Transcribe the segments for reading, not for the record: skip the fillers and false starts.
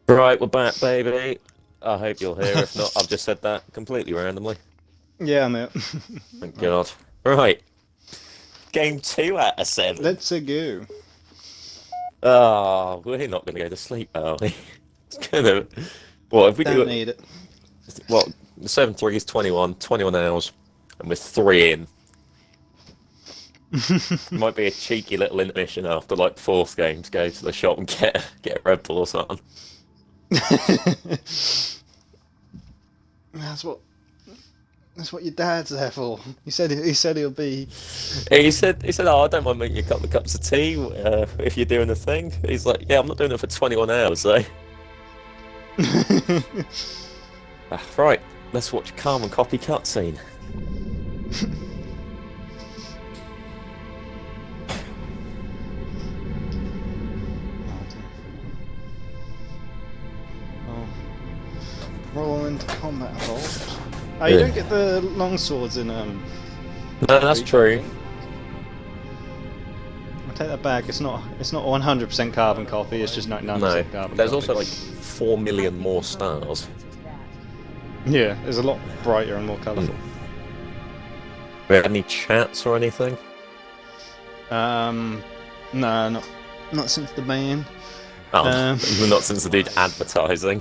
Right, we're back, baby. I hope you'll hear. If not, I've just said that completely randomly. Yeah, mate. Thank God. Right. Game 2 out of 7. Let's go. Oh, we're not going to go to sleep, are we? It's gonna. What if we do Don't it? need it. Well, 7-3 is 21 hours, and we're 3 in. Might be a cheeky little intermission after like 4th game to go to the shop and get a Red Bull or something. That's what your dad's there for. He said he'll be. He said, oh, I don't mind making you a couple of cups of tea if you're doing a thing. He's like, yeah, I'm not doing it for 21 hours, though. Right, let's watch a Carmen copy cutscene. Roll into combat involved. Oh, you don't get the long swords in No, that's true. I'll take that back. It's not 100% carbon copy. It's just 99% carbon. There's copy. also like 4 million more stars. Yeah, it's a lot brighter and more colourful. We have any chats or anything? No, not since the ban. Oh, not since the dude advertising.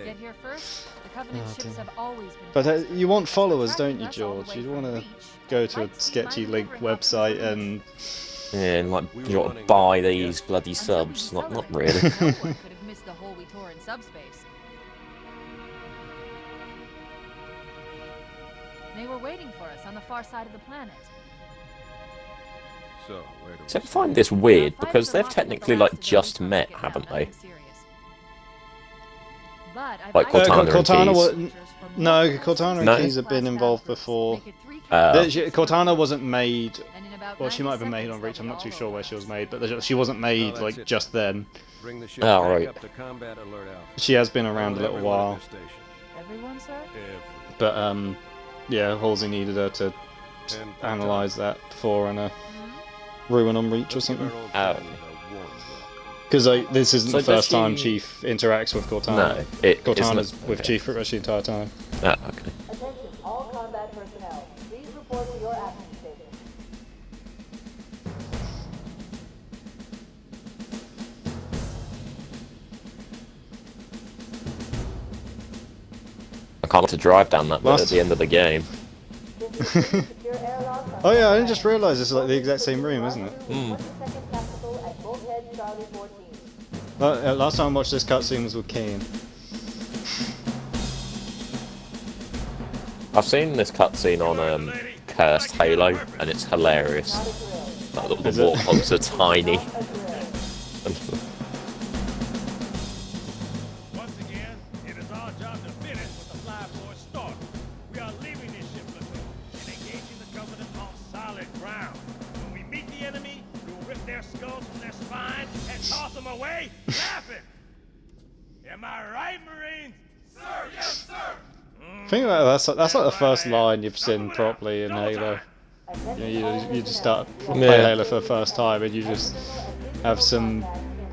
Get here first. The Covenant ships have always been. But you want followers, don't you, George? You want to go to a sketchy link website and. Yeah, and like you want to buy these bloody subs. Not really. No one could have missed the hole we tore in subspace. They were waiting for us on the far side of the planet. So I find this weird because they've technically like just met, haven't they? Like Cortana and Keys. No, Cortana and Keys have been involved before. Cortana wasn't made. Well, she might have been made on Reach. I'm not too sure where she was made, but she wasn't made like just then. Oh, right. She has been around a little while. Everyone, sir? But yeah, Halsey needed her to analyze that before and ruin on Reach or something. Oh. Because this isn't the first time Chief interacts with Cortana. No, Cortana's with Chief pretty much the entire time. Ah, okay. Attention, all combat personnel. Please report to your action station. I can't wait to drive down that bit at the end of the game. Oh yeah, I didn't just realise this is like the exact same room, isn't it? Last time I watched this cutscene was with Kane. I've seen this cutscene on Cursed Halo, and it's hilarious. Like, the warthogs are tiny. Once again, it is our job to finish what the fly boys started. We are leaving this ship platoon and engaging the Covenant on solid ground. When we meet the enemy, we will rip their skulls from their spines and toss them away, laughing. Am I right, Marines? Sir, yes, sir. Think about it, that's like the first line you've seen properly in Halo. You just start playing Halo for the first time and you just have some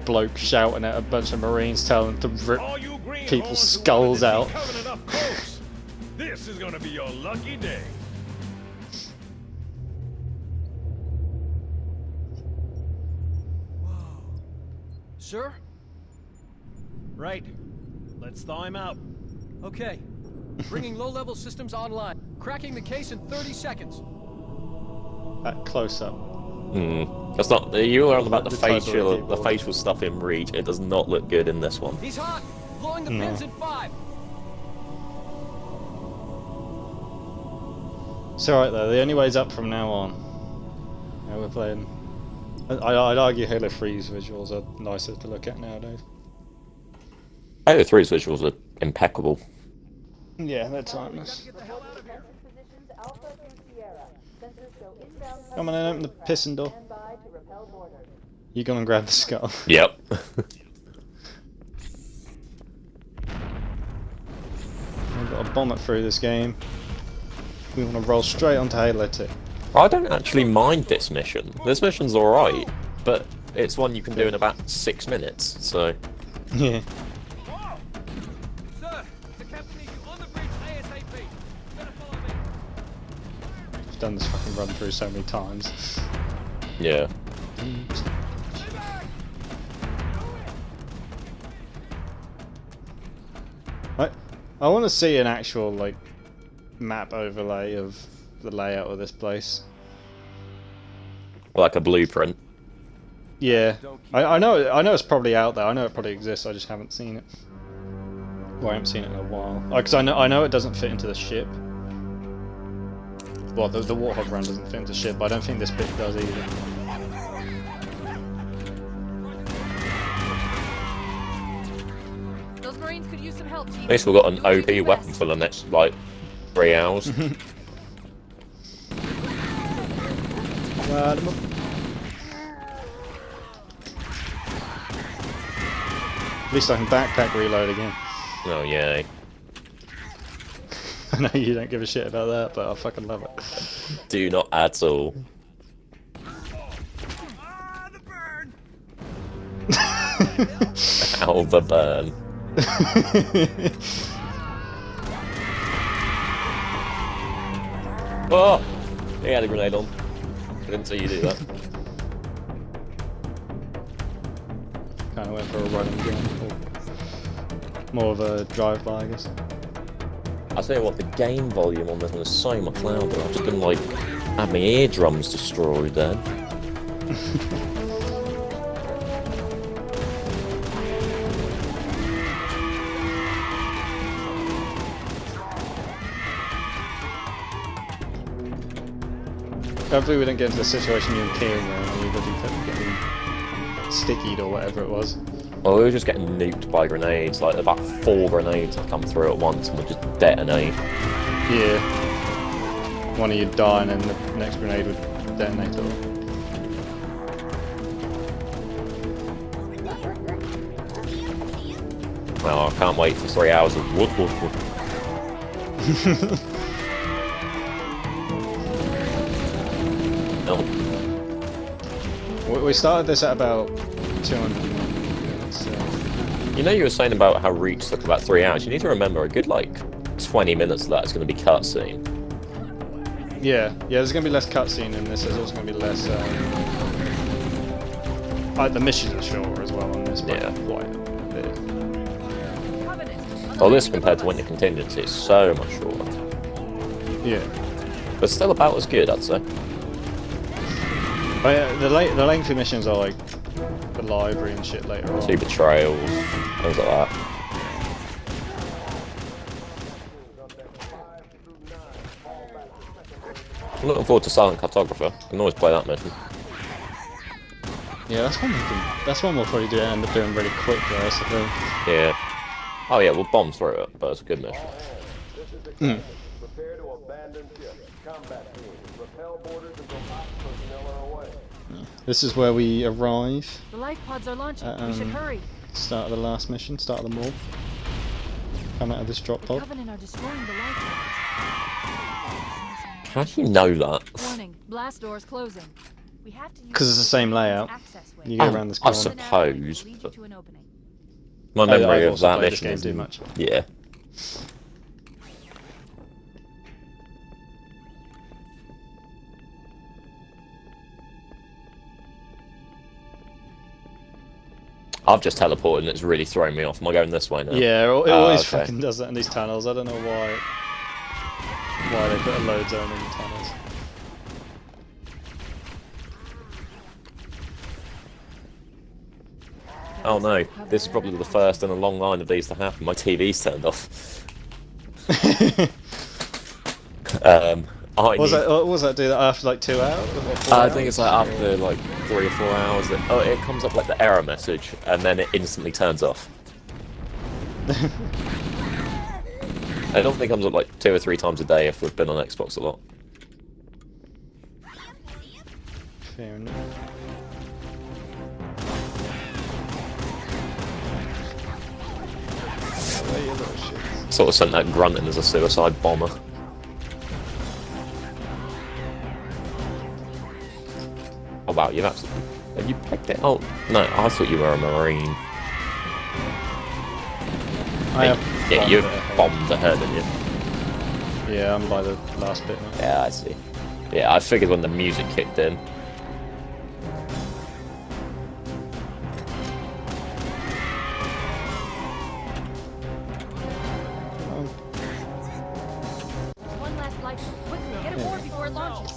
bloke shouting at a bunch of Marines telling them to rip people's skulls out. This is gonna be your lucky day. Whoa. Sir? Right. Let's thaw him out. Okay. Bringing low-level systems online. Cracking the case in 30 seconds. That close up. That's not. You were on about the facial stuff in Reach. It does not look good in this one. He's hot! Blowing the pins in 5! It's alright though, the only way's up from now on. Yeah, we're playing. I'd argue Halo 3's visuals are nicer to look at nowadays. Halo 3's visuals are impeccable. Yeah, they're timeless. Come on in, open the piston door. You gonna grab the skull? Yep. We've got to bomb it through this game. We want to roll straight onto Halo 2. I don't actually mind this mission. This mission's alright, but it's one you can do in about 6 minutes, so... Yeah. Whoa! Sir, the captain needs you on the bridge ASAP. You better follow me. I've done this fucking run through so many times. Yeah. I want to see an actual like map overlay of the layout of this place. Like a blueprint. Yeah, I know it's probably out there. I know it probably exists. I just haven't seen it. Well, I haven't seen it in a while. Because I know it doesn't fit into the ship. Well, the Warthog run doesn't fit into the ship, but I don't think this bit does either. Those Marines could use some help, Chief. At least we've got an OP weapon for the next, like, 3 hours. At least I can backpack reload again. Oh, yeah. I know you don't give a shit about that, but I fucking love it. Do not at all. Ah, the burn! Ow, the burn. Oh! He had a grenade on. I didn't see you do that. Kind of went for a running game. More of a drive-by, I guess. I tell you what, the game volume on this one is so much louder. I've just been like, had my eardrums destroyed then. Hopefully we don't get into the situation you and Kieran were in, where you bloody getting stickied or whatever it was. Well, we were just getting nuked by grenades, like about 4 grenades that come through at once and would just detonate. Yeah. One of you die and then the next grenade would detonate it all. Well, I can't wait for 3 hours of wood, wood, wood. No. We started this at about 200 minutes. You know, you were saying about how Reach took about 3 hours. You need to remember a good, like, 20 minutes of that is going to be cutscene. Yeah, there's going to be less cutscene in this. There's also going to be less. The missions are shorter as well on this, but Yeah. quite a bit. Well, this compared to Winter Contingency is so much shorter. Yeah. But still about as good, I'd say. But yeah, the lengthy missions are like the library and shit later on. 2 betrayals, things like that. I'm looking forward to Silent Cartographer. I can always play that mission. Yeah, that's one we'll probably end up doing really quick though, I suppose. Yeah. Oh yeah, we'll bomb through it, but it's a good mission. Mm. Prepare to abandon ship. Combat team. Repel borders until op personnel are away. This is where we arrive. The life pods are launching. We should hurry. Start of the last mission, start of the mall. Come out of this drop The pod. Covenant are destroying the life pods. How do you know that? Warning, blast doors closing. We have to use 'Cause it's the same layout. access way. You go around this I corner. suppose, Lead you but to an opening. my memory I've of also that played this mission game is too much. Yeah. I've just teleported and it's really thrown me off. Am I going this way now? Yeah, it always okay. fucking does that in these tunnels. I don't know why they put a load zone in the tunnels. Oh no, this is probably the first in a long line of these to happen. My TV's turned off. What was that do that after like 2 hours? Or 4 I hours? think it's like after like 3 or 4 hours. It comes up like the error message, and then it instantly turns off. I don't think it comes up like 2 or 3 times a day if we've been on Xbox a lot. Fair enough. Oh, you little shit. Sort of sent that grunt in as a suicide bomber. Oh wow, have you picked it? Oh no, I thought you were a Marine. Yeah, you've bombed ahead, haven't you? Yeah, I'm by the last bit now. Yeah, I see. Yeah, I figured when the music kicked in. One last life. Quickly, get aboard before it launches.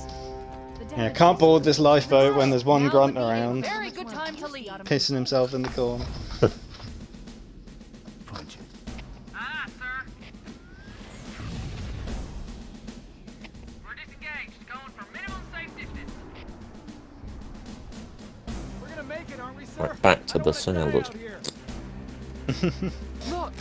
Yeah, can't board this lifeboat when there's one grunt around, Very good time to leave. pissing himself in the corner. Aye, sir. We're disengaged, going for minimum safe distance. We're gonna make it, aren't we, sir? Right, back to I don't the wanna die sandwich. out here. Look!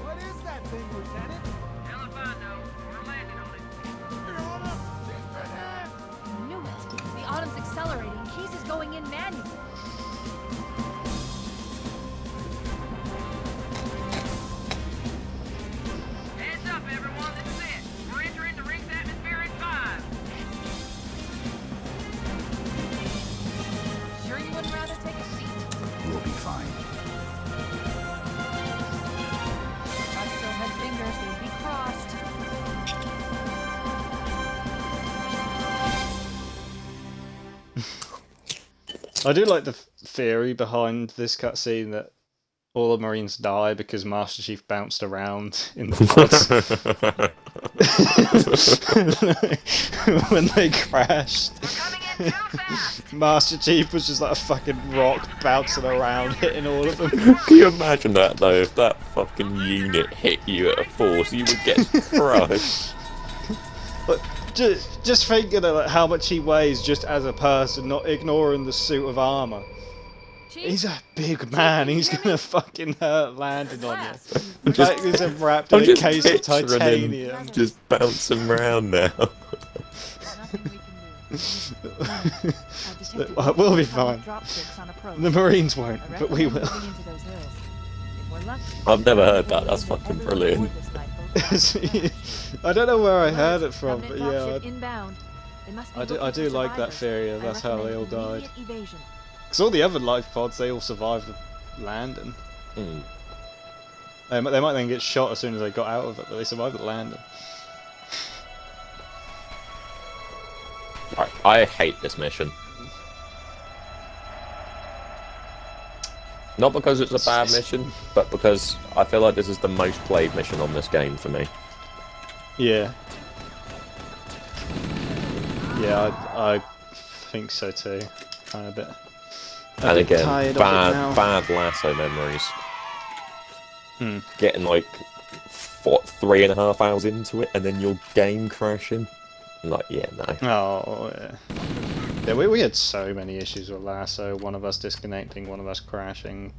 What is that thing, Lieutenant? Hell if I know. We're landing on it. I knew it. The Autumn's accelerating. Keys is going in manually. Heads up, everyone. This is it. We're entering the ring's atmosphere in 5. Sure you wouldn't rather take a seat? We'll be fine. I still had fingers. They'd be crossed. I do like the theory behind this cutscene that all the Marines die because Master Chief bounced around in the pods. When they crashed, Coming in too fast. Master Chief was just like a fucking rock bouncing around, hitting all of them. Can you imagine that though? If that fucking unit hit you at a force, you would get crushed. But just thinking of like, how much he weighs just as a person, not ignoring the suit of armor. Chief, He's a big man. He's gonna fucking hurt landing on you. class. The fact he's wrapped in I'm a just case of picturing him titanium. just bouncing around now. Nothing we can do. Well, we'll be fine. The Marines won't, but we will. I've never heard that. That's fucking brilliant. I don't know where I heard it from, but yeah, I do like that theory of that's how they all died. Because all the other life pods, they all survived the landing. Hmm. They might then get shot as soon as they got out of it, but they survived the landing. Right, I hate this mission. Not because it's a bad mission, but because I feel like this is the most played mission on this game for me. Yeah. Yeah, I think so too. Kind of a bit. And again, tired of it now. bad lasso memories. Hmm. Getting like, what, 3.5 hours into it, and then your game crashing. I'm like, yeah, no. Oh, yeah. Yeah, we had so many issues with Lasso. One of us disconnecting, one of us crashing.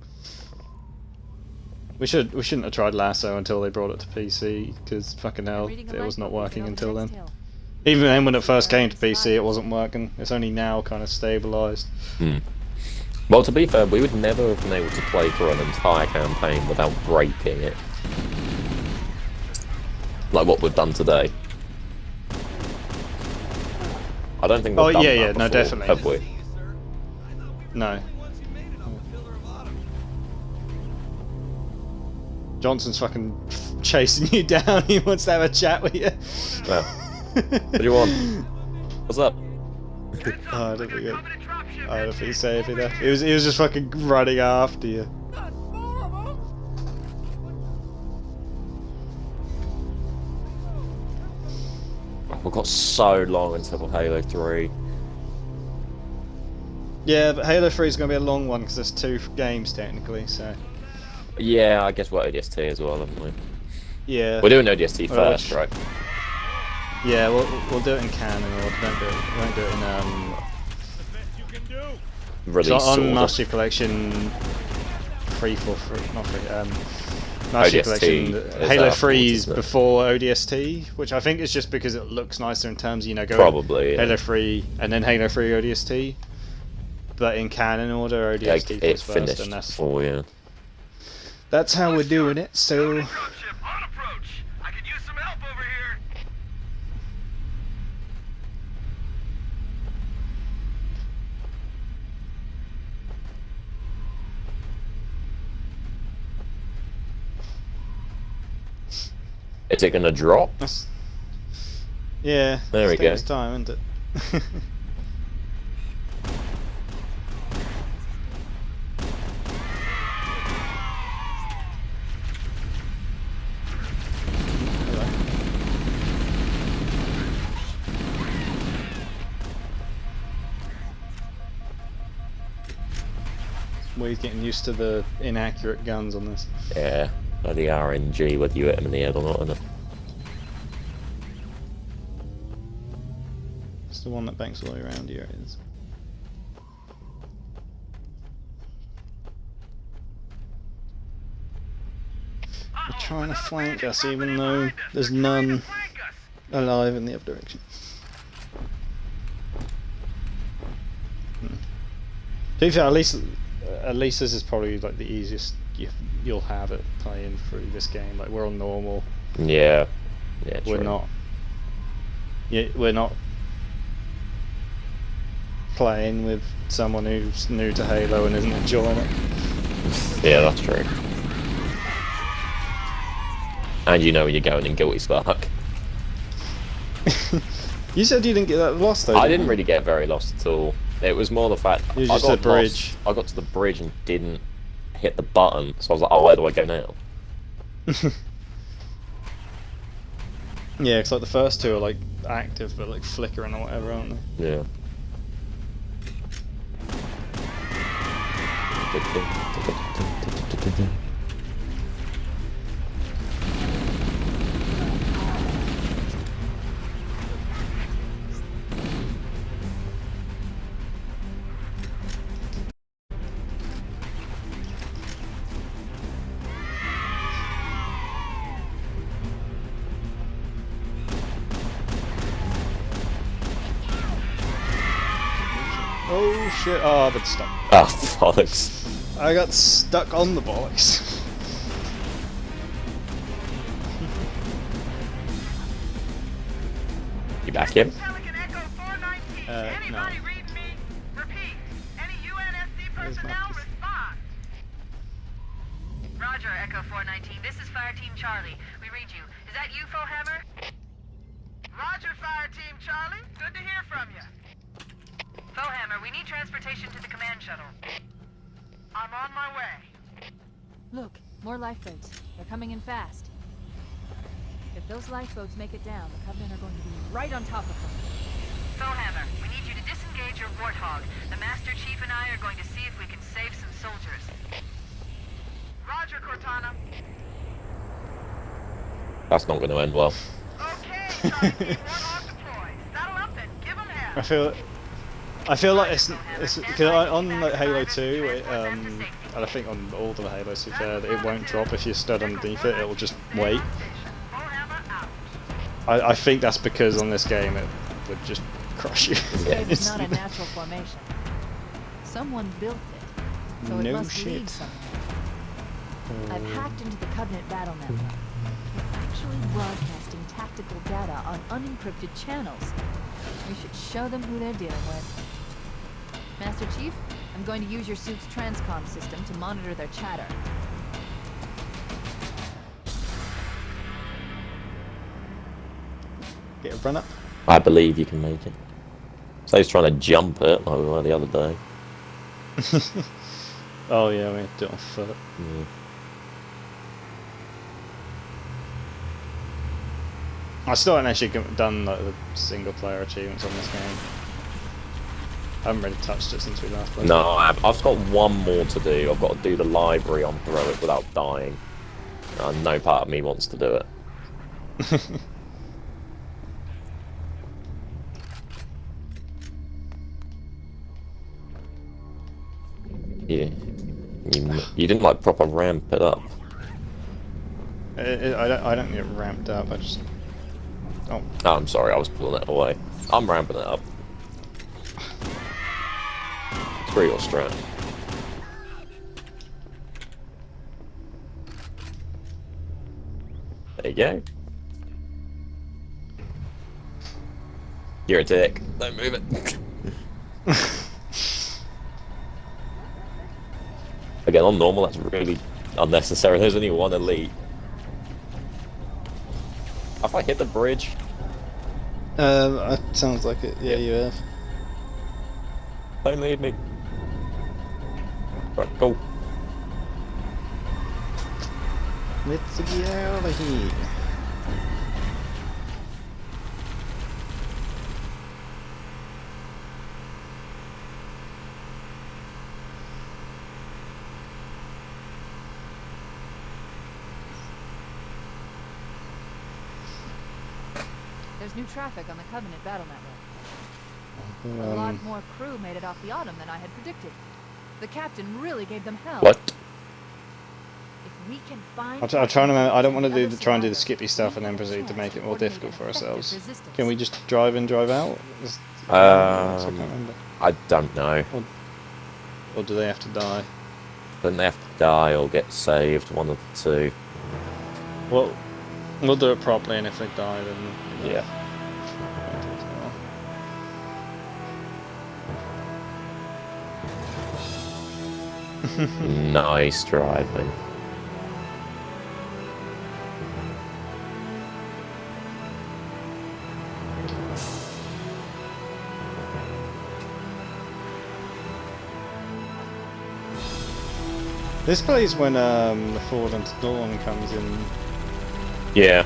We shouldn't have tried Lasso until they brought it to PC, because fucking hell, it was not working until then. Even then, when it first came to PC, it wasn't working. It's only now kind of stabilised. Hmm. Well, to be fair, we would never have been able to play through an entire campaign without breaking it. Like what we've done today. I don't think we've done that before, no, definitely. have we? No. Johnson's fucking chasing you down. He wants to have a chat with you. Well, what do you want? What's up? Oh, I don't think he said anything there. He was just fucking running after you. We've got so long until Halo 3. Yeah, but Halo 3 is going to be a long one because there's 2 games technically, so... Yeah, I guess we're ODST as well, haven't we? Yeah. We're doing ODST first, right? Yeah, we'll do it in canon, or we won't do it in Release so on order. Master Chief Collection 343, not 3, Master Chief Collection, Halo 3 is before ODST, which I think is just because it looks nicer in terms of, you know, going Probably, yeah. Halo 3 and then Halo 3 ODST. But in canon order, ODST it comes finished first, and that's... before, yeah. that's how we're doing it. So Dropship on approach. I could use some help over here. Is it gonna drop? yeah, There we it's go. takes time, isn't it? We're getting used to the inaccurate guns on this. Yeah, like the RNG, whether you hit him in the head or not. Isn't it? It's the one that banks all the way around here. It is. They're trying to flank us, even though there's none alive in the other direction. To be fair, at least this is probably like the easiest you'll have at playing through this game. Like we're on normal. Yeah. Yeah. We're true. not. Yeah, we're not playing with someone who's new to Halo and isn't enjoying it. Yeah, that's true. And you know when you're going in guilty spark. You said you didn't get that lost though. I didn't really get very lost at all. It was more the fact You I just got at bridge. lost. I got to the bridge and didn't hit the button, so I was like, "Oh, where do I go now?" Yeah, it's like the first two are like active but like flickering or whatever, aren't they? Yeah. Oh shit! Oh, I've been stuck. Ah, bollocks. I got stuck on the bollocks. You back in? Pelican Echo 419. No. Anybody read me? Repeat. Any UNSC personnel Marcus? respond. Roger, Echo 419. This is Fire Team Charlie. We read you. Is that you, Fohammer? Roger, Fire Team Charlie. Good to hear from you. Fohammer, we need transportation to the command shuttle. I'm on my way. Look, more lifeboats. They're coming in fast. If those lifeboats make it down, the Covenant are going to be right on top of them. Fohammer, we need you to disengage your Warthog. The Master Chief and I are going to see if we can save some soldiers. Roger, Cortana. That's not going to end well. Okay, Charlie Team, Warthog deploy. Saddle up and give them hell. I feel like it's cause on like Halo 2, and I think on all the Halos, to be fair, that it won't drop if you stood underneath it. It'll just wait. I think that's because on this game it would just crush you. Cave is not a natural formation. Someone built it, so it No must shit. lead somewhere. I've hacked into the Covenant battle network. They're actually broadcasting tactical data on unencrypted channels. We should show them who they're dealing with. Master Chief, I'm going to use your suit's transcom system to monitor their chatter. Get a run up. I believe you can make it. So he's trying to jump it like we were the other day. Oh yeah, we have to do it on foot. Yeah. I still haven't actually done like the single player achievements on this game. I haven't really touched it since we last played. No, I've got one more to do. I've got to do the library on heroic without dying. No part of me wants to do it. Yeah, you didn't like proper ramp it up. I don't get ramped up. I just. Oh. Oh, I'm sorry, I was pulling it away. I'm ramping it up. It's pretty your strat. There you go. You're a dick. Don't move it. Again, on normal, that's really unnecessary. There's only one elite. Have I hit the bridge? Sounds like it. Yeah, you have. Don't leave me. Right, go. Let's get out of here. There's new traffic on the Covenant battle network. A lot more crew made it off the Autumn than I had predicted. The captain really gave them hell. What? If we can find I'll try and remember. I don't want to the do other try and do the survivors, skippy stuff and then we have a proceed to chance make it more coordinate difficult for an effective ourselves. resistance. Can we just drive in, drive out? I can't remember. I don't know. Or do they have to die? Then they have to die or get saved, one of the two. Well, we'll do it properly, and if they die, then Yeah. Nice driving. This plays when the Fallen Dawn comes in. Yeah,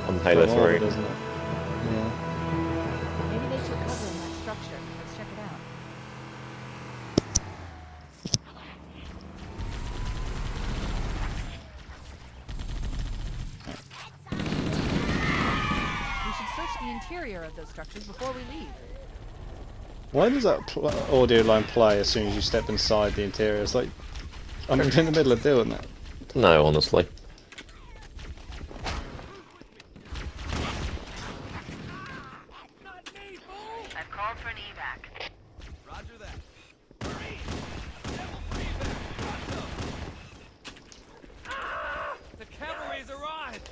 on Halo from orbit, 3. doesn't it? Yeah. Maybe they took cover in that structure. Let's check it out. We should search the interior of those structures before we leave. Why does that audio line play as soon as you step inside the interior? It's like I'm in the middle of doing that. No, honestly. I've called for an evac. Roger that. Marine! Level 3 back. Ah! The cavalry's arrived!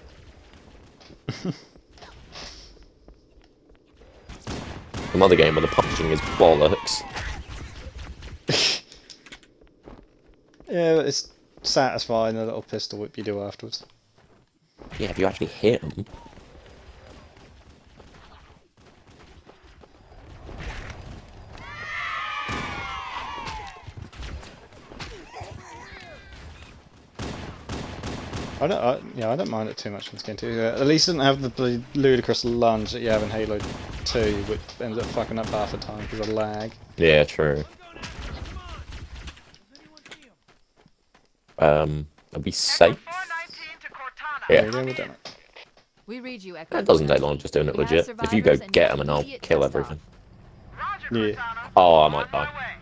Another game where the punching is bollocks. Yeah, but it's satisfying the little pistol whip you do afterwards. Yeah, if you actually hit them. I don't mind it too much in this game too. At least it doesn't have the ludicrous lunge that you have in Halo 2, which ends up fucking up half the time because of lag. Yeah, true. I'll be safe. 419 to Cortana. Yeah. There you go, we've done it. We read you, Echo. It doesn't take long just doing it We have legit. If you go survivors and get them and I'll immediate kill test everything. Roger, Yeah. Cortana. Oh, I On might my die. way.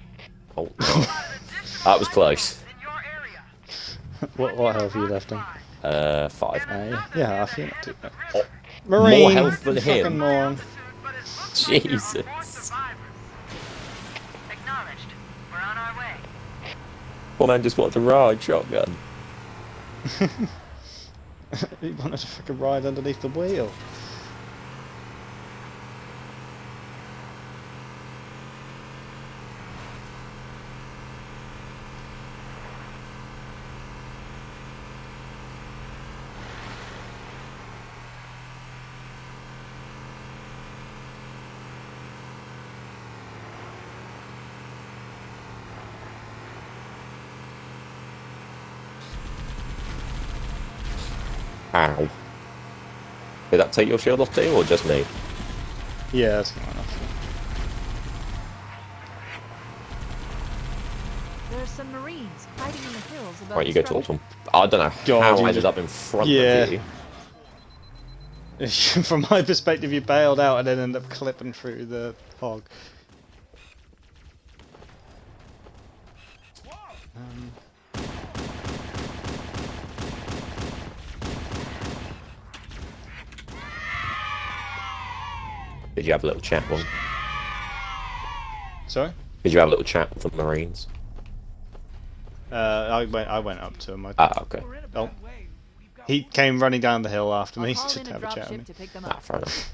Oh, no. Spotted additional That was close. in your area. What health are you left on? 5. Yeah, half you not too bad. Oh, Marine, more health than you him. fucking moron. But it looks like Jesus. there are more survivors. Acknowledged. We're on our way. Poor man just wanted to ride shotgun. He wanted to fucking ride underneath the wheel. Ow. Did that take your shield off too, or just me? Yeah, that's not enough. There's some Marines hiding in the hills above Right, you the go towards structure. them. I don't know God, how you I ended just- up in front Yeah. of you. From my perspective, you bailed out and then ended up clipping through the hog. Did you have a little chat with them? Sorry? Did you have a little chat with the Marines? I went up to him. Ah, okay. We're in a Oh. bad way. We've He came running down the hill after me I'll haul to in a have a chat dropship with me. to pick them Nah, up. fair enough.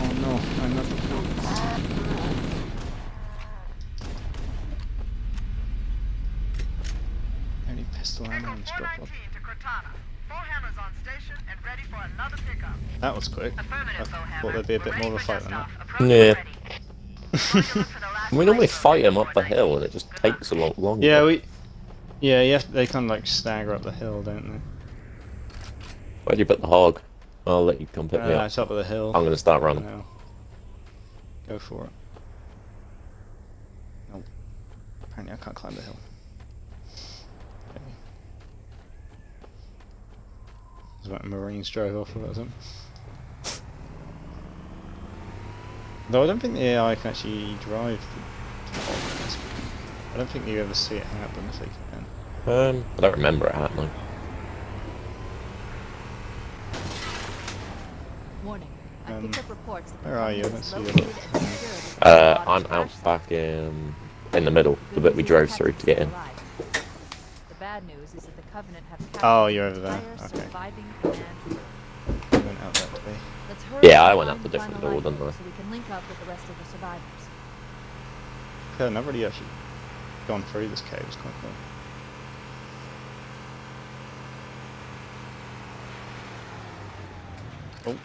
Oh no, I'm not. Only pistol ammo and drop off. to Cortana. Foehammer's on station and ready for another pickup. That was quick. I Affirmative, thought there'd be a bit more of a fight than that. Yeah. We normally fight him up the hill, and it just takes a lot longer. Yeah, they kind of like stagger up the hill, don't they? Where'd you put the hog? I'll let you come pick me up. Top of the hill. I'm gonna start running. No. Go for it. Nope. Apparently I can't climb the hill. Okay. Is that Marines drove off or something? Though I don't think the AI can actually drive the hog. I don't think you ever see it happen if they can. I don't remember it happening. Warning. I picked up reports that the Where are you? Covenant is Let's see located it. and secured at the I'm Water's out crash back site. in the middle, the bit we Good drove news is through to get in. Covenant's still alive. The bad news is that the Covenant have captured Oh, you're the over there. entire Okay. surviving command crew. You went out that way. Let's hurry Yeah, I and went out find the different final door, didn't I? lifeboat so we can link up with the rest of the survivors. Okay, I've never really actually gone through this cave. It's quite cool. Oh.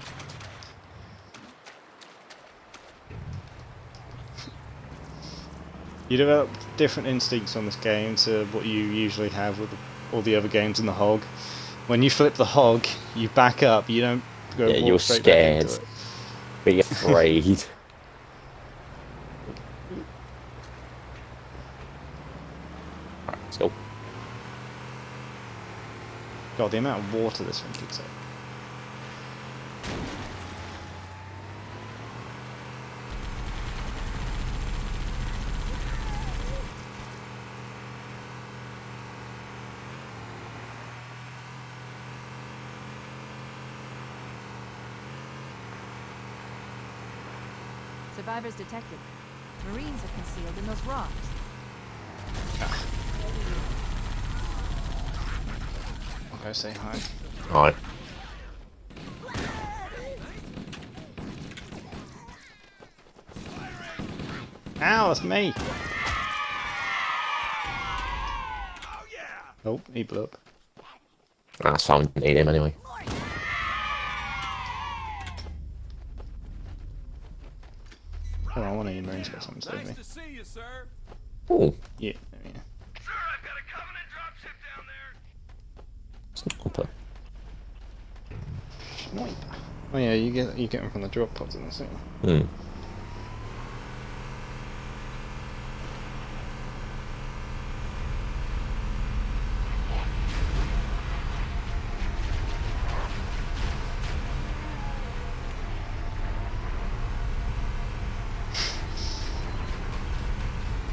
You develop different instincts on this game to what you usually have with all the other games in the hog. When you flip the hog, you back up. You don't go Yeah, walk you're straight back scared. into it. Be afraid. Alright, let's go. God, the amount of water this thing kicks out. Survivors detected. Marines are concealed in those rocks. I'll go say hi. Alright. Ow, that's me! Oh, he blew up. That's fine, we didn't need him anyway. Hold on, one of you Marines got something to say to me. Nice to see you, sir. Oh, Yeah, there we go. Sir, I've got a Covenant dropship down there. sniper. Sniper. Oh yeah, you get them from the drop pods in this thing. Hmm.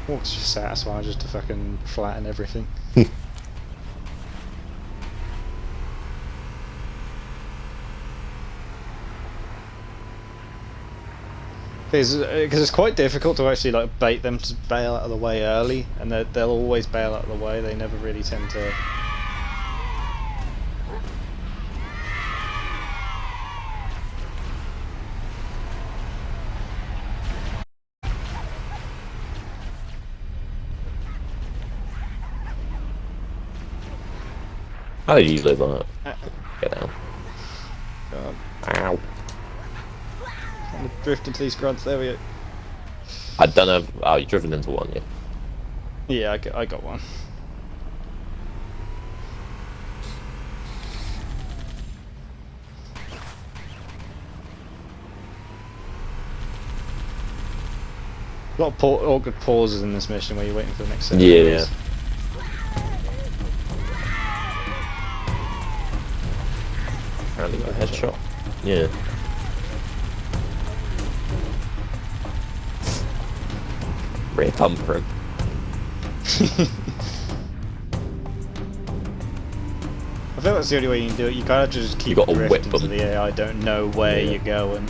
Walk's just satisfying just to fucking flatten everything. Because it's quite difficult to actually like bait them to bail out of the way early, and they'll always bail out of the way. They never really tend to. How did you live on it? Get down. God, Ow. I'm gonna drift into these grunts. There we go. I don't know. Oh, you've driven into one, yeah. Yeah, I got one. A lot of awkward pauses in this mission where you're waiting for the next set. Yeah. Apparently got a headshot. Yeah. Rear bumper him. I feel that's the only way you can do it. You kind of just keep gotta whip drifting so them. the AI don't know where Yeah. you're going.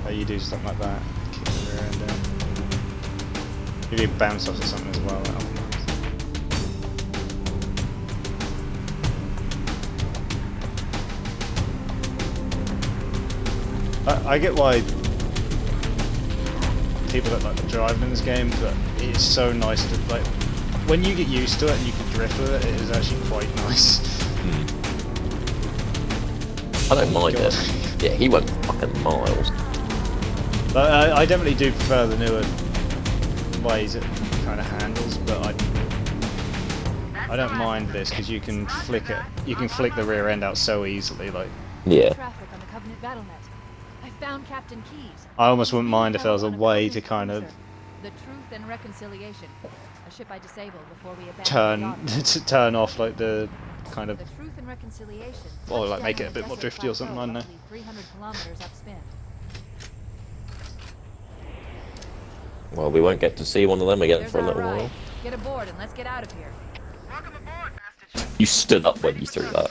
Or you do something like that. Kick the rear end out. Maybe bounce off of something as well. That'll be nice. I get why people don't like the driving in this game, but it's so nice to like when you get used to it and you can drift with it. It is actually quite nice. I don't mind God. it. Yeah, he went fucking miles. But I definitely do prefer the newer ways it kind of handles, but I don't mind this because you can flick it. You can flick the rear end out so easily. Like Yeah. Traffic on the Covenant battle net. I found Captain Keyes. I almost wouldn't mind if there was a way to kind of The Truth and Reconciliation. A ship I disabled before we abandoned turn the turn off like the kind of The Truth and Reconciliation. or like touched make down it a in bit more desert drifty or something. I don't know. plateau roughly 300 kilometers upspin. Well, we won't get to see one of them again There's for a our little ride. while. Get aboard and let's get out of here. Welcome aboard, bastard. You stood up when you threw that.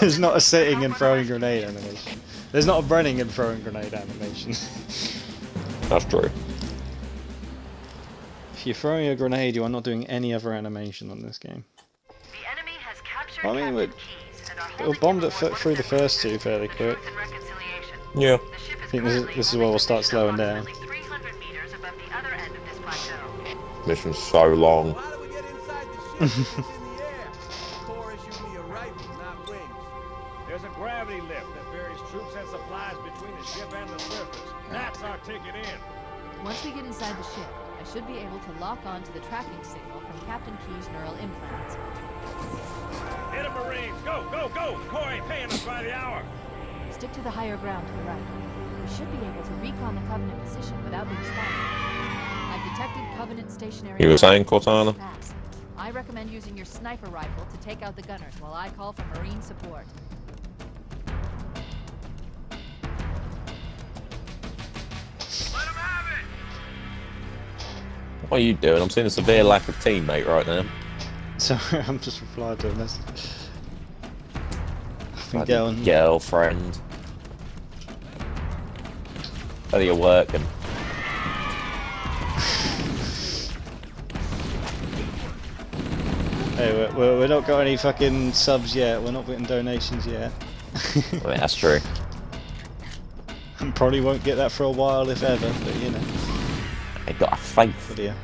There's not a sitting and throwing grenade animation. There's not a running and throwing grenade animation. That's true. If you're throwing a grenade, you are not doing any other animation on this game. The enemy has captured I mean, Captain we Keyes and are it'll holding bomb him it aboard one through of the their first two boats, fairly the quick. Truth and Reconciliation. Yeah. The ship is I think currently this is where we'll start slowing down. approximately 300 meters above the other end of this plateau. Mission's so long. How do we get inside the ship? It's in the air. Core issued me a rifle, not wings. There's a gravity lift that ferries troops and supplies between the ship and the surface. That's our ticket in. Once we get inside the ship, I should be able to lock on to the tracking signal from Captain Keyes' neural implants. Hit 'em, Marines. Go, go, go. Core ain't paying us by the hour. Stick to the higher ground to the right. We should be able to recon the Covenant position without being spotted. I've detected Covenant stationary... You were saying, Cortana? Pass. I recommend using your sniper rifle to take out the gunners while I call for Marine support. Let 'em have it. What are you doing? I'm seeing a severe lack of teammate right now. Sorry, I'm just replying to a message. Bloody Going. girlfriend. How are you working? Hey, we're not got any fucking subs yet. We're not getting donations yet. I mean, that's true. Probably won't get that for a while, if ever. But you know, I got a faith. but yeah.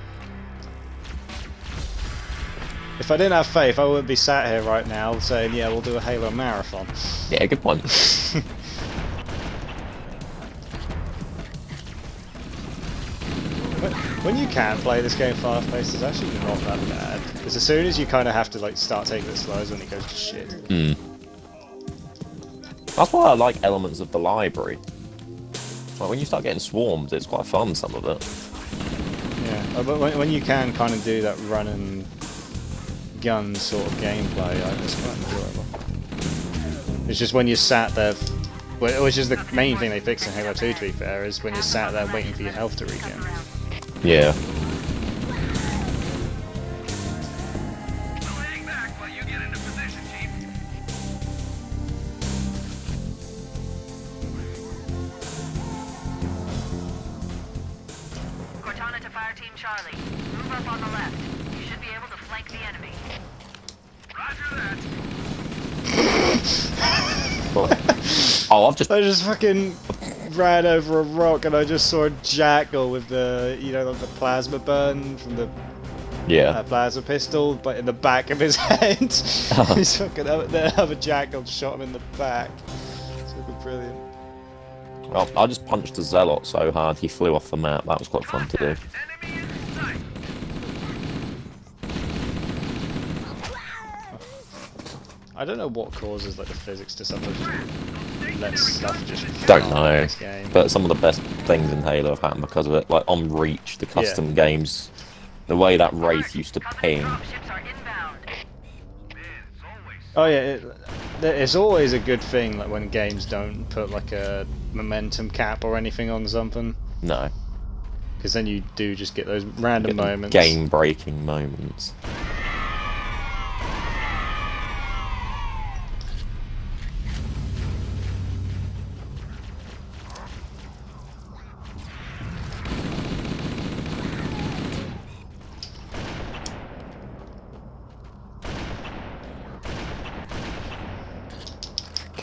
If I didn't have faith, I wouldn't be sat here right now saying, "Yeah, we'll do a Halo marathon." Yeah, good point. When you can play this game fast-paced, it's actually not that bad. Because as soon as you kind of have to like start taking it slow, is when it goes to shit. That's why I like elements of the library. Like when you start getting swarmed, it's quite fun, some of it. Yeah, but when you can kind of do that run and gun sort of gameplay, it's quite enjoyable. It's just when you're sat there, which is the main thing they fixed in Halo 2 to be fair, is when you're sat there waiting for your health to regen. Yeah. Laying back while you get into position, Chief. Cortana to Fire Team Charlie. Move up on the left. You should be able to flank the enemy. Roger that. Oh, I've just... I just fucking ran over a rock and I just saw a jackal with the, you know, the plasma burn from the Yeah. plasma pistol, but in the back of his head. He's fucking the other jackal shot him in the back. It's fucking brilliant. Well, I just punched a zealot so hard he flew off the map. That was quite fun to do. Enemy in sight. I don't know what causes like the physics to suffer. Let stuff just Don't fly know, in this game. but some of the best things in Halo have happened because of it. Like on Reach, the custom games, the way that Wraith used to ping. Dropships are inbound. Oh yeah, it's always a good thing like when games don't put like a momentum cap or anything on something, No, because then you do just get those random moments. game-breaking moments.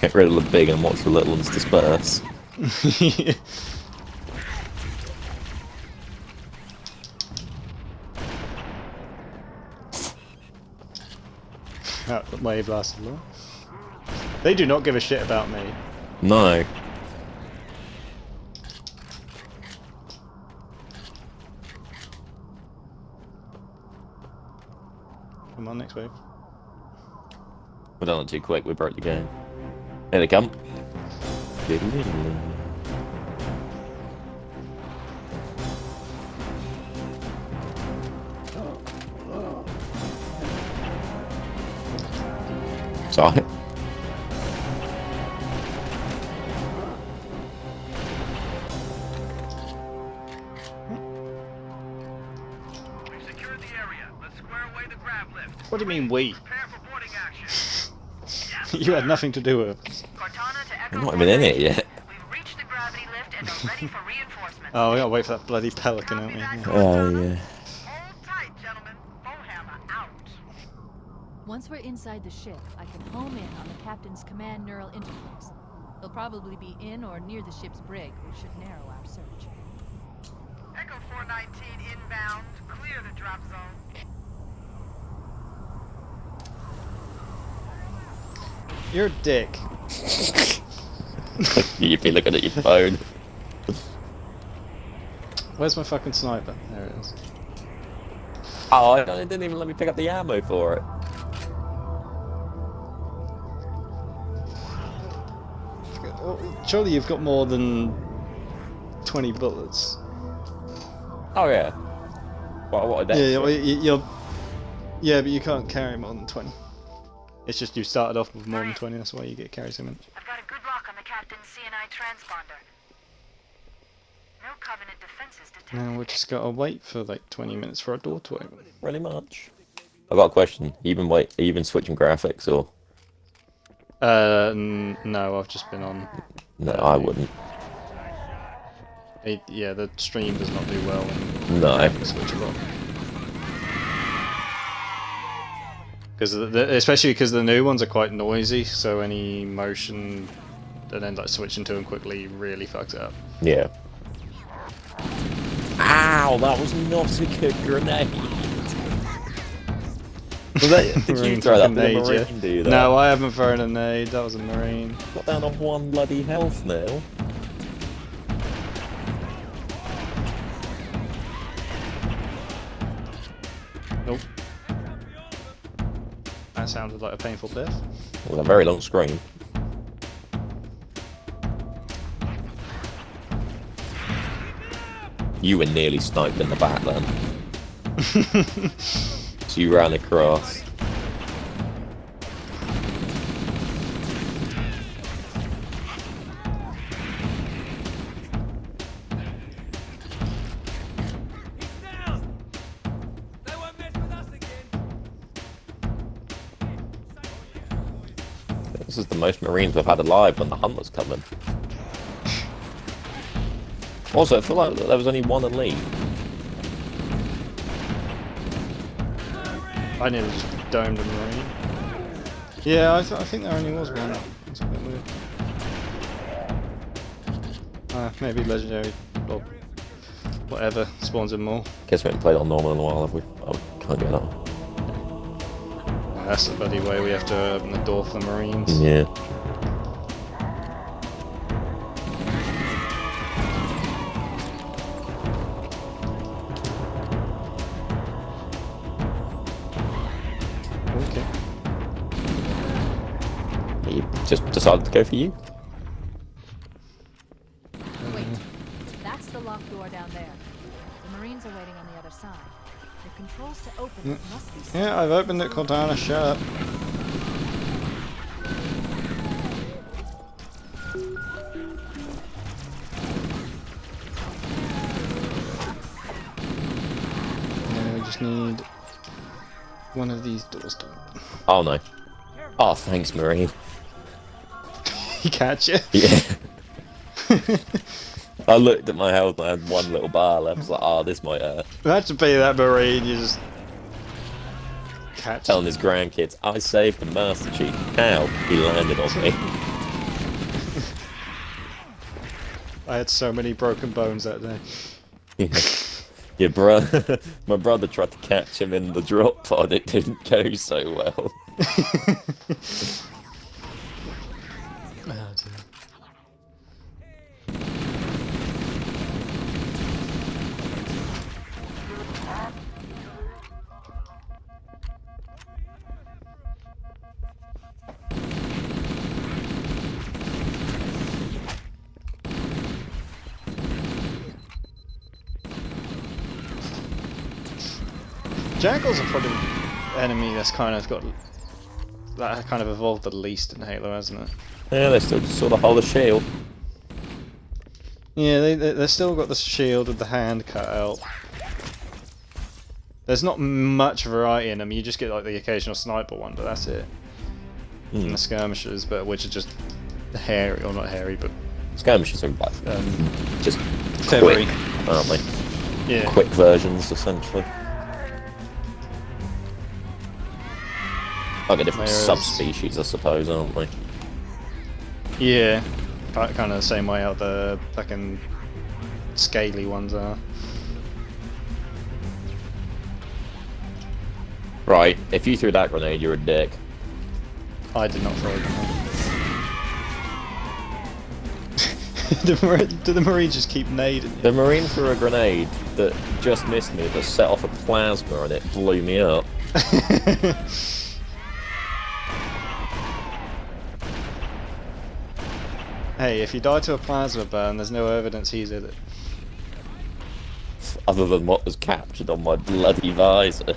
Get rid of the big and watch the little ones disperse. That wave lasted long. They do not give a shit about me. No. Come on, next wave. We're done it too quick, we broke the game. Here they come. Sorry. We've secured the area. Let's square away the grab lift. What do you mean we? Prepare for boarding action. You had nothing to do with it. Cortana to Echo I'm not even in it 419. yet. We've reached the gravity lift and are ready for reinforcements. Oh, we gotta wait for that bloody pelican, don't we? Yeah. Oh yeah. Hold tight, gentlemen. Bowhammer out. Once we're inside the ship, I can home in on the captain's command neural interface. He'll probably be in or near the ship's brig, which should narrow our search. Echo 419 inbound. Clear the drop zone. You're a dick. You'd be looking at your phone. Where's my fucking sniper? There it is. Oh, it didn't even let me pick up the ammo for it. Surely you've got more than 20 bullets. Oh yeah. What a Yeah, yeah, but you can't carry more than 20. It's just you started off with more than 20, that's why you get carry so many. I've got a good lock on the captain's CNI transponder. No Covenant defenses detected. Now we just gotta wait for like 20 minutes for a door to open. Really much. I've got a question. Are you been switching graphics or? No, I've just been on. No, I wouldn't. Yeah, the stream does not do well when No. you switch a lot. Because especially because the new ones are quite noisy, so any motion and then like switching to them quickly really fucks it up. Yeah. Ow! That was not a good grenade. Did you Marine throw that? fucking Did a nade, Marine yeah. do that? No, I haven't thrown a nade. That was a Marine. Got down on 1 bloody health now. Nope. That sounded like a painful death. With a very long screen. You were nearly sniped in the back then. So you ran across. This is the most Marines we've had alive when the hunt was coming. Also, I feel like there was only one elite. I nearly just domed a Marine. Yeah, I think there only was one. It's a bit weird. Maybe legendary or whatever spawns in more. Guess we haven't played on normal in a while, have we? Oh, can't get up. That's the bloody way we have to open the door for the Marines. Yeah. Okay. You just decided to go for you? Wait, that's the locked door down there. The Marines are waiting on the other side. The controls to open it must be set. Yeah, I've opened it, Cortana, shut up. Yeah, we just need one of these doors to open. Oh no. Oh, thanks, Marine. He catch you? Yeah. I looked at my health and I had one little bar left. I was like, oh, this might hurt. That to be that Marine, you just catch. Telling his grandkids, I saved the Master Chief. How? He landed on me. I had so many broken bones that day. Yeah. Your bro, my brother tried to catch him in the drop pod. It didn't go so well. Oh, dear. Jackals are probably the enemy that's kind of got that kind of evolved the least in Halo, hasn't it? Yeah, they still just sort of hold a shield. Yeah, they've still got the shield with the hand cut out. There's not much variety in them. You just get like the occasional sniper one, but that's it. And the skirmishers, but which are just hairy, or not hairy, but Skirmishes are like just feathery, quick, aren't they? Yeah. Quick versions, essentially. Like a different Whereas- subspecies, I suppose, aren't they? Yeah, kind of the same way how the fucking scaly ones are. Right, if you threw that grenade, you're a dick. I did not throw them. Do the Marines just keep nading you? The Marine threw a grenade that just missed me, that set off a plasma and it blew me up. Hey, if you die to a plasma burn, there's no evidence he did it. Other than what was captured on my bloody visor.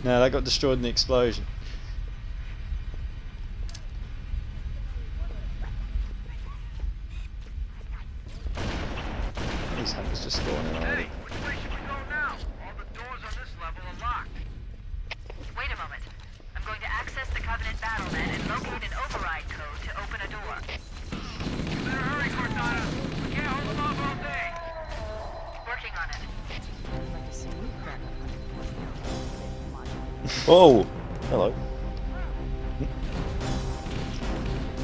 No, that got destroyed in the explosion. These hunters just spawning already. Which way should we go now? All the doors on this level are locked. Wait a moment. I'm going to access the Covenant battlement and locate an override code to open a door. You better hurry, Cortana. We can't hold them off all day. Working on it. Oh! Hello.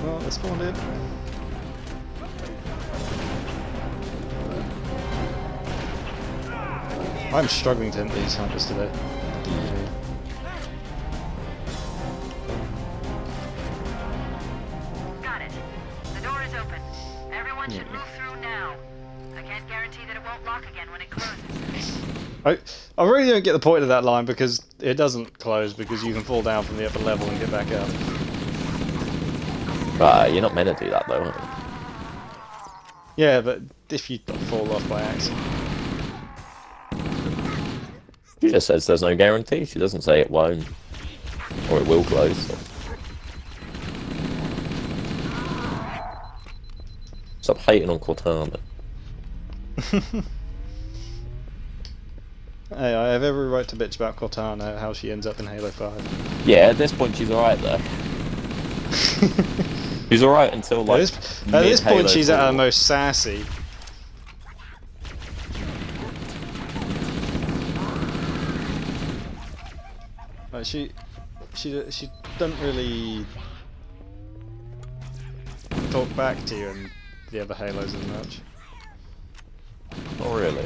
Well, they spawned in. I'm struggling to hit these hunters today. Got it. The door is open. Everyone should move through now. I can't guarantee that it won't lock again when it closes. I really don't get the point of that line because it doesn't close because you can fall down from the upper level and get back up. Right, you're not meant to do that though, are you? Yeah, but if you fall off by accident. She just says there's no guarantee. She doesn't say it won't. Or it will close. So. Stop hating on Cortana. Hey, I have every right to bitch about Cortana, how she ends up in Halo 5. Yeah, at this point she's alright though. She's alright until like At this point mid-Halo she's at her 4. most sassy. Like she doesn't really talk back to you in the other Halos as much. Oh really?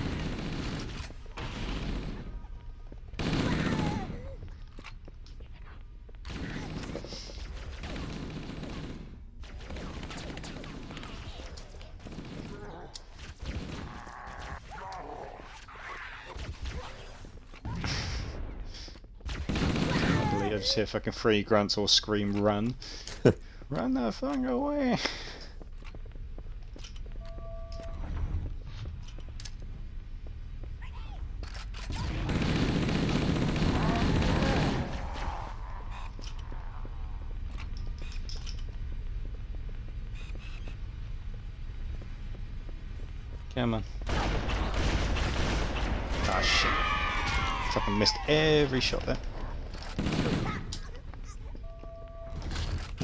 I just hear fucking 3 grunts or scream run. Run that thing away. Come on. Ah shit. Fucking missed every shot there.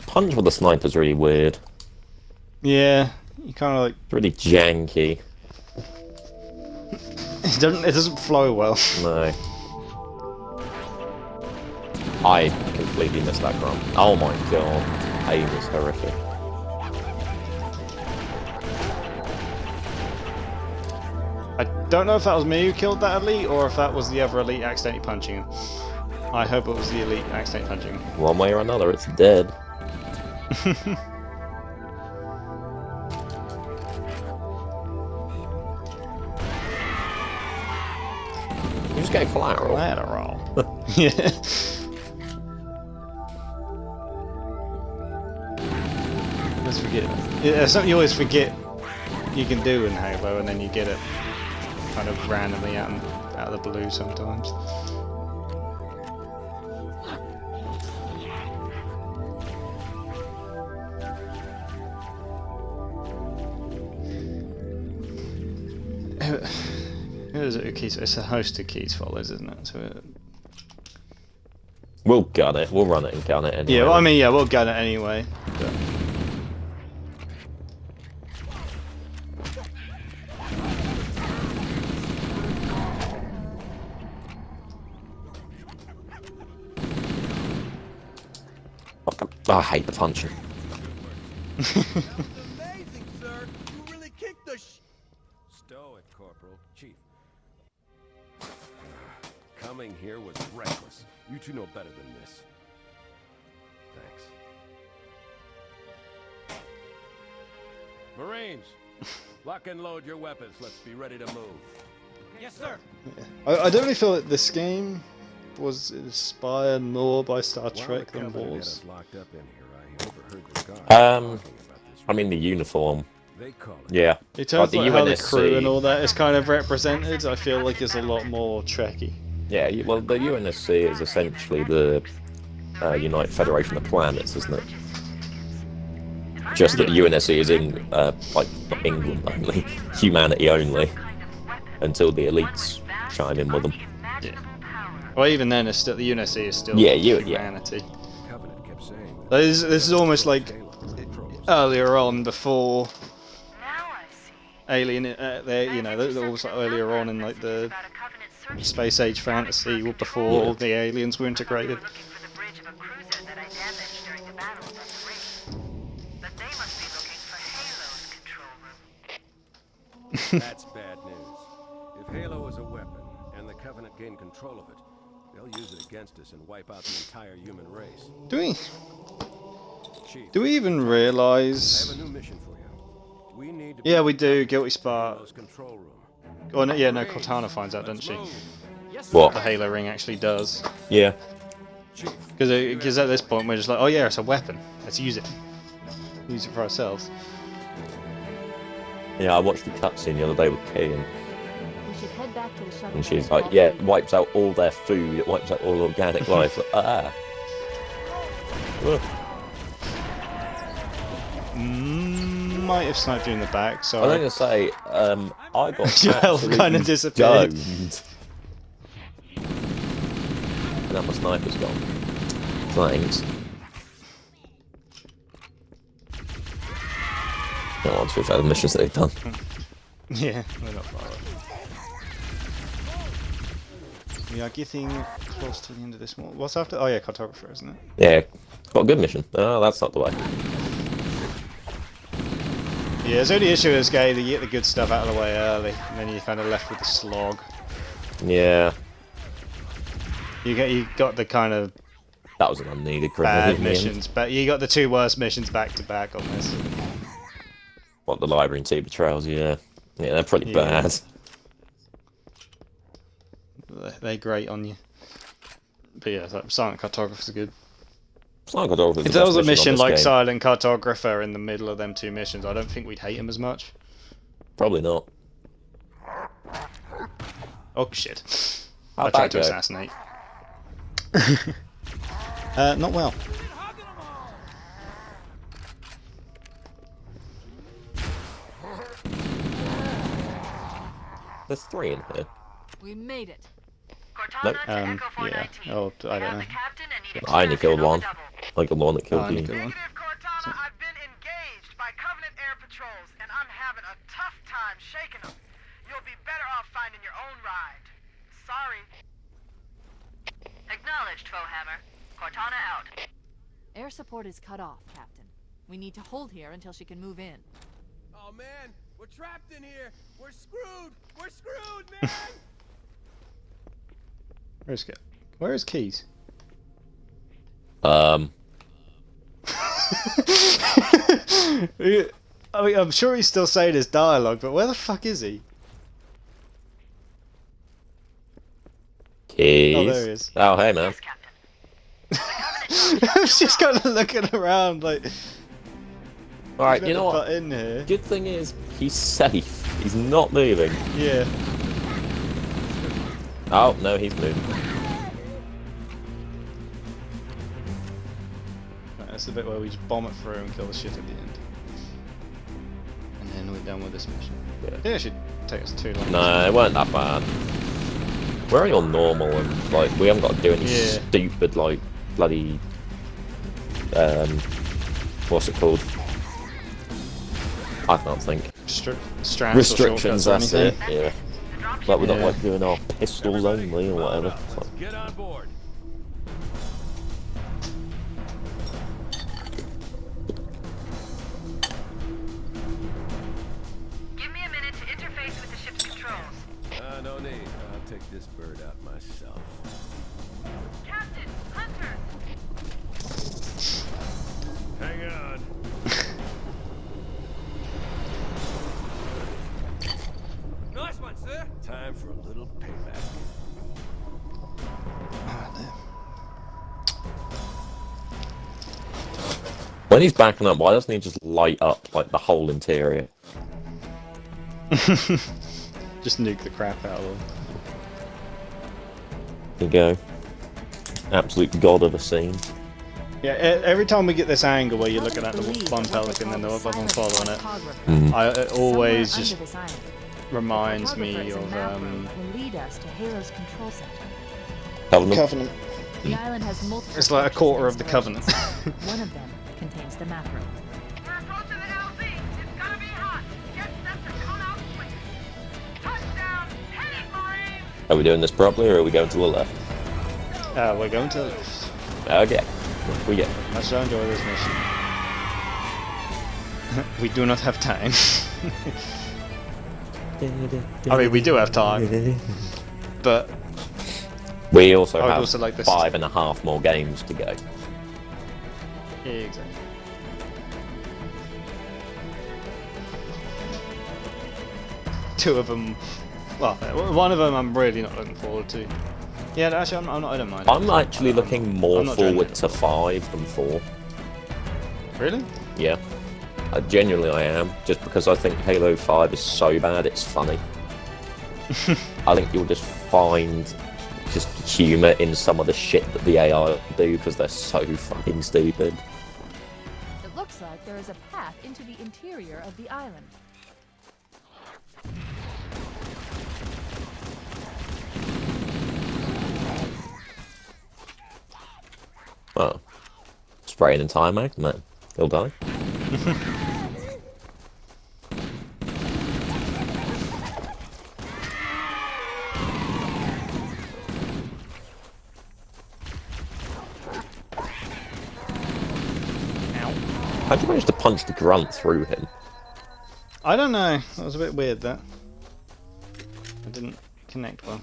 Punch with the sniper's really weird. Yeah, you kind of like It's really janky. it doesn't flow well. No. I completely missed that grunt. Oh my god. aim is horrific. I don't know if that was me who killed that elite or if that was the other elite accidentally punching him. I hope it was the elite accidentally punching him. One way or another, it's dead. You just get collateral. Collateral. Yeah. Always forget. Yeah, something you always forget you can do in Halo, and then you get it kind of randomly out of the blue sometimes. Who is it who keeps? It's a host who keeps follows, isn't it? So We'll gun it. We'll run it and gun it anyway. yeah, well, I mean, yeah, we'll gun it anyway. But... Oh, I hate the punching. Amazing, sir. You really kicked the Stow it, Corporal. Chief. Coming here was reckless. You two know better than this. Thanks. Marines, lock and load your weapons. Let's be ready to move. Yes, sir. I don't really feel that this game was inspired more by Star Trek than Wars. I mean the uniform. They call it. Yeah. In terms the of how the UNSC. crew and all that is kind of represented, I feel like it's a lot more Trekky. Yeah, well, the UNSC is essentially the United Federation of Planets, isn't it? Just that the UNSC is in, like, not England only, humanity only, until the elites chime in with them. Yeah. Well, even then, it's still, the UNSC is still humanity. Covenant kept saying that. This is almost like earlier on, before Alien. You know, they're almost like earlier on in like the space age fantasy, before all the aliens were integrated. That's bad news. If Halo is a weapon, and the Covenant gain control of it, they'll use it against us and wipe out the entire human race. Chief, Do we even I realize? have a new mission for you. We need to Yeah, we do. Guilty Spark. Halo's control room. Oh no, yeah, no. Cortana finds out, doesn't she? What? The Halo ring actually does. Yeah. Because at this point we're just like, oh yeah, it's a weapon. Let's use it. Use it for ourselves. Yeah, I watched the cutscene the other day with Kay, We should head back to the shuttle. and she's like, yeah, it wipes out all their food, it wipes out all organic life. Like, Ugh. Might have sniped you in the back. I was Sorry. going to say, I got Your health absolutely kinda disappeared. domed. And now my sniper's gone. Thanks. No, once we've had the missions that they've done. Yeah, we're not far away. We are getting close to the end of this one. What's after? Oh yeah, cartographer, isn't it? Yeah, got a good mission. Oh, that's not the way. Yeah, it's the only issue with this game that you get the good stuff out of the way early, and then you're kind of left with the slog. Yeah, You got the kind of that was an unneeded bad grenade. in the end. missions, but you got the two worst missions back to back on this. What, the library and tea betrayals? Yeah, yeah, they're pretty Yeah. bad. They grate on you. But yeah, like, Silent Cartographer's good. Silent Cartographer is the If there best was a mission on this like game. Silent Cartographer in the middle of them two missions, I don't think we'd hate him as much. Probably not. Oh shit. I How'd tried that to go? assassinate. Not well. There's 3 in here. We made it. Cortana to Um, Echo yeah. 419. Oh, I We don't have know. the captain and need I only killed one. double. Like the one that killed I only you. killed one. Negative, Cortana. I've been engaged by Covenant air patrols, and I'm having a tough time shaking them. You'll be better off finding your own ride. Sorry. Acknowledged, Foehammer. Cortana out. Air support is cut off, Captain. We need to hold here until she can move in. Oh man, we're trapped in here. We're screwed. We're screwed, man. Where is Keys? Um, I mean, I'm sure he's still saying his dialogue, but where the fuck is he? Keys. Oh, there he is. Oh, hey, man. She's kind of looking around like. Alright, you know Butt what? in here. Good thing is, he's safe. He's not moving. Yeah. Oh, no, he's moving. That's the bit where we just bomb it through and kill the shit at the end. And then we're done with this mission. Yeah, it should take us too long. No, it weren't that bad. We're only on normal and, like, we haven't got to do any Yeah. stupid, like, bloody... what's it called? I can't think. Strands Restrictions, or that's it, anything. yeah. Like, we're not, Yeah. like, doing our pistols only or whatever. It's like, Get on board. Give me a minute to interface with the ship's controls. No need. I'll take this bird out myself. Captain, Hunter! Hang on. Nice one, sir. Time for a little payback. when he's backing up, why doesn't he just light up, like, the whole interior? Just nuke the crap out of them. There you go. Absolute god of a scene. Yeah, every time we get this angle where you're looking at the one pelican and the other one following it, it always just reminds me of will lead us to Halo's control center. Covenant. The island has multiple. It's like a quarter of the Covenant. One of them contains the map room. We're approaching the LZ. It's gonna be hot. Get set to come out swinging. Touchdown, headed Marines! Are we doing this properly, or are we going to the left? We're going to. Okay. We get. I shall enjoy this mission. We do not have time. I mean, we do have time, but We also I would have also like this- 5.5 more games to go. yeah, exactly. Two of them. Well, one of them I'm really not looking forward to. Yeah, actually, I'm not. I don't mind. I'm actually looking more I'm not forward joking. to 5 than 4. Really? Yeah. Genuinely I am, just because I think Halo 5 is so bad it's funny. I think you'll just find just humour in some of the shit that the AI do, because they're so fucking stupid. It looks like there is a path into the interior of the island. Oh. Spraying in time, mate. No. He'll die. How'd you manage to punch the grunt through him? I don't know. That was a bit weird. That I didn't connect well.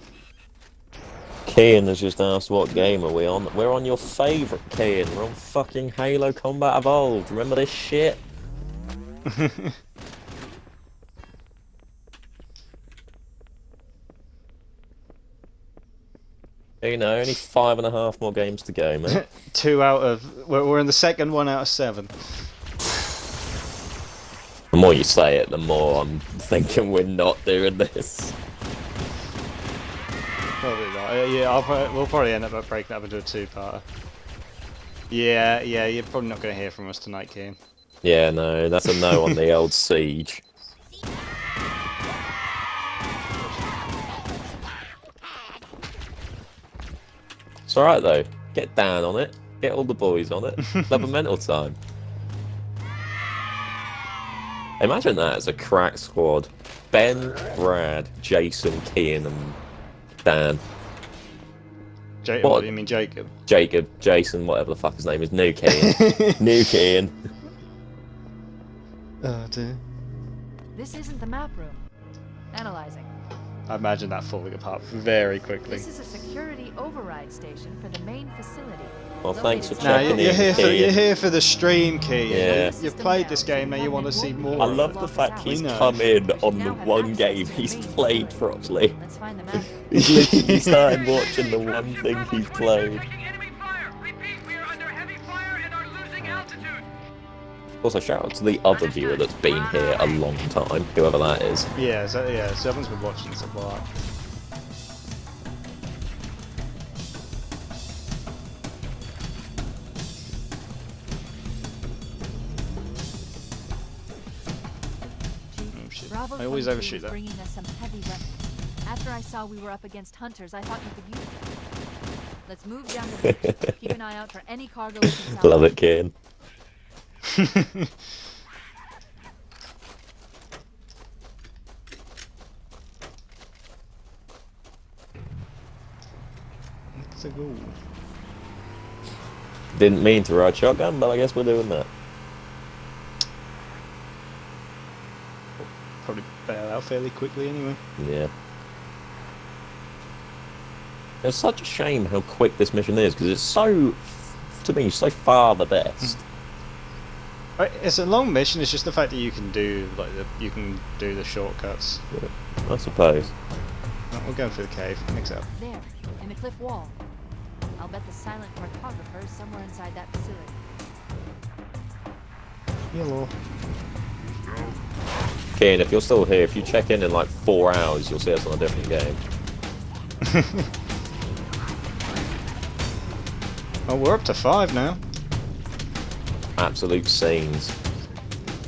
Kian has just asked what game are we on. We're on your favourite, Kian. We're on fucking Halo Combat Evolved. Remember this shit? You know, only 5.5 more games to go, man. 2 out of. We're in the second one out of 7. The more you say it, the more I'm thinking we're not doing this. Probably not. Yeah, we'll probably end up breaking up into a 2-parter. Yeah, you're probably not going to hear from us tonight, Keen. Yeah, no, that's a no on the old siege. It's alright though. Get down on it. Get all the boys on it. Have a mental time. Imagine that as a crack squad. Ben, Brad, Jason, Kian and Dan. What do you mean, Jacob? Jacob, Jason, whatever the fuck his name is, Nuke Ian. Nuke Ian. Oh dear. This isn't the map room. Analyzing. I imagine that falling apart very quickly. This is a security override station for the main facility. Well, thanks for Located checking Now, in, you're Ian. here for the stream, Key. Yeah. You've played this game, now you want to see more. I love the fact he's We know. come in on the one game he's played properly. Let's find the map room. He's literally started watching the one thing he's played. Taking enemy fire. Repeat, we are under heavy fire and are losing altitude. Also, shout out to the other viewer that's been here a long time, whoever that is. Yeah, so everyone's been watching this a while. Chief, Bravo I always 22 overshoot was that. bringing us some heavy weapons. After I saw we were up against hunters, I thought you could use them. Let's move down the beach. Keep an eye out for any cargo we can Love salvage. it, Kian. It's a goal. Didn't mean to ride shotgun, but I guess we're doing that. Probably bail out fairly quickly anyway. Yeah. It's such a shame how quick this mission is, because it's so, to me, so far the best. It's a long mission. It's just the fact that you can do the shortcuts. I suppose. Oh, we're going for the cave. Mix up. There, in the cliff wall. I'll bet the silent cartographer is somewhere inside that facility. Yellow. Kian, if you're still here, if you check in like 4 hours, you'll see us on a different game. Oh, we're up to 5 now. Absolute scenes.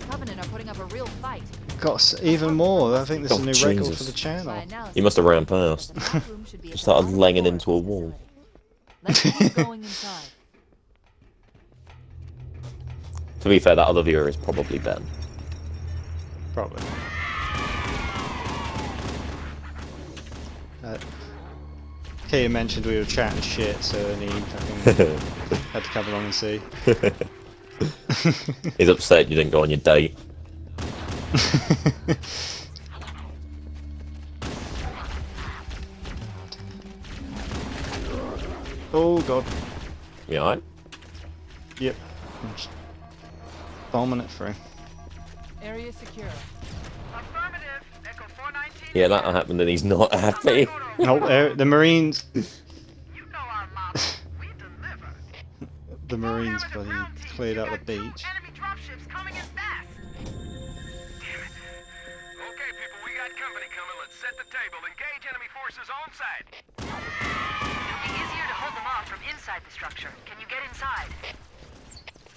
Covenant are putting up a real fight. Got even more. I think this is a new Oh, record Jesus. for the channel. By analysis, You must have ran past. the map room should be at the Started bottom laying floor into a of the wall. facility. Let's keep going inside. To be fair, that other viewer is probably Ben. Probably. Kia mentioned we were chatting shit, so then he fucking had to come along and see. He's upset you didn't go on your date. Oh god. You alright? Yep. I'm just bombing it through. Area secure. Affirmative. Echo 419. Yeah, that happened and he's not happy. Oh, the Marines. You know our motto. We deliver. The Marines bloody cleared out the beach. Enemy dropships coming in fast. Damn it. Okay, people, we got company coming. Let's set the table. Engage enemy forces on site. It'll be easier to hold them off from inside the structure. Can you get inside?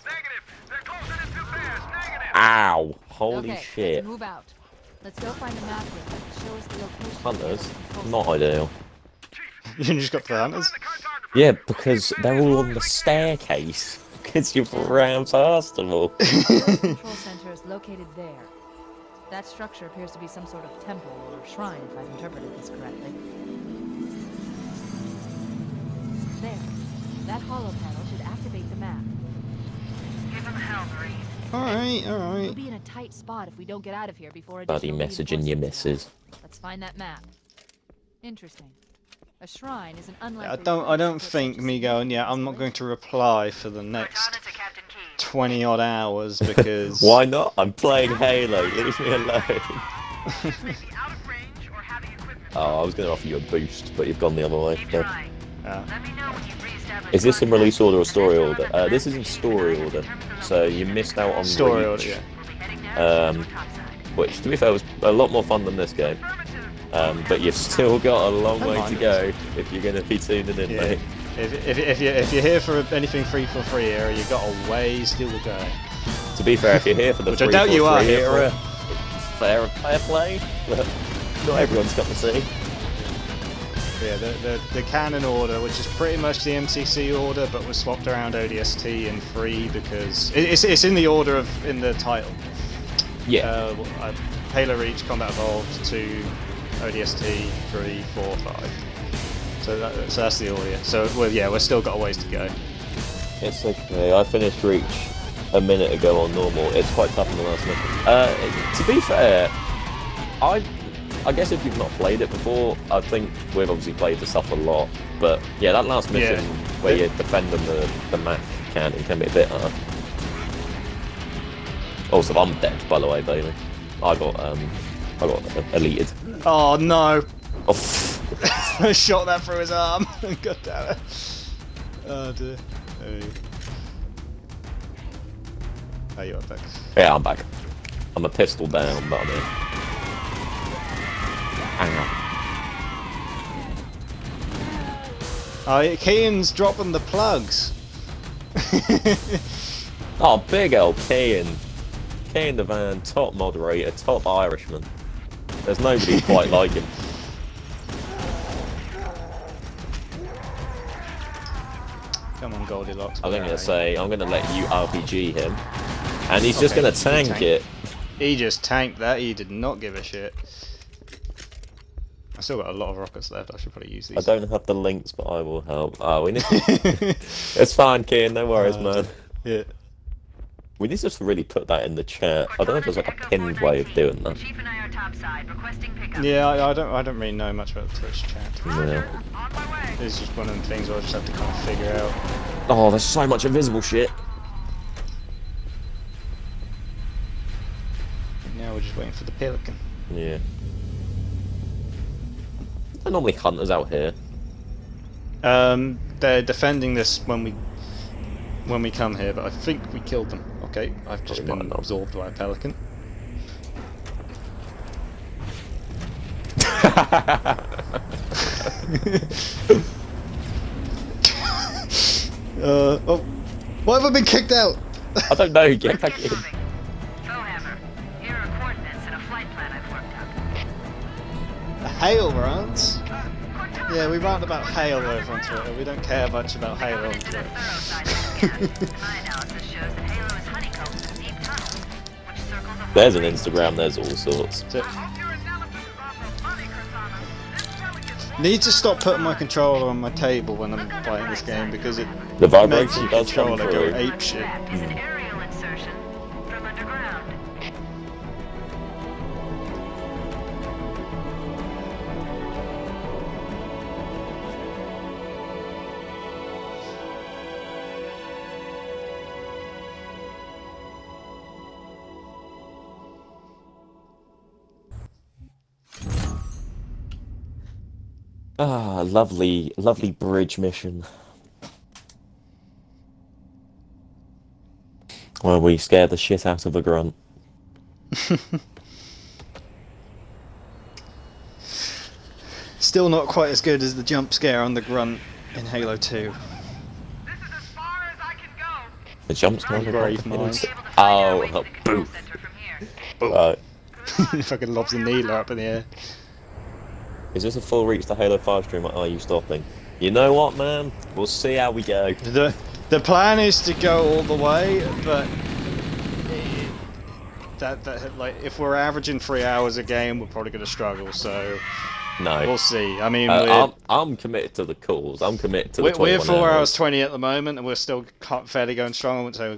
Negative. They're closing in too fast. Negative. Ow! Holy Okay, shit. let's move out. Let's go find the map room that will show us the location. of the Hunters? enemy control Not center. ideal. You just got the hunters? Yeah, because they're all on the staircase. Because you've ran past them all. The control center is located there. That structure appears to be some sort of temple or shrine, if I've interpreted this correctly. There. That hollow panel should activate the map. Give them hell, Marine. Alright, We'll alright. be in a tight spot if we don't get out of here before Bloody additional messaging your reinforcements arrive. missus. Let's find that map. Interesting. A shrine is an unlikely. I don't think me going, yeah, I'm not going to reply for the next Cortana to Captain Key. 20 odd hours because Why not? I'm playing Halo. Leave me alone. Ships may be out of range or having equipment. Oh, I was going to offer you a boost, but you've gone the other way. Keep No. trying. Let me know when you've reestablished Is this in contact. release order or story And order? then tell This them is in that story the order, determine the so you missed out on story Reach, order, yeah. We'll be heading now Um, to topside. which, to be fair, was a lot more fun than this game. Affirmative. But you've still got a long Don't way mind to go if you're going to be tuning in, Yeah. mate. If you're here for anything free for free era, you got a way still to go. To be fair, if you're here for the Which I doubt you are here era, fair play, but not everyone's got to see. Yeah, the canon order, which is pretty much the MCC order, but was swapped around ODST and free because it's in the order of in the title. Yeah. Halo Reach, Combat Evolved, 2, ODST, 3, 4, 5. So that's the audio. So yeah, we've still got a ways to go. It's okay. I finished Reach a minute ago on normal. It's quite tough in the last mission. To be fair, I guess if you've not played it before, I think we've obviously played this stuff a lot. But yeah, that last mission where you're defending the Mac cannon can be a bit hard. Also, I'm dead, by the way, Bailey. I got deleted. Oh no! Oh. I shot that through his arm. God damn it! Oh dear. Are you up back? Yeah, I'm back. I'm a pistol down, but I'm in. Ow. Oh, Kean's dropping the plugs. Oh, big old Kean. Kean the Van, top moderator, top Irishman. There's nobody quite like him. Come on, Goldilocks. I'm going to say, I'm going to let you RPG him. And he's just going to tank it. He just tanked that. He did not give a shit. I still got a lot of rockets left. I should probably use these. I don't have the links, but I will help. Oh, we need to... It's fine, Kean. No worries, man. Yeah. We need to just really put that in the chat. I don't know if there's like a pinned way of doing that. Chief and I are topside, requesting pickup. Yeah, I don't really know much about the Twitch chat. Yeah. On my way. It's just one of the things where I just have to kind of figure out. Oh, there's so much invisible shit. Now we're just waiting for the pelican. Yeah. They're normally hunters out here. They're defending this when we come here, but I think we killed them. Okay, I've just been absorbed by a pelican. Oh, why have I been kicked out? I don't know, get back in. Foehammer, here are coordinates and a flight plan I've worked up. Hail runs? Yeah, we rant about hail over on Twitter. We don't care much about hail on Twitter. My analysis shows that Halo is honeycombed with deep tunnels, which circle the whole There's an range. Instagram, there's all sorts. So, need to stop putting my controller on my table when I'm playing this game because it The makes vibration the does come controller go through. apeshit. Is an aerial insertion from underground. Ah, lovely, lovely bridge mission. Where we scared the shit out of a grunt. Still not quite as good as the jump scare on the grunt in Halo 2. This is as far as I can go. The jumps now. Brave mind. Oh, boo. Center from here. Right. Fucking lobs the needler up in the air. Is this a full reach to Halo 5 stream, or are you stopping? You know what, man? We'll see how we go. The plan is to go all the way, but that like if we're averaging 3 hours a game, we're probably going to struggle. So No. we'll see. I mean, I'm committed to the calls. I'm committed to the we're 21 4 hours 20 at the moment, and we're still fairly going strong. I wouldn't say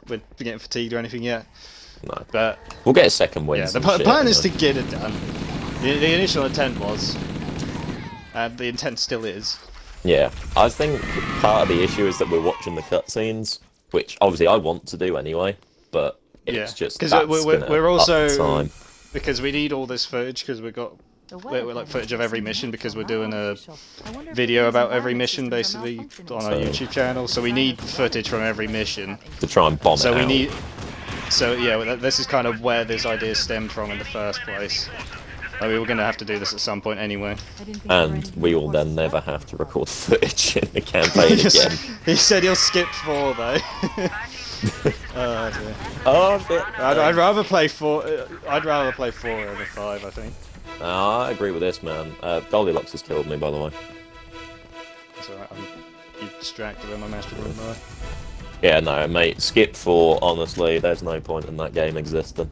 we're getting fatigued or anything yet. No. But We'll get a second win. yeah, the plan is to get it done. The initial intent was, and the intent still is. Yeah, I think part of the issue is that we're watching the cutscenes, which obviously I want to do anyway, but it's just because that's we're gonna also up the time. because we need all this footage because we've got we're like footage of every mission because we're doing a video about every mission basically on our YouTube channel, so we need footage from every mission. To try and bomb So it we out. need. So yeah, this is kind of where this idea stemmed from in the first place. Like, we were going to have to do this at some point anyway. And we will then never have to record footage in the campaign again. He said he'll skip 4 though. Oh dear. Oh, shit. I'd rather play 4. I'd rather play 4 over 5. I think. I agree with this, man. Goldilocks has killed me, by the way. That's alright. You distracted by my master room there. Yeah, no, mate. Skip 4. Honestly, there's no point in that game existing.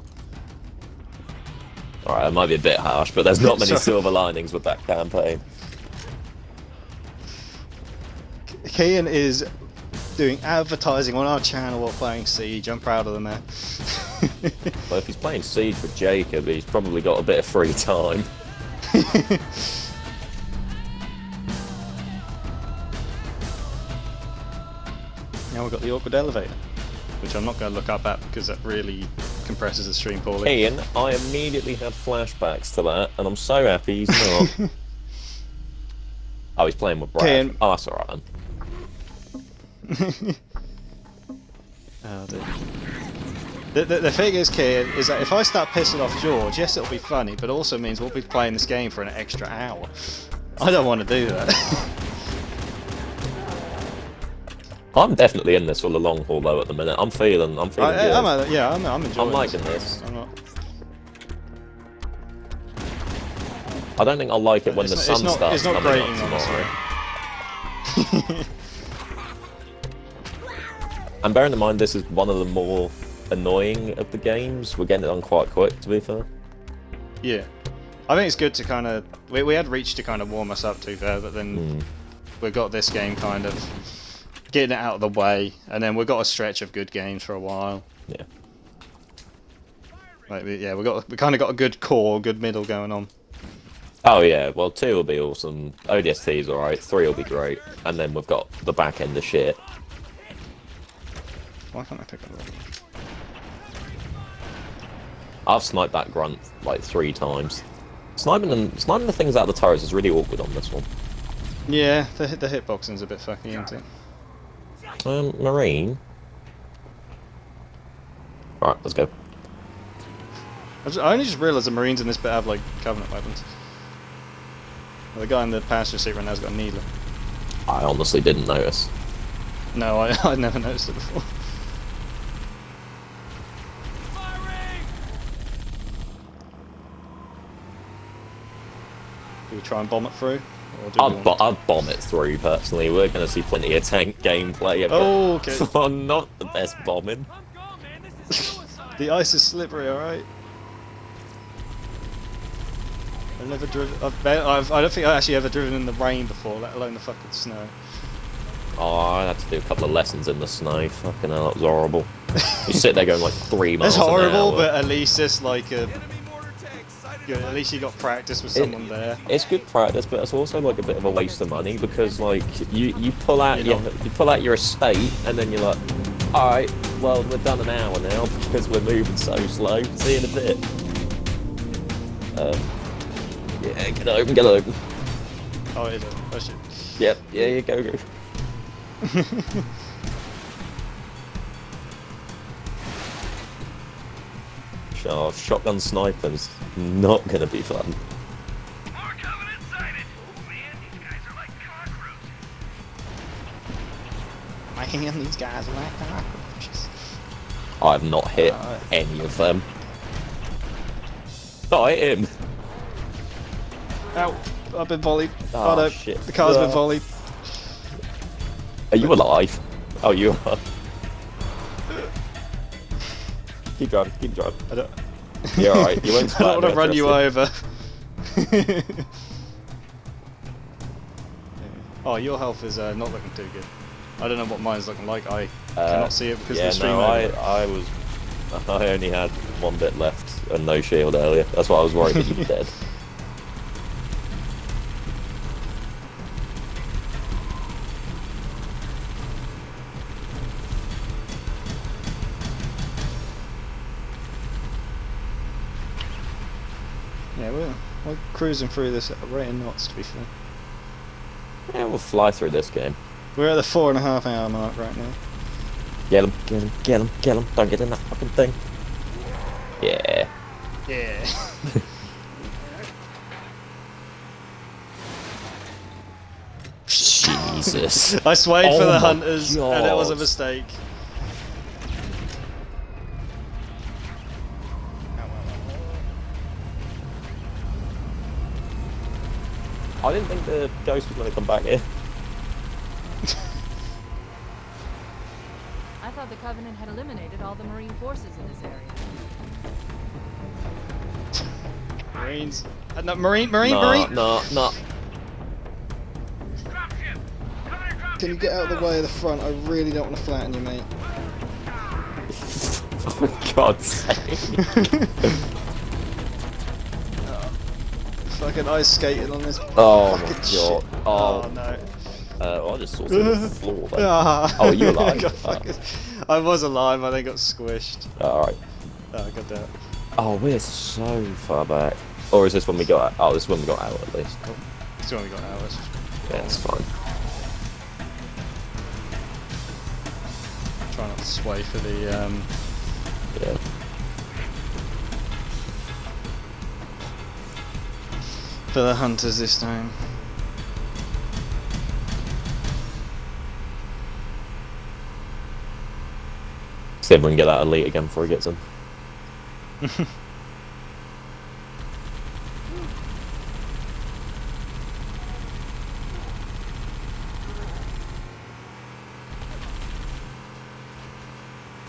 Alright, it might be a bit harsh, but there's not many Sorry. silver linings with that campaign. Kian is doing advertising on our channel while playing Siege. I'm proud of the man. Well, if he's playing Siege with Jacob, he's probably got a bit of free time. Now we've got the awkward elevator, which I'm not going to look up at because that really compresses the stream poorly. Ian, I immediately had flashbacks to that, and I'm so happy he's not. Oh, he's playing with Brad. Ian. Oh, that's alright then. Oh, dear. The thing is, Kian, is that if I start pissing off George, yes, it'll be funny, but also means we'll be playing this game for an extra hour. I don't want to do that. I'm definitely in this for the long haul though at the minute. I'm feeling good. I'm enjoying I'm liking this. I'm not... I don't think I'll like it when the sun starts it's not coming grating, up tomorrow. honestly. And bearing in mind this is one of the more annoying of the games, we're getting it done quite quick to be fair. Yeah. I think it's good to kind of... We had Reach to kind of warm us up to there, but then we've got this game kind of getting it out of the way, and then we've got a stretch of good games for a while. Yeah. Like, yeah, we kind of got a good core, good middle going on. Oh yeah, well 2 will be awesome, ODST's alright, 3 will be great, and then we've got the back end of shit. Why can't I pick up that? I've sniped that grunt like 3 times. Sniping the things out of the turrets is really awkward on this one. Yeah, the hitboxing's a bit fucky, isn't it? Marine. Alright, let's go. I only just realised the Marines in this bit have like Covenant weapons. Well, the guy in the passenger seat right now's got a needler. I honestly didn't notice. No, I'd never noticed it before. Do we try and bomb it through? Or do we want I'd bomb it through personally. We're going to see plenty of tank gameplay. Oh, okay. For not the best bombing. The ice is slippery, alright? I've never driven... I don't think I've actually ever driven in the rain before, let alone the fucking snow. Oh, I had to do a couple of lessons in the snow. Fucking hell, that was horrible. You sit there going like 3 miles It's horrible, an hour. but at least it's like a... Good, at least you got practice with someone there. It's good practice, but it's also like a bit of a waste of money because like you pull out your estate and then you're like, all right, well we're done an hour now because we're moving so slow. See you in a bit. Yeah, get open. Oh, is it? Oh shit. Yep, yeah, go. Oh, shotgun snipers, not gonna be fun. More Covenant sighted. Man, these guys are like cockroaches. Man, these guys are like cockroaches. I have not hit any of them. Oh, I hit him. Ow, I've been volleyed. Oh, no, shit. the car's been volleyed. Are you alive? Oh, you are. Keep driving. I don't... You're alright, you won't I don't want to run you over. Oh, your health is not looking too good. I don't know what mine's looking like. I cannot see it because of the stream. I only had 1 bit left and no shield earlier. That's why I was worried that you were dead. Yeah, we're cruising through this at a rate of knots, to be fair. Yeah, we'll fly through this game. We're at the 4.5 hour mark right now. Get him. Don't get in that fucking thing. Yeah. Yeah. Jesus. I swayed Oh for the my hunters, and it was a God. mistake. I didn't think the ghost was going to come back here. I thought the Covenant had eliminated all the Marine forces in this area. Marines. No, Marine. No. Dropship! Covenant Can you get out of the way of the front? I really don't want to flatten you, mate. For God's sake. Fucking ice skating on this. Oh my fucking God. shit. Oh. No. I just saw something on the floor then. Ah. Oh, you alive? I got fucking- I was alive, I then got squished. Alright. Oh, god damn. Oh, we're so far back. Or is this when we got out? Oh, this is when we got out at least. It's only got hours. Yeah, it's fine. Try not to sway for the Yeah. hunters this time. See if we can get that elite again before he gets in.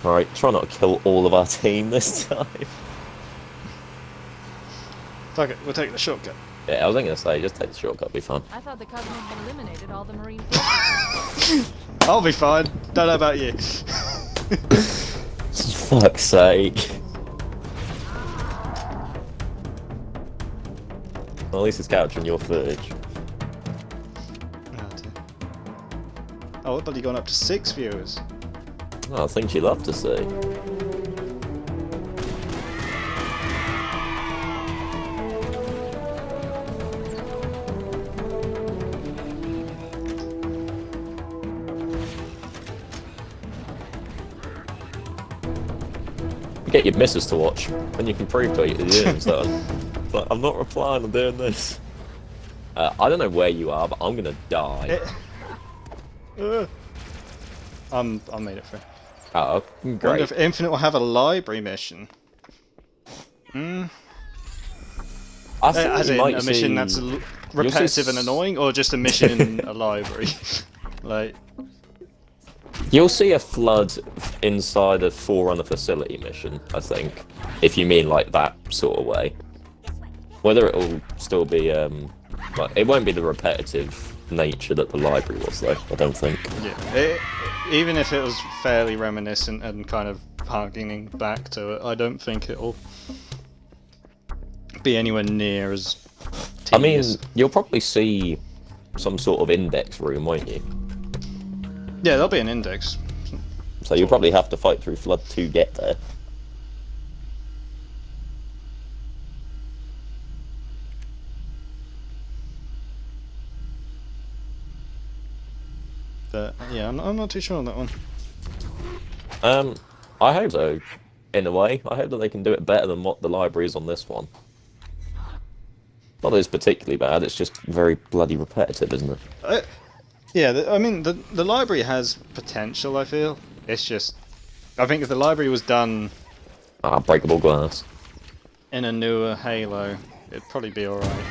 Alright, try not to kill all of our team this time. Fuck it, we'll take the shortcut. Yeah, I was gonna say, just take the shortcut, be fine. I thought the Covenant had eliminated all the Marine I'll be fine. Don't know about you. Fuck's sake. Well, at least it's capturing your footage. Oh, dear. Oh, what bloody gone up to 6 viewers? Oh, things you love to see. Get your missus to watch, then you can prove to her you're doing something. It's like, I'm not replying, I'm doing this. I don't know where you are, but I'm gonna die. I made it through. Oh, Wonder great. if Infinite will have a library mission. Hmm. I think As you in might a mission see- that's you'll repetitive see and annoying, or just a mission in a library? Like, You'll see a flood inside a Forerunner facility mission, I think, if you mean like that sort of way. Whether it'll still be, like, it won't be the repetitive nature that the library was, though, I don't think. yeah. Even if it was fairly reminiscent and kind of harkening back to it, I don't think it'll be anywhere near as tedious. I mean, you'll probably see some sort of index room, won't you? Yeah, there'll be an index. So you'll probably have to fight through flood to get there. But yeah, I'm not too sure on that one. I hope so, in a way. I hope that they can do it better than what the library is on this one. Not that it's particularly bad, it's just very bloody repetitive, isn't it? Yeah, I mean, the library has potential, I feel. It's just, I think if the library was done Ah, breakable glass. in a newer Halo, it'd probably be alright.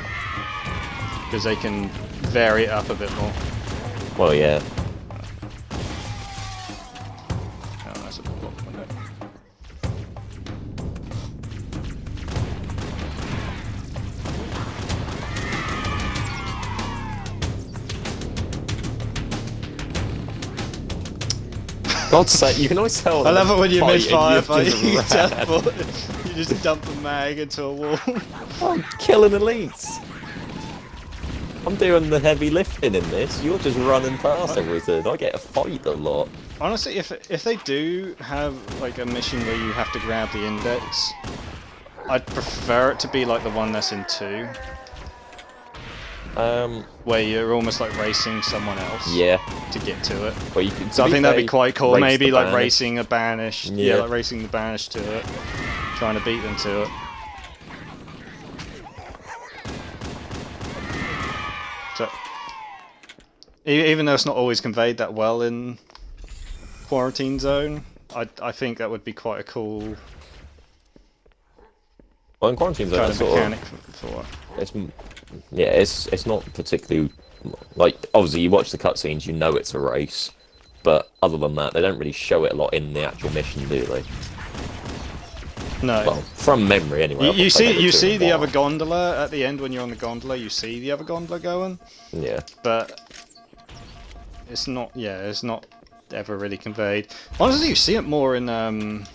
Because they can vary it up a bit more. Well, yeah. Oh, that's a block window. God's sake, you can always tell. I love it when you're mid-fire, fighting, but you've you just ran. teleport, you just dump a mag into a wall. I'm killing elites. I'm doing the heavy lifting in this. You're just running past everything. I get a fight a lot. Honestly, if they do have like a mission where you have to grab the index, I'd prefer it to be like the one that's in 2, where you're almost like racing someone else Yeah. to get to it. Well, you can. So I think that'd be quite cool. race Maybe the like banish. racing a banish. Yeah, Yeah. like racing the banish to it, trying to beat them to it. So, even though it's not always conveyed that well in Quarantine Zone, I think that would be quite a cool Well, in Quarantine Zone, kind that's of sort mechanic of, for it. it's, yeah, it's not particularly, like, obviously you watch the cutscenes, you know it's a race, but other than that, they don't really show it a lot in the actual mission, do they? No. Well, from memory anyway. You, I've you not see played you Halo 2 see in a the while. other gondola at the end when you're on the gondola. You see the other gondola going, Yeah. but it's not. Yeah, it's not ever really conveyed. Honestly, you see it more in the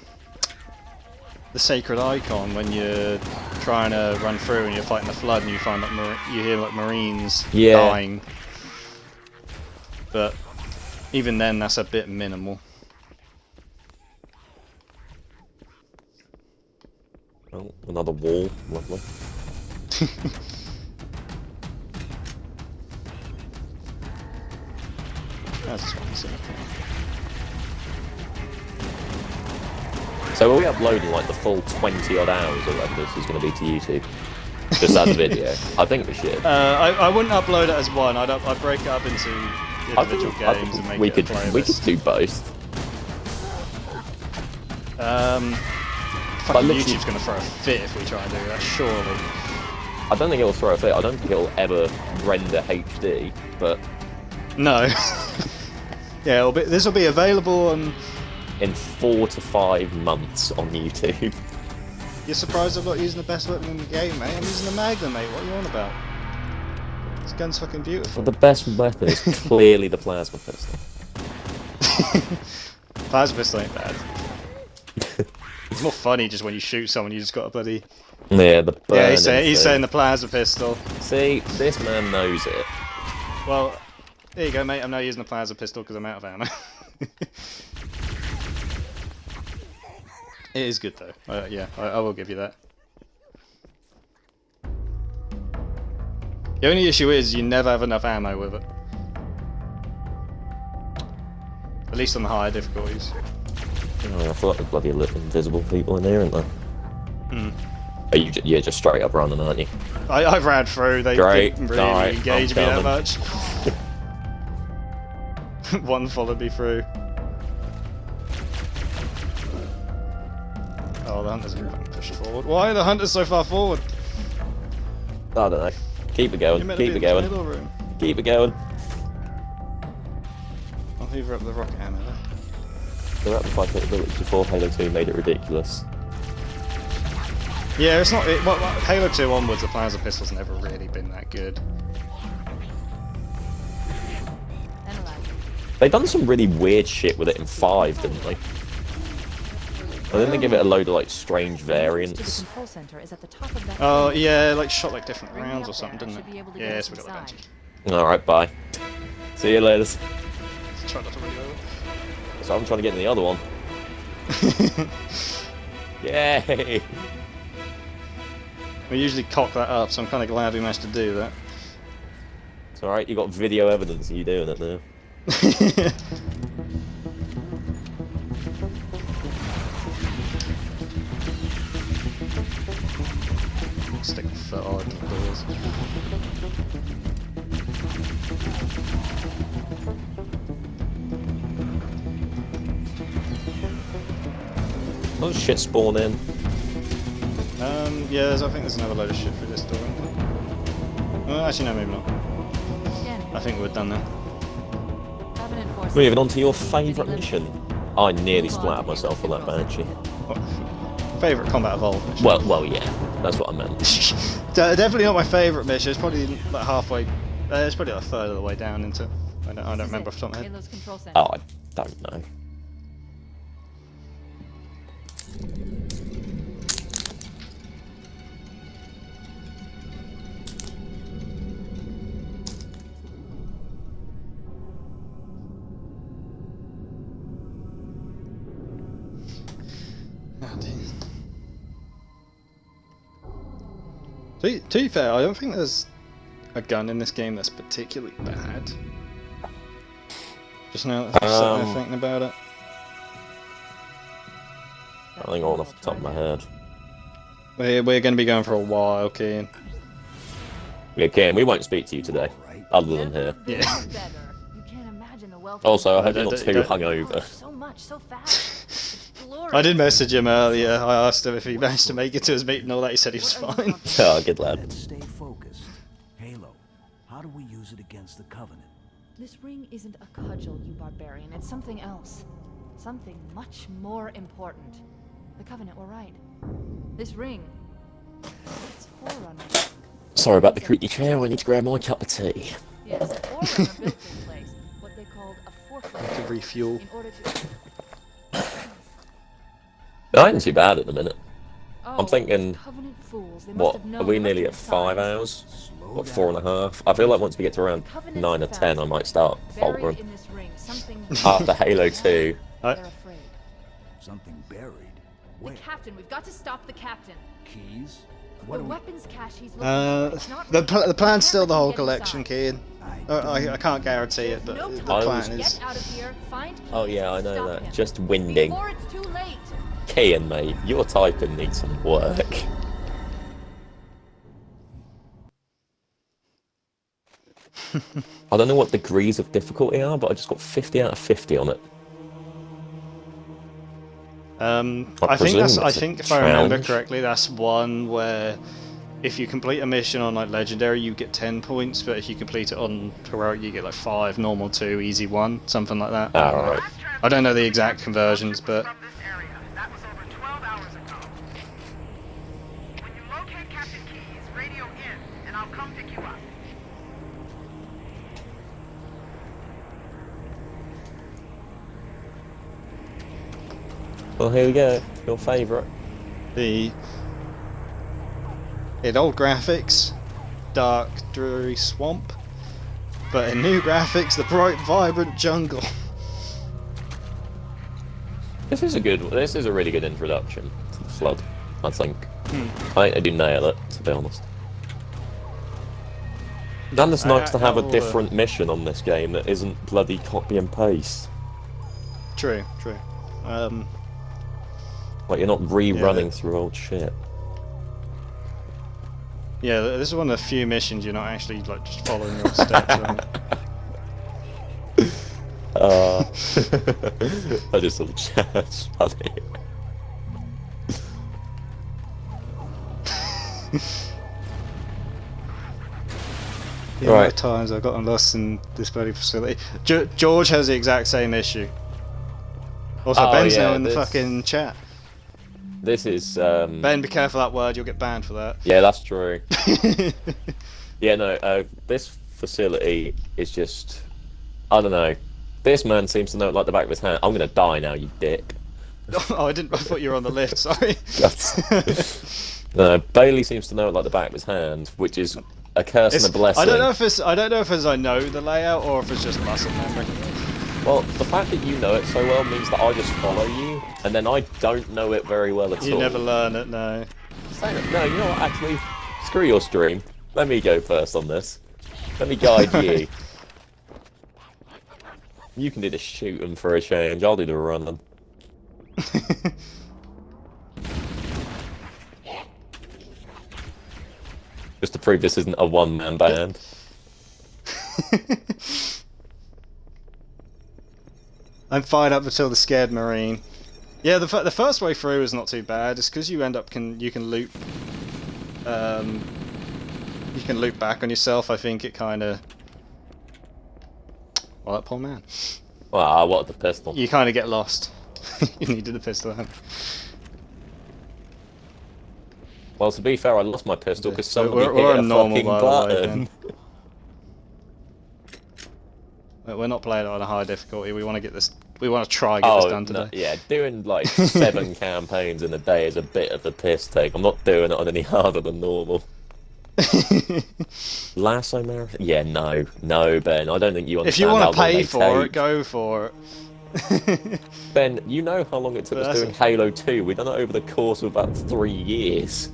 Sacred Icon when you're trying to run through and you're fighting the flood and you find like you hear like Marines dying. But even then, that's a bit minimal. Oh, another wall, lovely. That's just one thing. So are we uploading like the full 20 odd hours or whatever this is going to be to YouTube? Just as a video? I think we should. I wouldn't upload it as one. I'd break it up into individual games and make we it could a playlist. we could do both. Fucking literally- YouTube's gonna throw a fit if we try and do that, surely. I don't think it'll throw a fit. I don't think it'll ever render HD, but No. Yeah, this will be available on... in 4 to 5 months on YouTube. You're surprised I'm not using the best weapon in the game, mate? I'm using the Magnum, mate. What are you on about? This gun's fucking beautiful. Well, the best weapon is clearly the plasma pistol. Plasma pistol ain't bad. It's more funny just when you shoot someone, you just got a bloody... Yeah, the Yeah, burning he's thing. saying the plasma pistol. See, this man knows it. Well, there you go, mate. I'm now using the plasma pistol because I'm out of ammo. It is good though. Yeah, I will give you that. The only issue is you never have enough ammo with it. At least on the higher difficulties. Oh, I thought there's bloody invisible people in here, aren't there? Hmm. Are you're just straight up running, aren't you? I ran through. They Great. didn't really Alright, engage I'm me that coming. much. One followed me through. Oh, the hunters are pushed forward. Why are the hunters so far forward? I don't know. Keep it You're going. meant to Keep be it in the going. middle room. Keep it going. I'll hoover up the rocket hammer there. The amplified capabilities before Halo 2 made it ridiculous. Yeah, it's not. Halo 2 onwards, the plasma pistol's never really been that good. They done some really weird shit with it in 5, didn't they? And then they give it a load of like strange variants. The control center is at the top of that Oh tunnel. yeah, like shot like different Bring me rounds up or something, there, I didn't should be able it? to get Yes, us we got the inside. Bungie. Alright, bye. See you later. Try not to run you over. So I'm trying to get in the other one. Yay! We usually cock that up, so I'm kind of glad we managed to do that. It's alright, you got video evidence of you doing it now. Stick the foot hard in the doors. Does shit spawn in? Yeah, I think there's another load of shit through this door. Isn't there? Well, actually, no, maybe not. Scanning. I think we're done now. Covenant forces. Moving on to your favourite mission. I nearly splattered myself on that Banshee. Favourite combat evolved mission. Well, yeah, that's what I meant. Definitely not my favourite mission. It's probably like halfway. It's probably like a third of the way down into. I don't remember off the top of my head. Halo's control center. Oh, I don't know. Oh, dear. To be fair, I don't think there's a gun in this game that's particularly bad. Just now that I'm sitting there thinking about it. I think all off the top of my head. We're going to be going for a while, Kean. Yeah, Ken, we won't speak to you today, other than here. Yeah. Better. You can't imagine the wealth. Also, I hope don't- you're not don't- too don't- hungover. So much, so fast. It's glorious. I did message him earlier. I asked him if he managed to make it to his meeting and all that. He said he was fine. Oh, good lad. Let's stay focused. Halo, how do we use it against the Covenant? This ring isn't a cudgel, you barbarian. It's something else. Something much more important. The Covenant were right. This ring, it's Forerunner. Sorry about the creaky chair, I need to grab my cup of tea. Yes, Forerunner built this place. What they call refuel. In order to... I ain't too bad at the minute. Oh, I'm thinking, Covenant fools. They must what, have known are we the nearly at rest of 5 the signs. hours? What, 4.5? I feel like once we get to around 9 or 10, I might start Buried faltering. in this ring, something After Halo 2, they're afraid. Something buried. The Where? captain, we've got to stop the captain. Keys? The What do we... weapons cache he's looking for. It's not like The plan's still the whole can't let him collection, get Kean. I can't guarantee it, but No the time. plan Get is. out of here. Find keys oh yeah, I and know stop that. him. Just winding. Before it's too late. Kian, mate, your typing needs some work. I don't know what degrees of difficulty are, but I just got 50 out of 50 on it. I think that's. presume I it's a think if I remember challenge. correctly, that's one where if you complete a mission on like legendary, you get 10 points, but if you complete it on heroic, you get like 5, normal 2, easy 1, something like that. Alright. I don't know the exact conversions, but From this area. That was over 12 hours ago. When you locate Captain Keys, radio in, and I'll come pick you up. Well, here we go. Your favourite. the in old graphics, dark, dreary swamp, but in new graphics, the bright, vibrant jungle. This is a really good introduction to the Flood, I think. I think they do nail it, to be honest. And it's nice to have a different mission on this game that isn't bloody copy and paste. True. Like, you're not rerunning through old shit. Yeah, this is one of the few missions you're not actually like just following your steps. I just thought that's funny. The amount of times I've gotten lost in this bloody facility. George has the exact same issue. Also, Ben's now in the fucking chat. This is Ben, be careful that word, you'll get banned for that. Yeah, that's true. Yeah, no, this facility is just, I don't know. This man seems to know it like the back of his hand. I'm gonna die now, you dick. Oh, I thought you were on the lift, sorry. No, Bailey seems to know it like the back of his hand, which is a curse and a blessing. I don't know if it's I know the layout or if it's just muscle memory. Well, the fact that you know it so well means that I just follow you, and then I don't know it very well at all. You never learn it, no. No, you know what, actually, screw your stream. Let me go first on this. Let me guide you. You can do the shooting for a change, I'll do the running. Just to prove this isn't a one-man band. I'm fine up until the scared marine. Yeah, the first way through is not too bad. It's because you end up you can loop back on yourself. I think it kind of. Well, that poor man. Well, I wanted the pistol. You kind of get lost. You needed the pistol. Then. Well, to be fair, I lost my pistol because So somebody we're hit a normal, fucking by the way, button. We're not playing it on a high difficulty. We want to get this. We want to try and get this done today. Yeah, doing like 7 campaigns in a day is a bit of a piss take. I'm not doing it on any harder than normal. Lasso marathon? Yeah, no, Ben. I don't think you understand. If you want to pay for take. it, go for it. Ben, you know how long it took us doing Halo 2. We've done it over the course of about 3 years.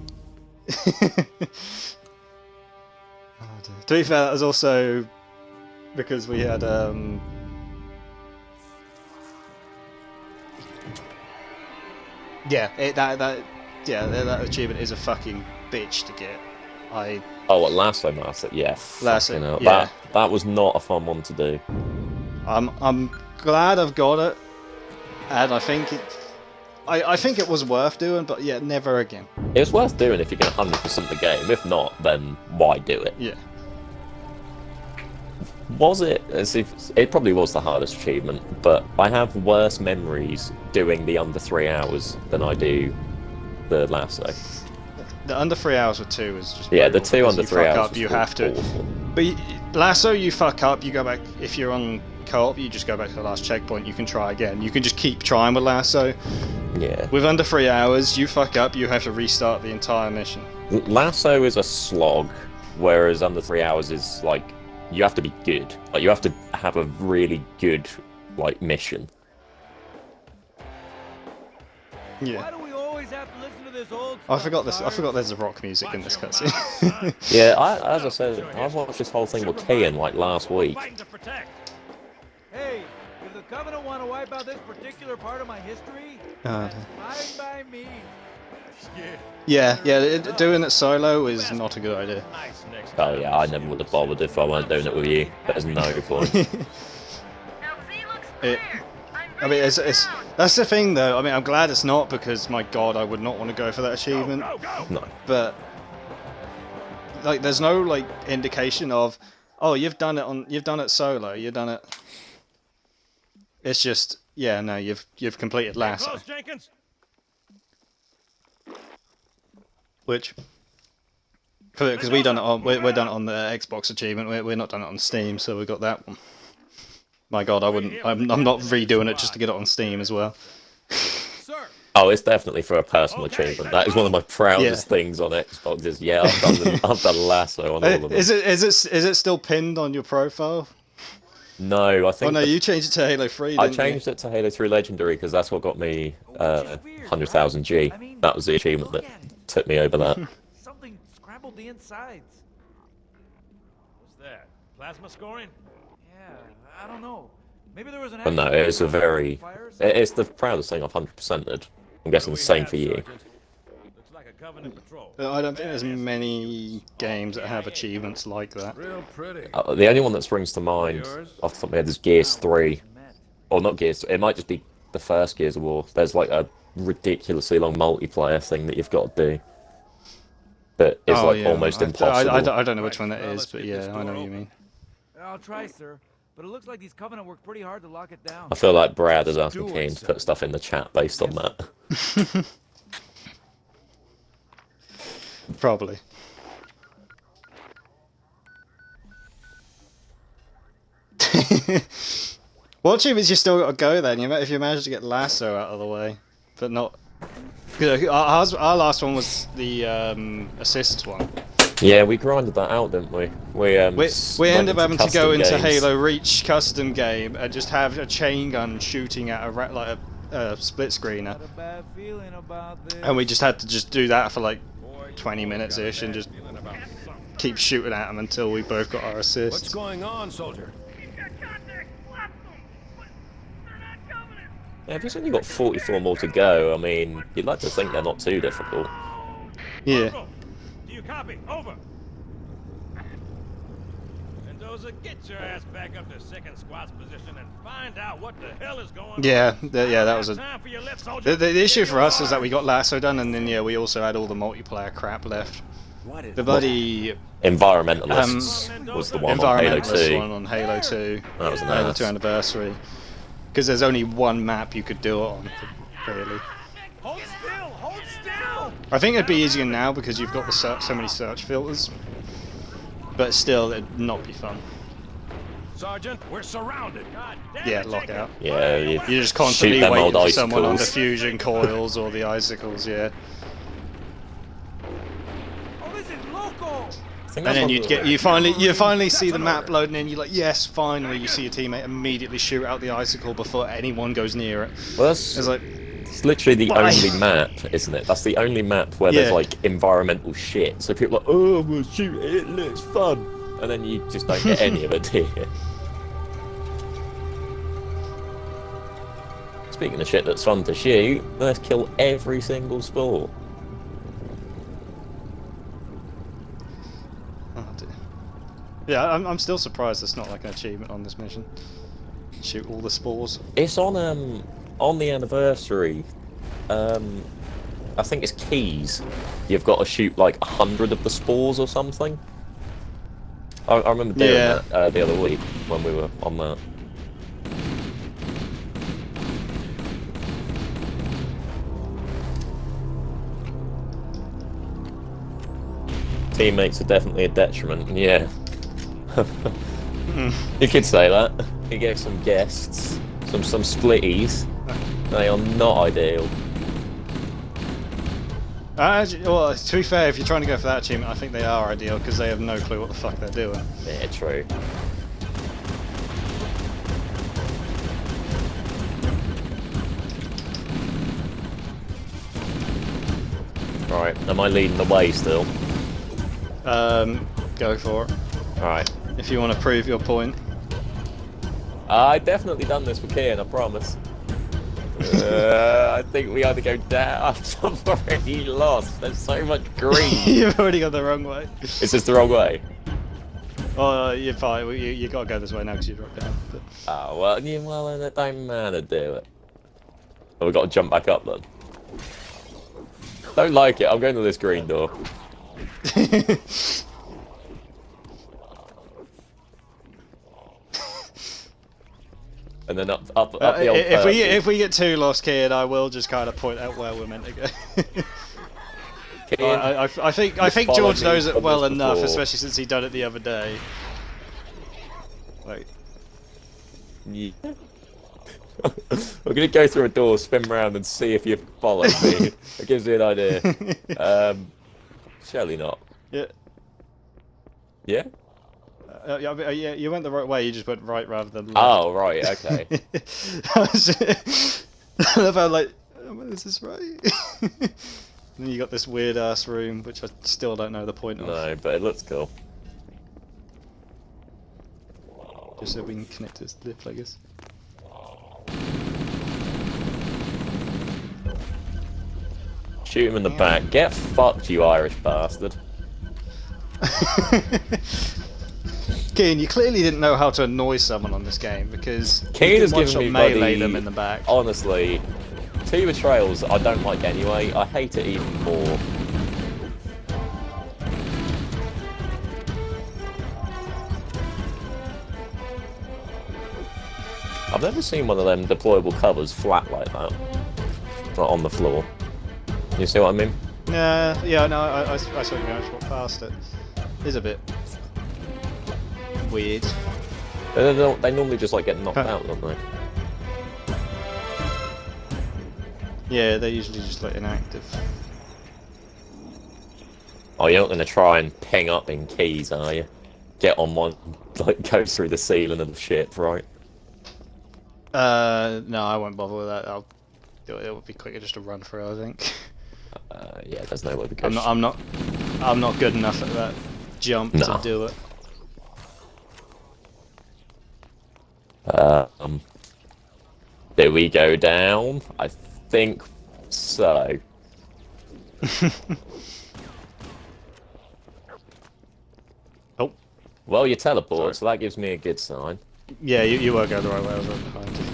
To be fair, that was also because we had that achievement is a fucking bitch to get. Oh, what, Lasso Master? Yeah. Lasso, fucking hell. yeah. That was not a fun one to do. I'm glad I've got it, and I think it was worth doing, but yeah, never again. It's worth doing if you're going to 100% the game. If not, then why do it? Yeah. Was it? It probably was the hardest achievement, but I have worse memories doing the under 3 hours than I do the Lasso. The under 3 hours with 2 is just the 2 because under you 3 fuck hours. up, you have to. Awful. But Lasso, you fuck up, you go back. If you're on co-op, you just go back to the last checkpoint. You can try again. You can just keep trying with Lasso. Yeah. With under 3 hours, you fuck up, you have to restart the entire mission. Lasso is a slog, whereas under 3 hours is like you have to be good. Like you have to have a really good like mission. Yeah. Why do we always have to listen to this old I stuff, forgot this. I Sarge? forgot there's a rock music in this cutscene. Yeah, as I said, I watched this whole thing with Kian like last week. Fighting to protect. Hey, if the Covenant want to wipe out this particular part of my history, that's fine by me. Yeah. Doing it solo is not a good idea. Nice next Oh yeah, I never would have bothered if I weren't doing it with you. There's no point. Now Z looks clear. I mean, it's that's the thing though. I mean, I'm glad it's not because my god, I would not want to go for that achievement. No. But like, there's no like indication of, oh, you've done it solo, you've done it. It's just, yeah, no, you've completed Lasso, Close, Jenkins. which because we done it on we're done it on the Xbox achievement. We're not done it on Steam, so we got that one. My god, I'm not redoing it just to get it on Steam as well. Sir. Oh, it's definitely for a personal achievement. That is one of my proudest things on Xbox. Is yeah, I've done Lasso on all of them. Is it still pinned on your profile? No, I think. Oh no, you changed it to Halo 3. I Didn't changed it to Halo 3 Legendary because that's what got me 100,000 G. That was the achievement that took me over that. Something scrambled the insides. What's that? Plasma scoring? Yeah, I don't know. Maybe there was an. But no, it's a very. It's the proudest thing I've 100%ed. I'm guessing the same for you. Looks like a Covenant patrol. I don't think there's many games that have achievements like that. Real pretty. The only one that springs to mind off the top of my head is Gears 3. Or not Gears, it might just be the first Gears of War. There's like a ridiculously long multiplayer thing that you've got to do. That is almost impossible. I don't know which one that is, but yeah, I know what you mean. I'll try, sir. But it looks like these Covenant worked pretty hard to lock it down. I feel like Brad is asking Kane to put stuff in the chat based on that. Probably. What achievements you still got to go then? If you manage to get Lasso out of the way, but not. Our last one was the assists one. Yeah, we grinded that out, didn't we? We ended up having to go into games. Halo Reach custom game and just have a chain gun shooting at a split screener. Got a bad feeling about this. And we just had to just do that for like 20 minutes ish and just keep shooting at them until we both got our assists. What's going on, soldier? Yeah, if it's only got 44 more to go, I mean, you'd like to think they're not too difficult. Yeah. Do you copy? Over. Mendoza, get your ass back up to second squad's position and find out what the hell is going on. Yeah, that was a. Time for your left, soldier. The issue for us is that we got Lasso done, and then yeah, we also had all the multiplayer crap left. The bloody Environmentalists was the one on Halo environmentalist 2. one on Halo 2. That was Halo nice. 2 anniversary. Because there's only one map you could do it on, really. Hold still! Hold still! I think it'd be easier now because you've got the so many search filters. But still, it'd not be fun. Sergeant, we're surrounded. God damn Yeah, it, lockout. Yeah, You're just shoot constantly them waiting old for someone on the icicles. fusion coils or the icicles, yeah. Oh, this is local! I think And that's then what you finally see the map loading in. You're like, yes, finally. You see your teammate immediately shoot out the icicle before anyone goes near it. Well, that's It's like, it's literally the Why? only map, isn't it? That's the only map where there's Yeah. like environmental shit. So people are like, oh, we'll shoot it, it looks fun. And then you just don't get any of it, do you? Speaking of shit that's fun to shoot, let's kill every single spore. oh dear. Yeah, I'm still surprised it's not like an achievement on this mission. Shoot all the spores. It's on the anniversary. I think it's keys. You've got to shoot like 100 of the spores or something. I remember doing that the other week when we were on that. Teammates are definitely a detriment. Yeah. You could say that. You get some guests, some splitties. They are not ideal. Well, to be fair, if you're trying to go for that achievement, I think they are ideal because they have no clue what the fuck they're doing. Yeah, true. Right, am I leading the way still? Go for it. Alright. If you want to prove your point. I definitely done this for Kian, I promise. I think we either go down. I've already lost. There's so much green. You've already gone the wrong way. Is this the wrong way? Oh, you're fine. You gotta go this way now because you dropped down. But... Oh, well, then it don't matter, do it. Oh, we've got to jump back up then. Don't like it. I'm going to this green door. And then up the old if we get too lost, Kian, I will just kind of point out where we're meant to go. Kian, I think George knows it well this enough, before. especially since he done it the other day. Wait. Yeah. We're gonna go through a door, spin round, and see if you follow me. It gives me an idea. Surely not. Yeah. Yeah? Yeah, you went the right way. You just went right rather than left. Oh, right. Okay. I love how like, is this right? And then you got this weird ass room, which I still don't know the point of. No, but it looks cool. Just so we can connect to this lift, I guess. Shoot him in the back. Get fucked, you Irish bastard. Keen, you clearly didn't know how to annoy someone on this game because Keen has given me melee them in the back. Honestly, two betrayals I don't like anyway. I hate it even more. I've never seen one of them deployable covers flat like that. Not on the floor. You see what I mean? Yeah, no, I saw you guys walk past it. It's a bit weird. They normally just like get knocked out, don't they? Yeah, they're usually just like inactive. Oh, you're not going to try and ping up in keys, are you? Get on one, like go through the ceiling of the ship, right? No, I won't bother with that. It would be quicker just to run through, I think. Yeah, there's no way to go. I'm not good enough at that jump to do it. Do we go down? I think so. Oh. Well, you teleport, so that gives me a good sign. Yeah, you were going the right way. I was right behind you.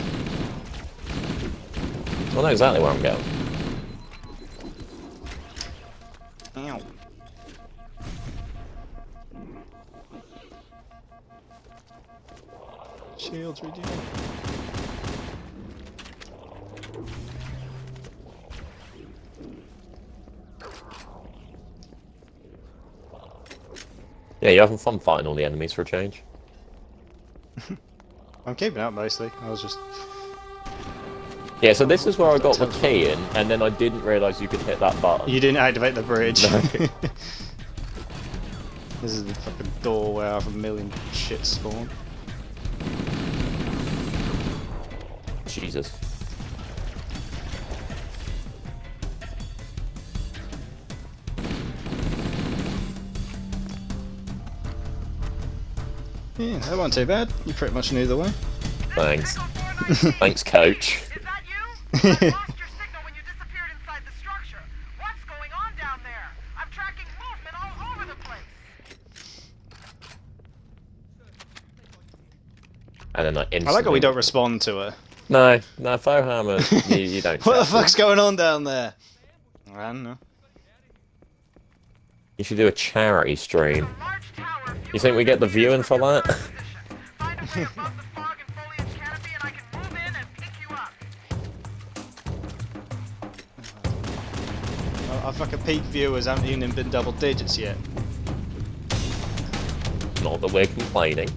I know exactly where I'm going. Ow. Shields regen. Yeah, you're having fun fighting all the enemies for a change. I'm keeping up mostly. I was just. Yeah, so this is where I got the key in, and then I didn't realise you could hit that button. You didn't activate the bridge. No. This is the fucking door where I have a million shit spawn. Jesus. Yeah, that wasn't too bad. You pretty much knew the way. Thanks. Thanks, coach. Is that you? I lost your signal when you disappeared inside the structure. What's going on down there? I'm tracking movement all over the place. And then I instantly... I like how we don't respond to her. No, Fohammer, you don't. What the chat fuck's to. going on down there? I don't know. You should do a charity stream. You think we get the viewing for that? Find a way above the fog and foliage canopy and I can move in and pick you up. Our fucking peak viewers haven't even been double digits yet. Not that we're complaining.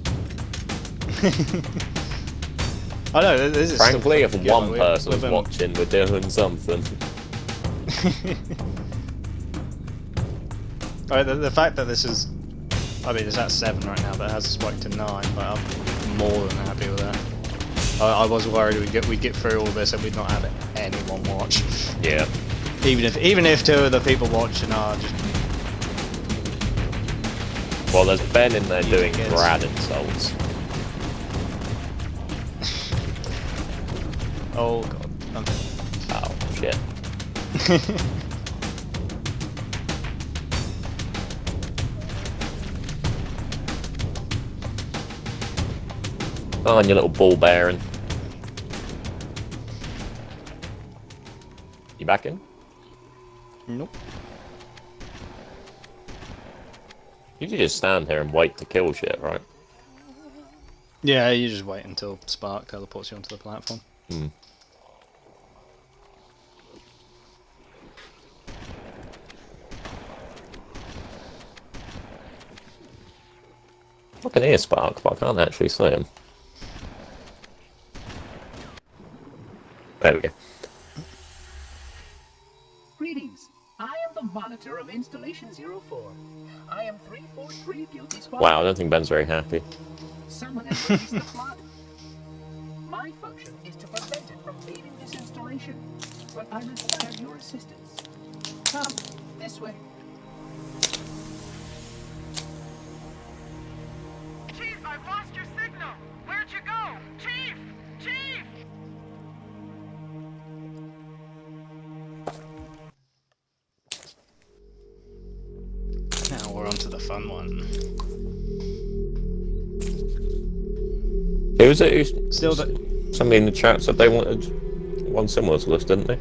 I know, this is Frankly, if still one person's watching, we're doing something. Alright, the fact that this is... I mean, it's at 7 right now, but it has spiked to 9, but I'm more than happy with that. I was worried we'd get through all this and we'd not have anyone watch. Yeah. Even if 2 of the people watching are just... Well, there's Ben in there doing Brad insults. Oh god. Oh, shit. Oh, and your little ball bearing. You back in? Nope. You could just stand here and wait to kill shit, right? Yeah, you just wait until Spark teleports you onto the platform. Hmm. I can hear Spark, but I can't actually see him. There we go. Greetings. I am the monitor of Installation 04. I am 343 Guilty Squad. Wow, I don't think Ben's very happy. Someone has released the flood. My function is to prevent it from leaving this installation, but I require your assistance. Come, this way. Chief, I've lost your signal. Where'd you go? Chief! Chief! Now we're on to the fun one. Who was it who Still somebody in the chat said they wanted one similar to this, didn't they?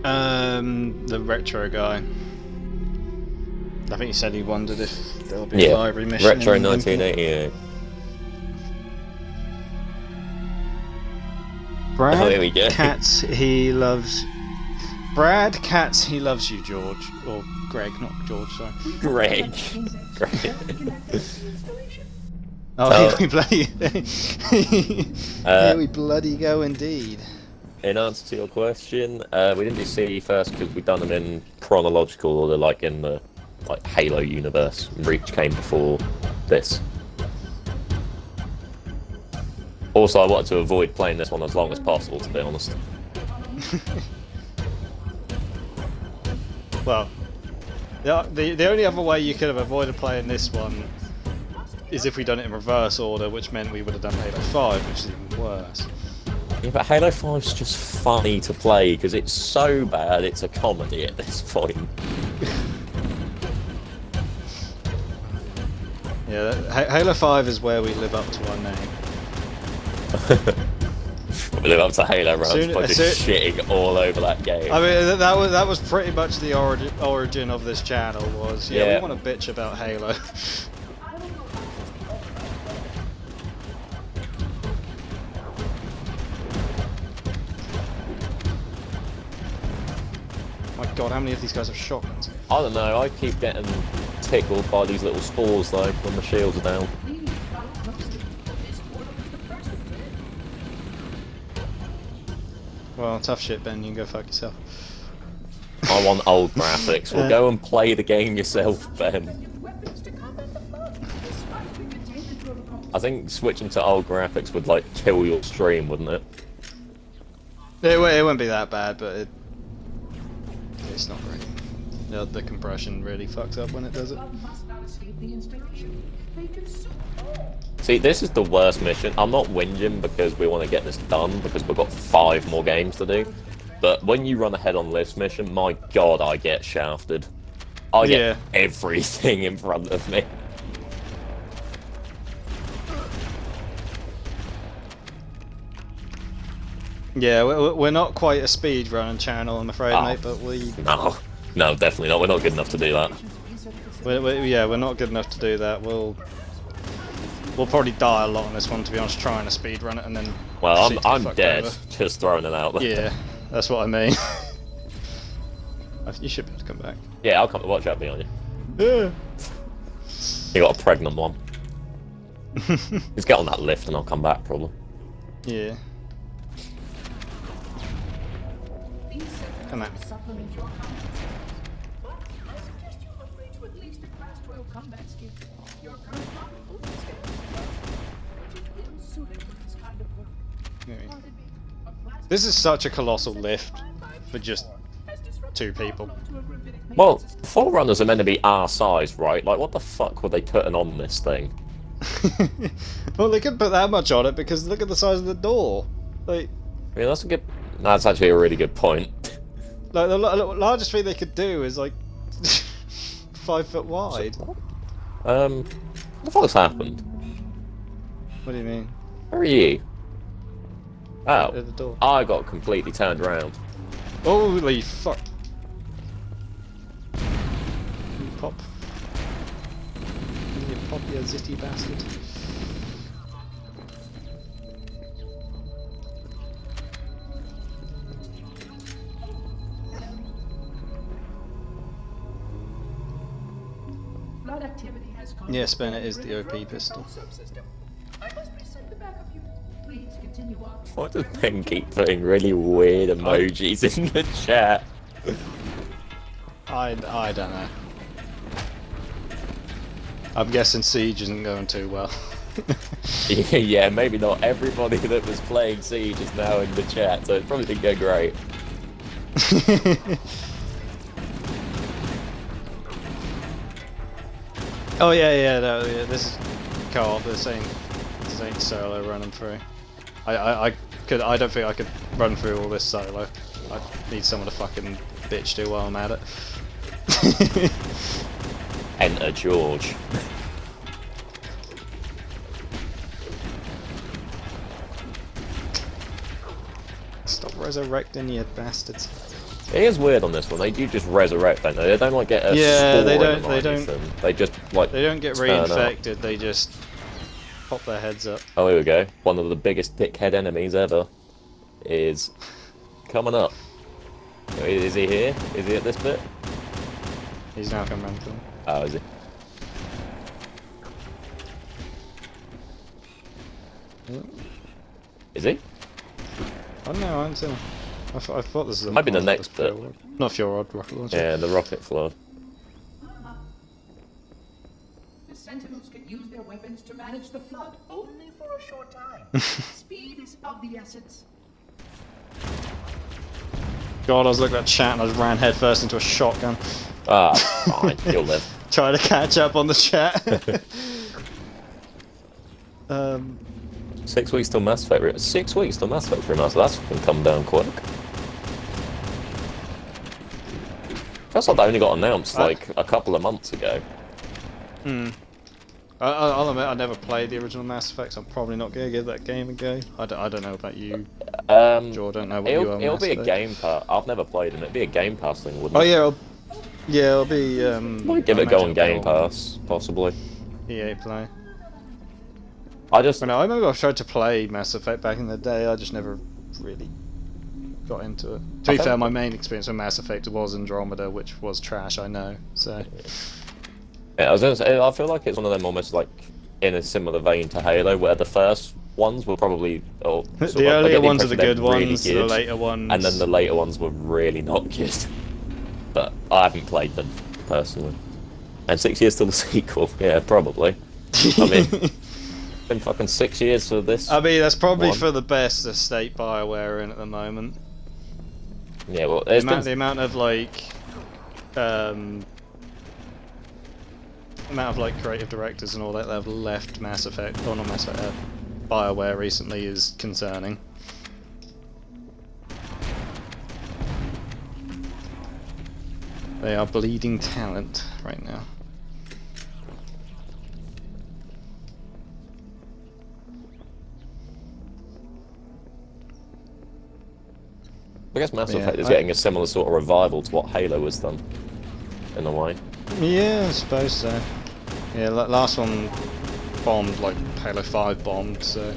The retro guy. I think he said he wondered if there'll be a library mission. Retro in 1988. Brad Oh, here we go. Katz, he loves... Brad Katz, he loves you, George. Or Greg, not George, sorry. Greg. Greg. Oh, here we bloody... here we bloody go indeed. In answer to your question, we didn't do CE first because we've done them in chronological order, like in the Halo universe. Reach came before this. Also, I wanted to avoid playing this one as long as possible, to be honest. Well, the only other way you could have avoided playing this one is if we'd done it in reverse order, which meant we would have done Halo 5, which is even worse. Yeah, but Halo 5's just funny to play because it's so bad it's a comedy at this point. Yeah, Halo 5 is where we live up to our name. We live up to Halo runs by just shitting all over that game. I mean, that was pretty much the origin of this channel. Was we want to bitch about Halo. My God, how many of these guys have shotguns? I don't know. I keep getting tickled by these little spores though when the shields are down. Well, tough shit, Ben. You can go fuck yourself. I want old graphics. Well, go and play the game yourself, Ben. I think switching to old graphics would kill your stream, wouldn't it? It wouldn't be that bad, but it's not great. The compression really fucks up when it does it. See, this is the worst mission. I'm not whinging because we want to get this done, because we've got 5 more games to do. But when you run ahead on this mission, my God, I get shafted. I get everything in front of me. Yeah, we're not quite a speedrunning channel, I'm afraid, mate, but we... No, definitely not. We're not good enough to do that. We're not good enough to do that. We'll probably die a lot on this one, to be honest, trying to speedrun it and then... Well, I'm dead, just throwing it out there. Yeah, that's what I mean. You should be able to come back. Yeah, I'll come to watch out behind you. Yeah. You got a pregnant one. Just get on that lift and I'll come back, probably. Yeah. These Come on. will supplement your combat skills. But I suggest you upgrade to at least a class 12 combat skill. Your current model only scales which is ill suited for this kind of work. Maybe. Pardon me, a class This is such a colossal lift for just has disrupted 2 people. to a gravitic Well, maintenance system. Forerunners are meant to be our size, right? Like, what the fuck were they putting on this thing? Well, they couldn't put that much on it because look at the size of the door. Like, I mean, that's a good... That's actually a really good point. the largest thing they could do is like 5 foot wide. What the fuck's happened? What do you mean? Where are you? At Oh, the door. I got completely turned around. Holy fuck! You pop. You pop, you zitty bastard. Flood activity has caused Yes, Ben, it is the OP broken pistol. subsystem. I must reset the backup unit. Please continue on. Why does Ben keep putting really weird emojis in the chat? I don't know. I'm guessing Siege isn't going too well. Yeah, maybe not everybody that was playing Siege is now in the chat, so it probably didn't go great. Oh yeah, no, yeah, this is co-op. This ain't solo running through. I don't think I could run through all this solo. I need someone to fucking bitch to while I'm at it. Enter George. Stop resurrecting, you bastards. It is weird on this one. They do just resurrect, don't they? They don't like get a Yeah, spawn they or don't- anything. They just like They don't get turn up. reinfected. They just pop their heads up. Oh, here we go. One of the biggest dickhead enemies ever is coming up. Is he here? Is he at this bit? He's now come round to them. Oh, is he? Is he? Oh no, I'm still. I thought this was. Might be the next bit. Not your odd rocket launcher. Yeah, the rocket flood. The Sentinels can use their weapons to manage the flood only for a short time. Speed is of the essence. God, I was looking at chat and I just ran headfirst into a shotgun. Ah, fine. You'll live. Trying to catch up on the chat. 6 weeks till Mass Effect. 6 weeks till Mass Effect remaster. That's going to come down quick. Feels like they only got announced like a couple of months ago. I'll admit I never played the original Mass Effect, so I'm probably not going to give that game a go. I don't know about you, Joe. I don't know what you are. It'll Mass be a Effect. Game Pass. I've never played them. It'd be a Game Pass thing, wouldn't Oh it? yeah, it'll be. Might give it a go on Game imagine Pass, possibly. EA Play. I just I remember I tried to play Mass Effect back in the day. I just never really got into it. To be fair, my main experience with Mass Effect was Andromeda, which was trash. I know. So. Yeah, I was gonna say, I feel like it's one of them almost like in a similar vein to Halo, where the first ones were probably The earlier ones are the good ones. The later ones. and then the later ones were really not good. But I haven't played them personally. And 6 years till the sequel, yeah, probably. I mean, it's been fucking 6 years for this. I mean, that's probably one. for the best the state BioWare are in at the moment. Yeah, well, The there's amount, the been amount of like, creative directors and all that have left Mass Effect, or not Mass Effect, BioWare recently is concerning. They are bleeding talent right now. I guess Mass Yeah, Effect is getting a similar sort of revival to what Halo has done, in a way. Yeah, I suppose so. Yeah, last one bombed like Halo 5 bombed, so...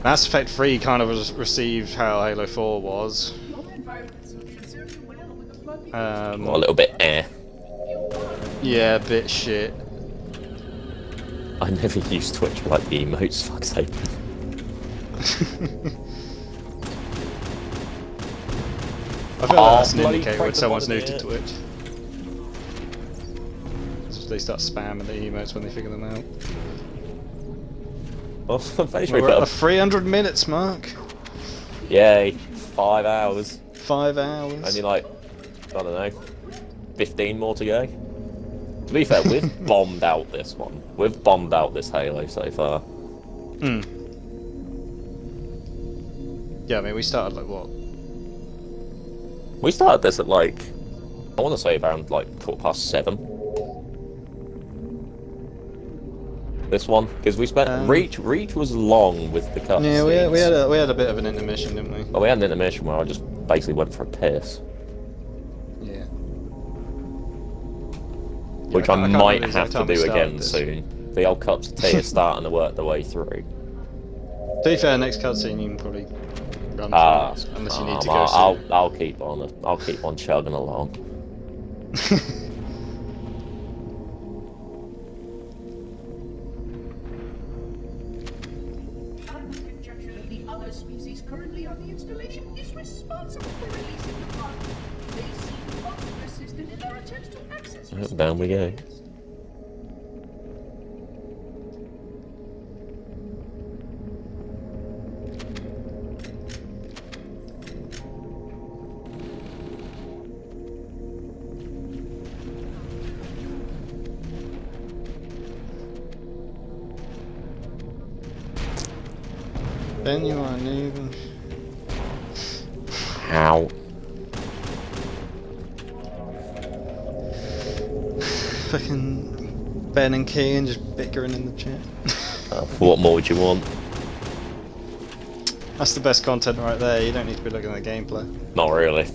Mass Effect 3 kind of received how Halo 4 was. Well, a little bit Yeah, a bit shit. I never use Twitch like the emotes, fuck's sake. I feel like that's an bloody indicator when crack someone's them new on to it. Twitch. They start spamming the emotes when they figure them out. Well, We're at the 300 minutes mark. Yay, 5 hours. 5 hours. Only like, I don't know, 15 more to go. To be fair, we've bombed out this one. We've bombed out this Halo so far. Hmm. Yeah, I mean, we started like what? We started this at like, I want to say around like 7:15. This one, because we spent Reach was long with the cutscenes. Yeah, we had a bit of an intermission, didn't we? Well, we had an intermission where I just basically went for a piss. Yeah. Which I I can't might remember the have exact to time we do started again this. soon. The old cups of tea are starting to work their way through. To be fair, next cutscene you can probably run through, unless you need to go soon. I'll keep on chugging along. The other species currently on the installation is responsible for releasing the flood. They seem most persistent in their attempts to access Down we go. Ben, you are leaving. How? Fucking Ben and Kean just bickering in the chat. What more would you want? That's the best content right there. You don't need to be looking at the gameplay. Not really.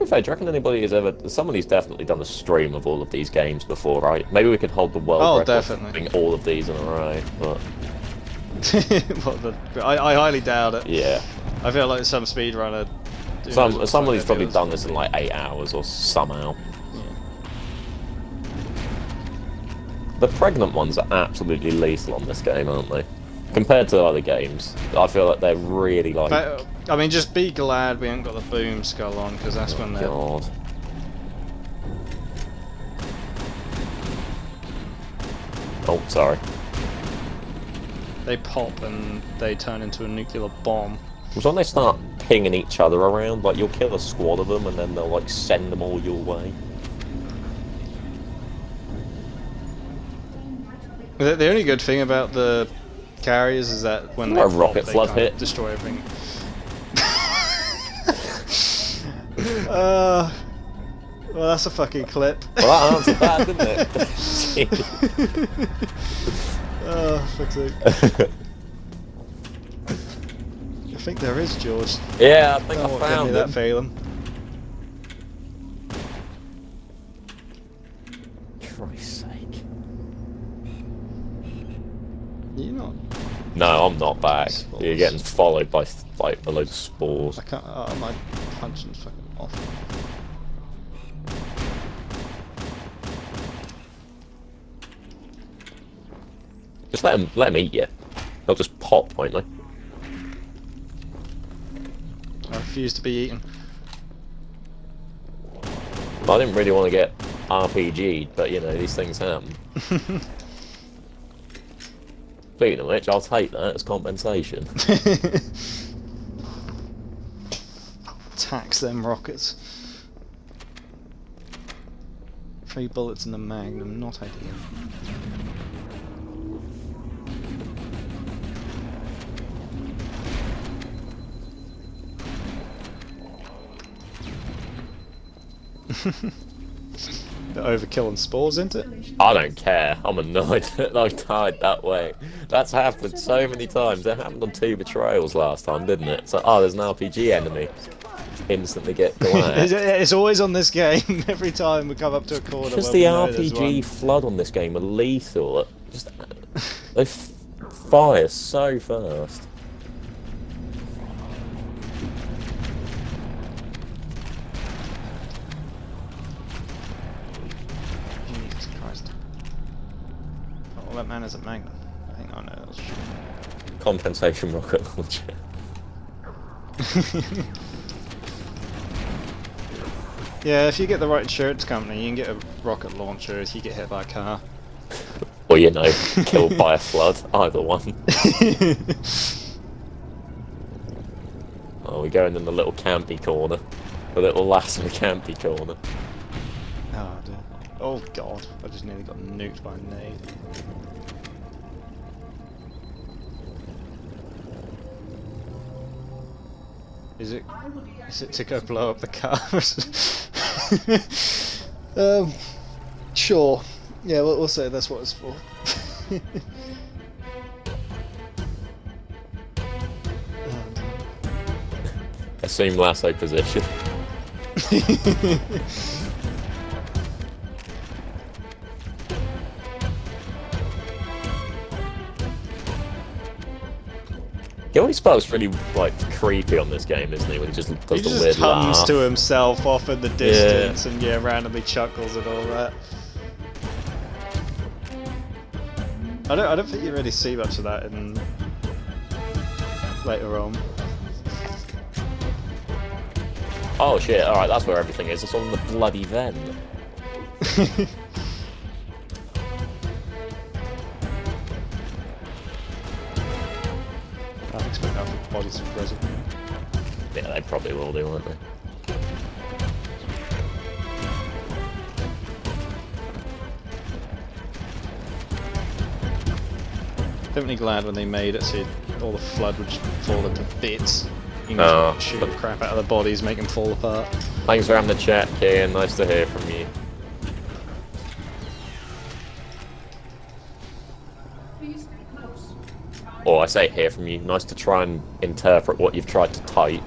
In fact, do you reckon anybody has ever... Somebody's definitely done a stream of all of these games before, right? Maybe we could hold the world record definitely. for doing all of these in a row, but... I highly doubt it. Yeah. I feel like some speedrunner... Somebody's probably done this in like 8 hours or somehow. Yeah. The pregnant ones are absolutely lethal on this game, aren't they? Compared to other games, I feel like they're really like... But, I mean, just be glad we haven't got the boom skull on, because that's when they're... God. Oh, sorry. They pop and they turn into a nuclear bomb. It's when they start pinging each other around, like you'll kill a squad of them and then they'll like send them all your way. The only good thing about the carriers is that when they A pop, rocket they flood kind of hit. destroy everything. Well, that's a fucking clip. Well, that answered that, didn't it? Oh, fuck's sake. I think there is, George. Yeah, I think I Give me found that it. feeling. Christ's sake. You're not. No, I'm not back. Spores. You're getting followed by like a load of spores. I can't. Oh, my punching's fucking off. Just let them eat you. They'll just pop, won't they? I refuse to be eaten. I didn't really want to get RPG'd, but you know, these things happen. Speaking of which, I'll take that as compensation. Tax them rockets. 3 bullets in the Magnum, not ideal. The overkill and spores, isn't it? I don't care. I'm annoyed that I've died that way. That's happened so many times. It happened on 2 betrayals last time, didn't it? So, oh, there's an RPG enemy. Instantly get glad. It's always on this game. Every time we come up to a corner. Because where the we know there's RPG one. flood on this game are lethal. Just they fire so fast. What about man is it Magnum? I think I know that's true. Compensation rocket launcher. Yeah, if you get the right insurance company, you can get a rocket launcher if you get hit by a car. Or, you know, killed by a flood. Either one. Oh, we're going in the little campy corner. The little lasso campy corner. Oh dear. Oh god, I just nearly got nuked by a nade. Is it to go blow up the cars? Sure. Yeah, we'll say that's what it's for. Assume lasso position. Gilly Spark's really like creepy on this game, isn't he? When he just does the weird hums laugh. to himself off in the distance and randomly chuckles and all that. I don't think you really see much of that in later on. Oh shit! All right, that's where everything is. It's on the bloody vent. I expect that for bodies to present. Yeah, they probably will do, won't they? Definitely glad when they made it so all the flood would just fall into bits. You can shoot the crap out of the bodies, make them fall apart. Thanks for having the chat, Kian. Nice to hear from you. Or I say hear from you. Nice to try and interpret what you've tried to type.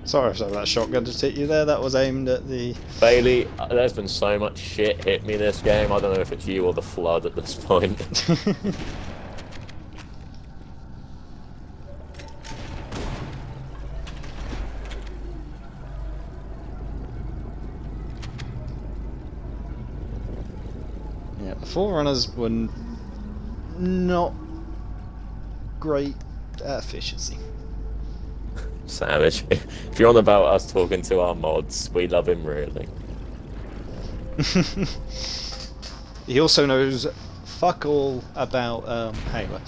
Sorry if that shotgun just hit you there. That was aimed at the... Bailey, there's been so much shit hit me this game. I don't know if it's you or the flood at this point. Yeah, the Forerunners were not great at efficiency. Savage. If you're on about us talking to our mods, we love him really. He also knows fuck all about Halo.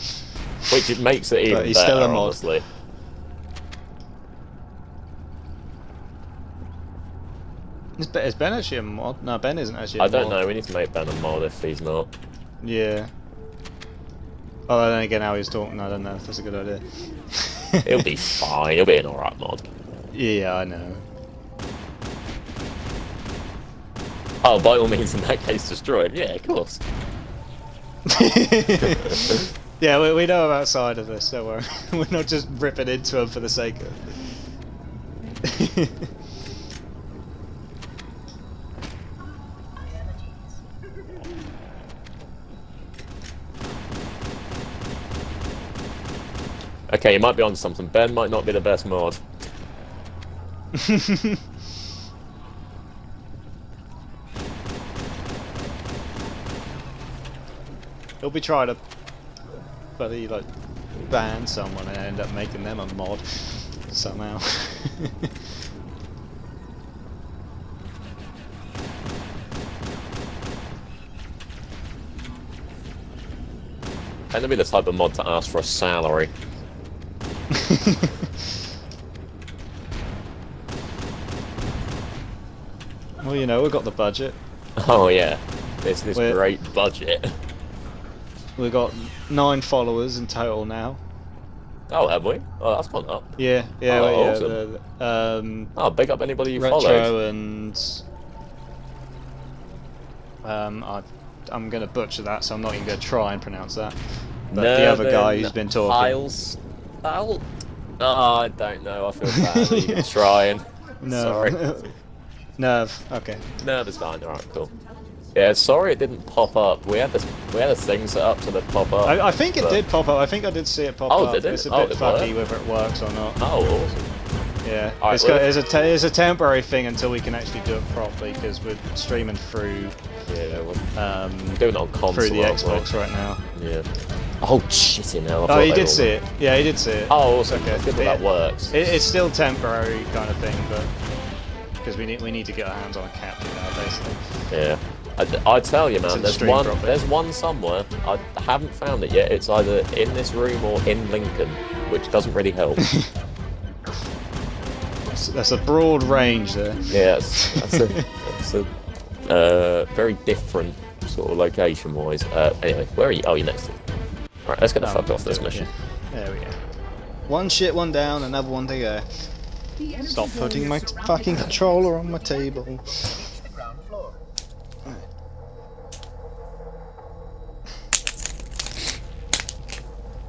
Which it makes it even but he's better, still a mod. honestly. Is Ben actually a mod? No, Ben isn't actually a mod. I don't know, we need to make Ben a mod if he's not. Yeah. Oh, then again, now he's talking, I don't know if that's a good idea. He'll be fine, he'll be an alright mod. Yeah, I know. Oh, by all means, in that case, destroy him. Yeah, of course. Yeah, we know about side of this, don't worry. We're not just ripping into him for the sake of it. Okay, you might be onto something. Ben might not be the best mod. He'll be trying to bloody like ban someone and end up making them a mod somehow. And to be the type of mod to ask for a salary. Well, you know, we've got the budget. Oh yeah, there's this great budget. We've got 9 followers in total now. Oh, have we? Oh, that's gone up. Yeah, yeah, Oh, yeah. awesome. Oh, big up anybody you Retro followed. and I'm gonna butcher that, so I'm not even gonna try and pronounce that. But the other guy who's been talking. Oh, I don't know. I feel bad even trying. No. Sorry. Nerve. Okay. Nerve is fine. Alright, cool. Yeah, sorry it didn't pop up. We had a thing set up so that pop up. I think it did pop up. I think I did see it pop up. Did it? It's a bit it fucky worked? whether it works or not. Oh, awesome. Yeah, Alright, it's a temporary thing until we can actually do it properly because we're streaming through Yeah, we're doing it on console. through the aren't we? Xbox right now. Yeah. Oh shit! In hell. Oh, he did see it. Yeah, he did see it. Oh, awesome. Okay. Good that works. It's still temporary kind of thing, but because we need to get our hands on a capture now, basically. Yeah. I tell you, man, stream properly. there's one somewhere. I haven't found it yet. It's either in this room or in Lincoln, which doesn't really help. That's a broad range there. Yeah, that's a very different sort of location-wise. Anyway, where are you? Oh, you're next to me. Right, let's get the fuck off this mission. There we go. One shit, one down, another one to go. Stop putting my fucking controller on my table. The ground floor.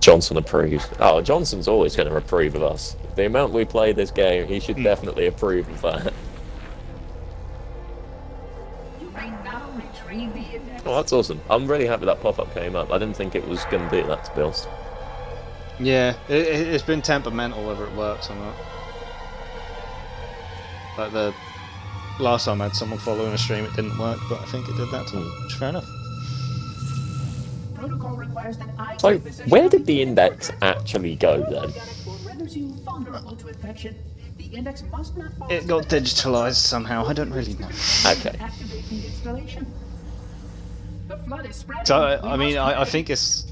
Johnson approves. Oh, Johnson's always going to approve of us. The amount we play this game, he should definitely approve of that. You may now retrieve the index. Oh, that's awesome. I'm really happy that pop-up came up. I didn't think it was going to do that, to be honest. Yeah, it's been temperamental whether it works or not. Like the last time I had someone following a stream, it didn't work, but I think it did that time, which is fair enough. Protocol requires that I So, take possession where of did the the index actually go then? organic code renders you vulnerable to infection. The index must not fall. It got digitalized somehow, I don't really know. Okay. Activate the installation. The flood is spreading. So, We I mean, must I think it's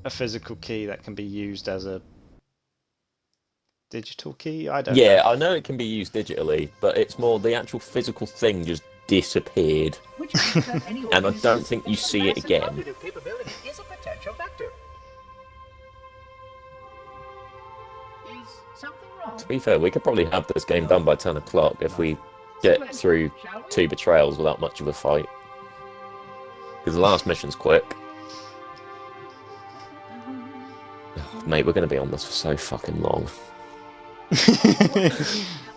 a physical key that can be used as a digital key? I don't know. Yeah, I know it can be used digitally, but it's more the actual physical thing just disappeared. Which means that any And I don't think you see it massive again. cognitive capability is a potential vector. Is something wrong? To be fair, we could probably have this game done by 10 o'clock if we get through 2 betrayals without much of a fight. Because the last mission's quick. Oh, mate, we're going to be on this for so fucking long.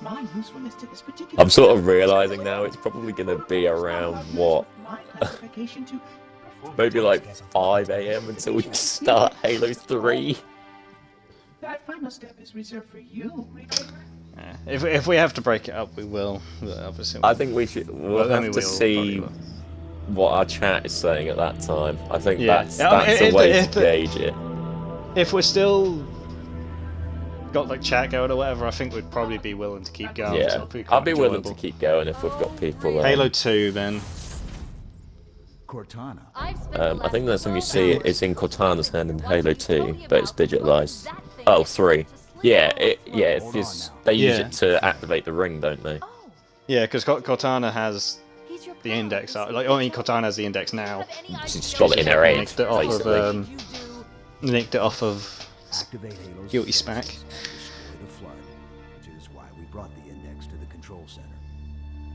My usefulness to this particular I'm sort of realising now it's probably going to be around, what, my classification to maybe like 5 AM until we start Halo 3. that final step is reserved for you, Reaper. Yeah. If we have to break it up, we will. But obviously, I think we'll have to see will. what our chat is saying at that time. I think Yeah. that's If the way if to gauge it. If we're still got like chat going or whatever, I think we'd probably be willing to keep going. Yeah, so it'd be quite I'll be willing to enjoyable. keep going if we've got people. Halo 2 then. Cortana. I think there's something you see it's in Cortana's hand in Halo 2, but it's digitalized. Oh, 3. Yeah, they use Yeah. it to activate the ring, don't they? Yeah, because Cortana has the index. Like, I mean, Cortana has the index now. She's got it in her head, Nicked it off basically. of nicked it off of Activate Halo's Guilty Spack. destroy the flood, which is why we brought the index to the control center.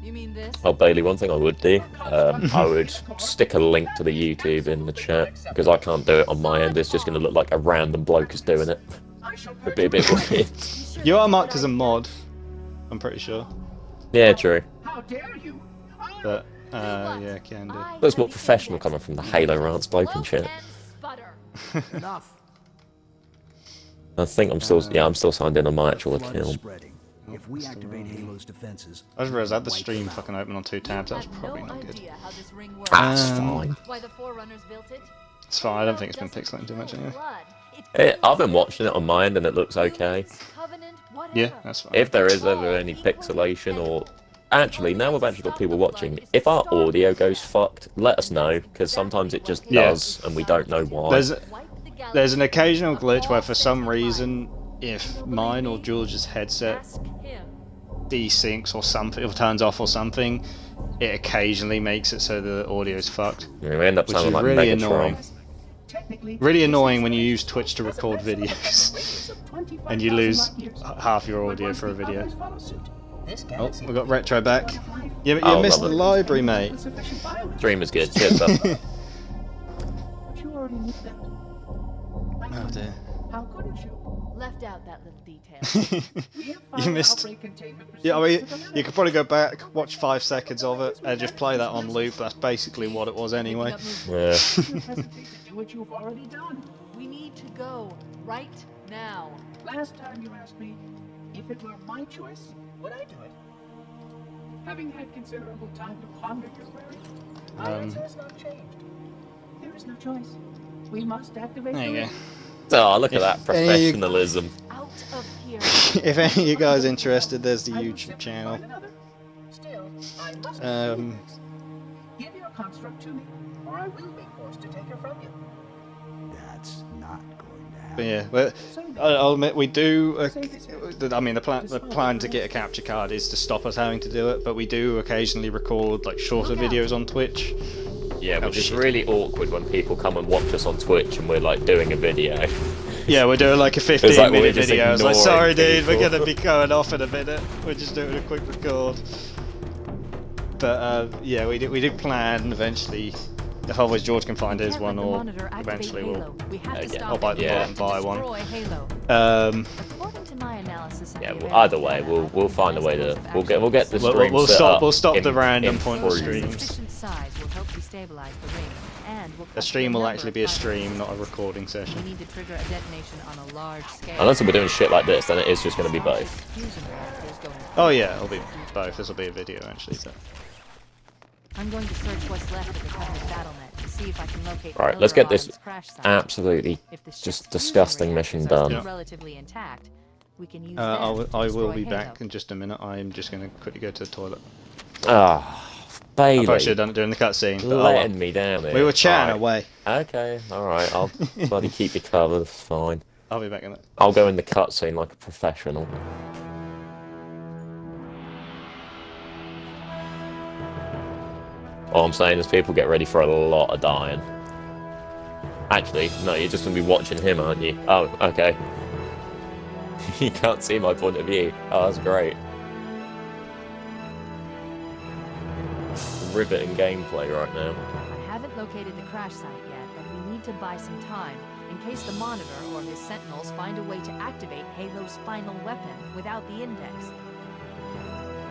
You mean this? Oh, Bailey, one thing I would do, I would stick a link to the YouTube in the chat, because I can't do it on my end. It's just going to look like a random bloke is doing it. It'd be a bit weird. You are marked as a mod, I'm pretty sure. Yeah, true. How dare you? But, yeah, can do. That's more professional coming from the Halo rants bloke and shit. Enough. I think I'm still signed in on my actual Flood is account. spreading. If we activate Halo's defenses, I just realised I had the stream fucking open on 2 tabs. That was probably no not good. idea how this ring works. That's fine. Why the Forerunners built it? It's fine. I don't think it's been pixelating too much anyway. I've been watching it on my end and it looks okay. Yeah, that's fine. If there is ever any pixelation or... Actually, now we've actually got people watching, if our audio goes fucked, let us know, because sometimes it just does, and we don't know why. There's an occasional glitch where for some reason, if mine or George's headset desyncs or something, or turns off or something, it occasionally makes it so the audio's fucked. Yeah, we end up which sounding is like really Megatron. annoying. Really annoying when you use Twitch to record videos and you lose half your audio for a video. Oh, we got Retro back. You missed the library, mate. Dream is good. Cheers, bud. Oh dear. How couldn't you? Left out that little detail. You missed. Yeah, I mean, you could probably go back, watch 5 seconds of it, and just play that on loop. That's basically what it was anyway. Yeah. Do what you've already done. We need to go right now. Last time you asked me if it were my choice, would I do it? Having had considerable time to ponder your query, my answer has not changed. There is no choice. We must activate There the you ring. Oh, look at that If any of you- professionalism. Out of here. If any of you guys are interested, there's the I would YouTube simply channel. find another. Still, I must Um, give your construct to me, or I will be forced to take her from you. That's not going to happen. But yeah, but I'll admit we do. I mean, the plan to get a capture card is to stop us having to do it, but we do occasionally record like shorter videos on Twitch. Yeah, which is really awkward when people come and watch us on Twitch and we're like doing a video. Yeah, we're doing like a 15-minute like we're just video. It's like, ignoring sorry, dude, we're people." gonna be going off in a minute. We're just doing a quick record. But yeah, we did plan eventually. If always George can find his one, or eventually we'll. I'll buy the and buy one. According to my analysis of Yeah, the well, either way, we'll find a way to we'll get the stream We'll set stop. up We'll stop the in- random in point of freeze. streams. sufficient size will help destabilize the ring, and will The cut stream the will number actually of be a fighters. stream, not a recording We session. need to trigger a detonation on a large scale. Unless we're doing shit like this, then it is just going to be both. Fusion reactors going Oh yeah, it'll be both. This will be a video actually. So. I'm going to search what's left of the Covenant BattleNet to see if I can locate. Right, let's get this Eldor's crash site. absolutely If the ship's just fusion disgusting mission reactors are done. still relatively intact, we can use I them will to destroy be Halo. back in just a minute. I'm just going to quickly go to the toilet. Ah, I probably Bailey, should have done it during the cutscene. But letting me down there. we were chatting Right. away. Okay, alright, I'll bloody keep you covered, it's fine. I'll be back in it. I'll go in the cutscene like a professional. All I'm saying is people get ready for a lot of dying. Actually, no, you're just going to be watching him, aren't you? Oh, okay. You can't see my point of view. Oh, that's great. Riveting gameplay right now. I haven't located the crash site yet, but we need to buy some time in case the Monitor or his Sentinels find a way to activate Halo's final weapon without the index.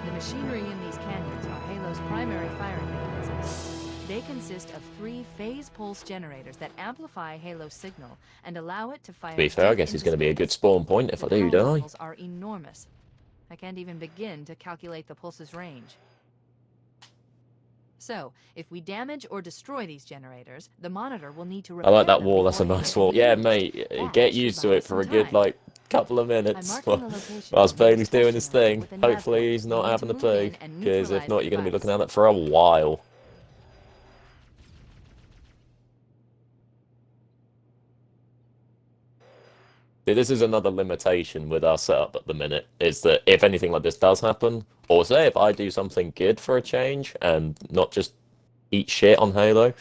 The machinery in these canyons are Halo's primary firing mechanisms. They consist of 3 phase pulse generators that amplify Halo's signal and allow it to fire. To be fair, I guess he's going to be a good spawn point if I do die. levels are enormous. I can't even begin to calculate the pulse's range. So, if we damage or destroy these generators, the Monitor will need to I repair like that them wall, that's a before nice Halo wall. Yeah, can mate, That get should used buy to it us for a some good, time. like, couple of I'm minutes. marking the location Whilst of the Bailey's doing his discussion thing. with the nav Hopefully point. he's We not need having to a move in poo, and because if neutralize not, the you're going to be device. looking at it for a while. See, this is another limitation with our setup at the minute, is that if anything like this does happen, or say if I do something good for a change, and not just eat shit on Halo,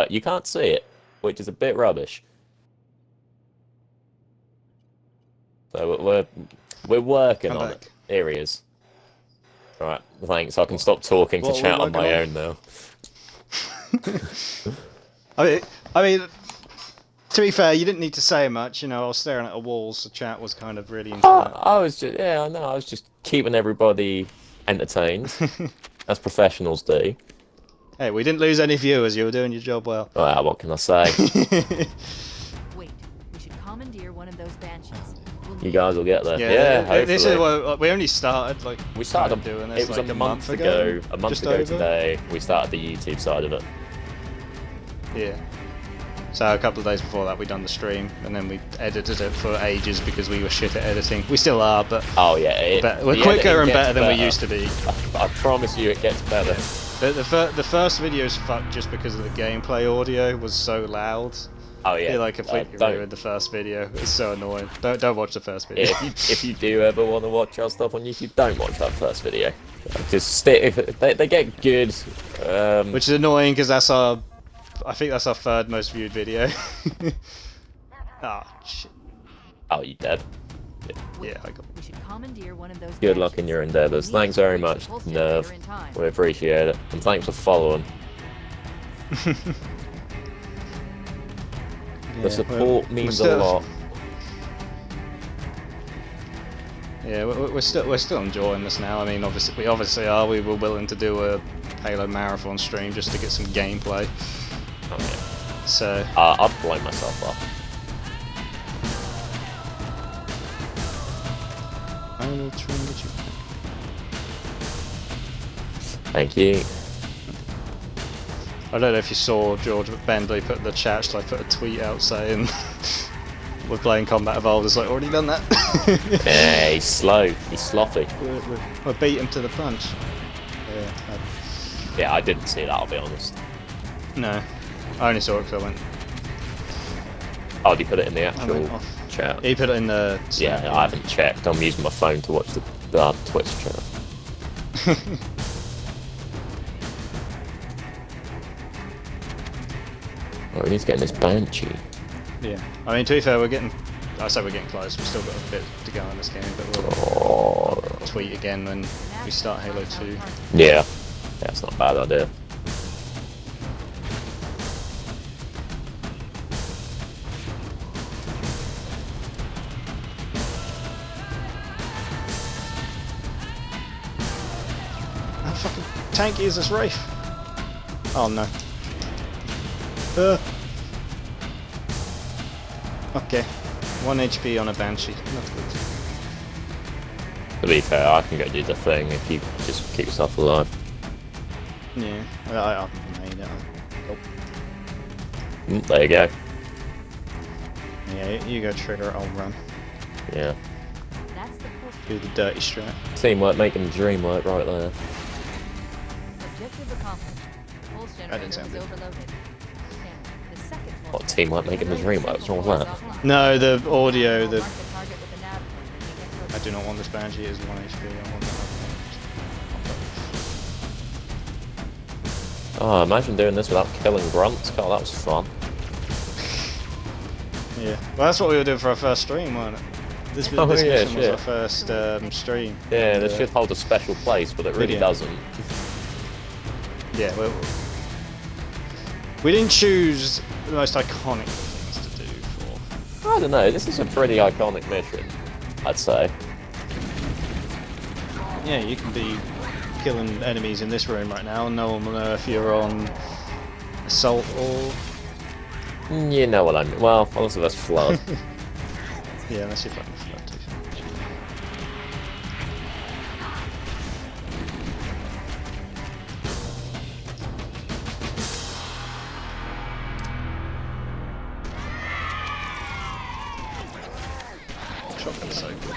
you can't see it, which is a bit rubbish. So we're working Come on back. it. Here he is. Alright, thanks, I can stop talking to What are we chat on my working own now. I mean, to be fair, you didn't need to say much. You know, I was staring at a wall, so chat was kind of really into that. I was just, yeah, I know, I was just keeping everybody entertained, as professionals do. Hey, we didn't lose any viewers. You were doing your job well. Well, what can I say? Wait, we should commandeer one of those Banshees. We'll You need guys will get there. Yeah, hopefully. this is what we only started like. We started doing this it was like a month ago. A month just ago over. today, we started the YouTube side of it. Yeah. So a couple of days before that, we done the stream, and then we edited it for ages because we were shit at editing. We still are, but Oh yeah, we're the quicker editing and gets better than we used to be. I promise you, it gets better. The first video's fucked just because of the gameplay audio was so loud. Oh yeah, It like completely don't- ruined the first video. It's so annoying. Don't watch the first video. if you do ever want to watch our stuff on YouTube, don't watch that first video. Just stick. They get good. Which is annoying because I think that's our 3rd most viewed video. Ah, shit. Oh, you dead. Yeah, I got. We should commandeer one of those. Good luck in your endeavours. Thanks very much, Nerve. We appreciate it, and thanks for following. The support means a lot. Yeah, we're still enjoying this now. I mean, we obviously are. We were willing to do a Halo marathon stream just to get some gameplay. Oh, yeah. So I'd blow myself up. will try and get you back. Thank you. I don't know if you saw George Bentley put in the chat, I put a tweet out saying we're playing Combat Evolved. It's like, already done that. Yeah, he's slow. He's sloppy. We're beat him to the punch. Yeah, I didn't see that, I'll be honest. No, I only saw it because I went. Oh, did he put it in the I went actual off. chat? He put it in the. Yeah, I haven't checked. I'm using my phone to watch the Twitch chat. Oh, we need to get in this Banshee. Yeah, I mean, to be fair, I say we're getting close. We've still got a bit to go in this game, but we'll tweet again when we start Halo 2. Yeah, that's not a bad idea. How fucking tanky is this Wraith? Oh no. Okay. 1 HP on a Banshee. Not good. To be fair, I can go do the thing if you just keep yourself alive. Yeah. I made it. Oh. There you go. Yeah, you go trigger, I'll run. Yeah. That's the push. Do the dirty strat. Teamwork making the dream work right there. Objective accomplished. Pulse That didn't generator sound is good. overloaded. Now, the second pulse What, teamwork making the dream work? What's wrong with that? No, the audio, the... Mark the target with the nav when you get closer. I do not want this Banshee, it is 1 HP, I want that. Oh, imagine doing this without killing grunts. God, that was fun. Yeah. Well, that's what we were doing for our first stream, wasn't it? This Oh, this yeah, mission was shit. our first stream. Yeah, this should hold a special place, but it really Video. doesn't. Yeah, we didn't choose the most iconic things to do for... I don't know, this is a pretty iconic mission, I'd say. Yeah, you can be killing enemies in this room right now and no one will know if you're on assault or... You know what I mean. Well, unless that's flood. Yeah, unless you're playing Flood too. Shotgun's so good.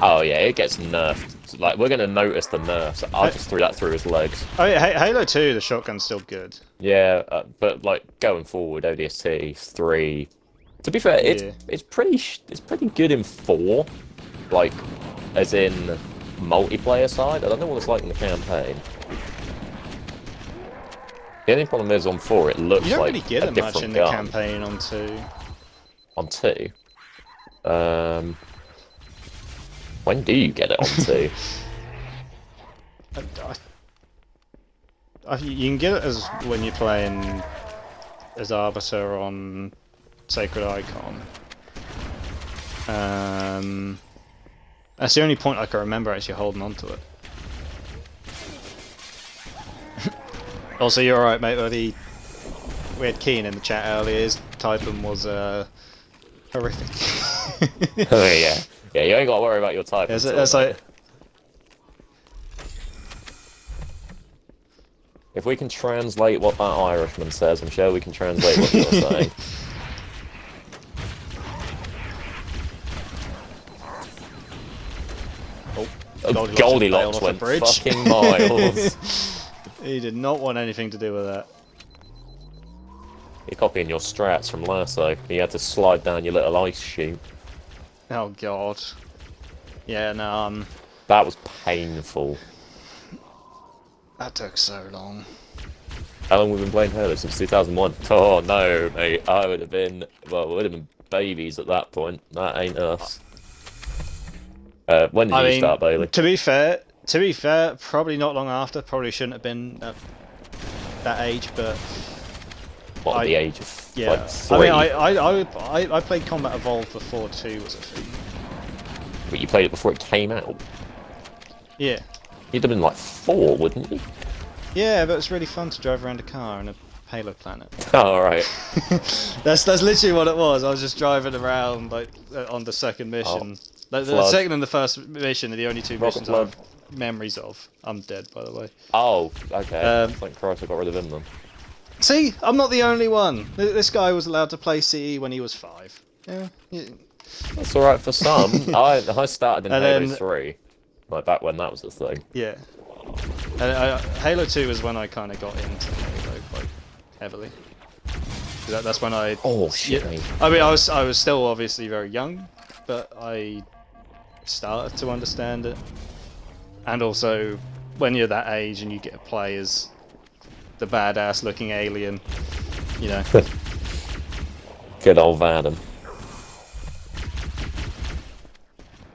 Oh yeah, it gets nerfed. Like, we're gonna notice the nerfs. I just threw that through his legs. Oh yeah, Halo 2, the shotgun's still good. Yeah, but like going forward, ODST 3. To be fair, it's pretty good in 4, like as in multiplayer side. I don't know what it's like in the campaign. The only problem is on 4, it looks You don't like really get a it different much in the gun. campaign on 2. On 2. When do you get it on 2? You can get it as when you're playing as Arbiter on Sacred Icon. That's the only point I can remember actually holding on to it. Also, you're alright, mate. We had Keen in the chat earlier. His typing was horrific. Oh yeah, yeah. You ain't got to worry about your typing. Yeah, that's like. If we can translate what that Irishman says, I'm sure we can translate what you're saying. Oh, Goldilocks went fucking miles. He did not want anything to do with that. You're copying your strats from Lasso. You had to slide down your little ice chute. Oh god. Yeah, no, That was painful. that took so long. How long have we been playing Halo? Since 2001? Oh no, mate. I would have been... Well, we would have been babies at that point. That ain't us. When did you start, Bailey? To be fair, probably not long after. Probably shouldn't have been at that age, but... What, at the age of, yeah. like, 3? I mean, I played Combat Evolved before 2 was a thing. But you played it before it came out? Yeah. You'd have been like 4, wouldn't you? Yeah, but it's really fun to drive around a car in a Halo planet. Oh, alright. That's literally what it was. I was just driving around like on the second mission. Like, the Flood. second and the first mission are the only two Rocket missions I Flood. have memories of. I'm dead, by the way. Oh, okay. Thank Christ I got rid of him then. See, I'm not the only one. This guy was allowed to play CE when he was 5. Yeah. That's alright for some. I started in And Halo then- 3. Like back when that was the thing. Yeah. And Halo 2 is when I kind of got into Halo quite heavily. That's when I. Oh shit. Yeah, I mean, I was still obviously very young, but I started to understand it. And also, when you're that age and you get to play as the badass-looking alien, you know. Good old Vadim.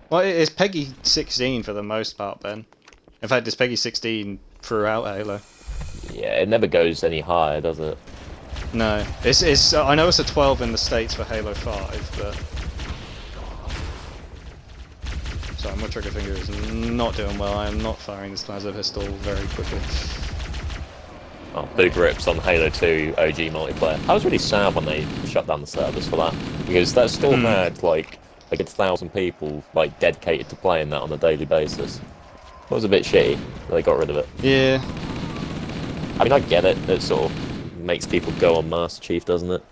Well, it's Peggy 16 for the most part, Ben. In fact, it's Peggy 16 throughout Halo. Yeah, it never goes any higher, does it? No, it's. I know it's a 12 in the States for Halo 5, but. Sorry, my trigger finger is not doing well. I am not firing this plasma pistol very quickly. Oh, big rips on Halo 2 OG multiplayer. I was really sad when they shut down the servers for that, because that still had like 1,000 people like dedicated to playing that on a daily basis. It was a bit shitty. They got rid of it. Yeah. I mean, I get it. It sort of makes people go on Master Chief, doesn't it?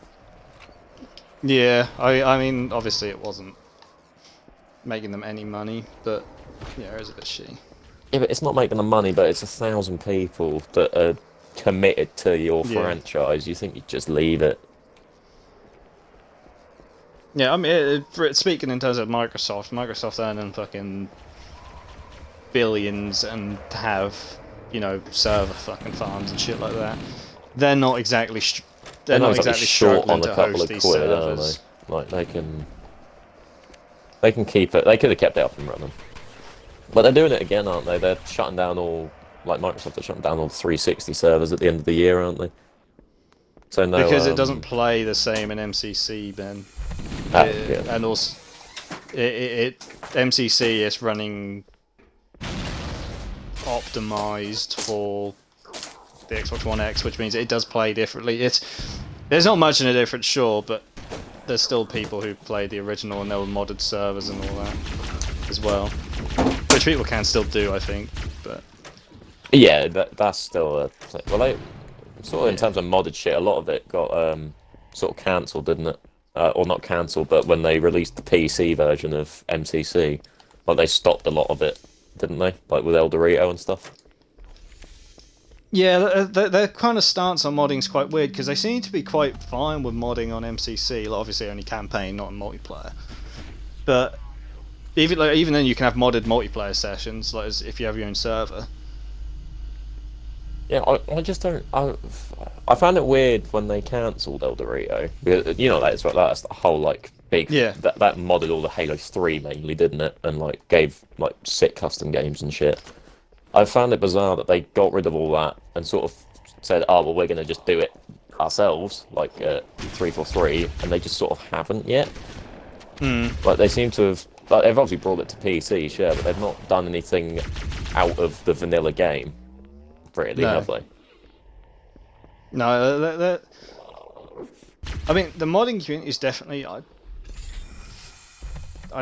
Yeah. I mean, obviously it wasn't making them any money, but yeah, it was a bit shitty. Yeah, but it's not making them money, but it's 1,000 people that are committed to your franchise. You think you'd just leave it? Yeah, I mean, speaking in terms of Microsoft earning fucking billions and have, you know, server fucking farms and shit like that. They're not exactly they're not exactly short struggling on a to couple host of these quid, servers. aren't they? Like they can keep it. They could have kept it up and running, but they're doing it again, aren't they? They're shutting down all, like Microsoft are shutting down all the 360 servers at the end of the year, aren't they? So no, Because it doesn't play the same in MCC, Ben. Yeah. And also, MCC is running optimized for the Xbox One X, which means it does play differently. There's not much in a difference, sure, but there's still people who play the original and there were modded servers and all that as well, which people can still do, I think. But yeah, that's still a well, they sort of in terms of modded shit, a lot of it got sort of cancelled, didn't it? Or not cancelled, but when they released the PC version of MCC, like they stopped a lot of it, didn't they? Like with El Dorito and stuff. yeah, their kind of stance on modding is quite weird because they seem to be quite fine with modding on MCC. Like, obviously, only campaign, not in multiplayer. But even then, you can have modded multiplayer sessions, like if you have your own server. Yeah, I just don't. I found it weird when they cancelled El Dorito. You know, that's the whole like big. Yeah. That modded all the Halo 3 mainly, didn't it? And like gave like sick custom games and shit. I found it bizarre that they got rid of all that and sort of said, "Oh well, we're gonna just do it ourselves," like 343, and they just sort of haven't yet. Like they seem to have. Like, they've obviously brought it to PC, sure, but they've not done anything out of the vanilla game. Really, have they? No, I mean, the modding community is definitely. I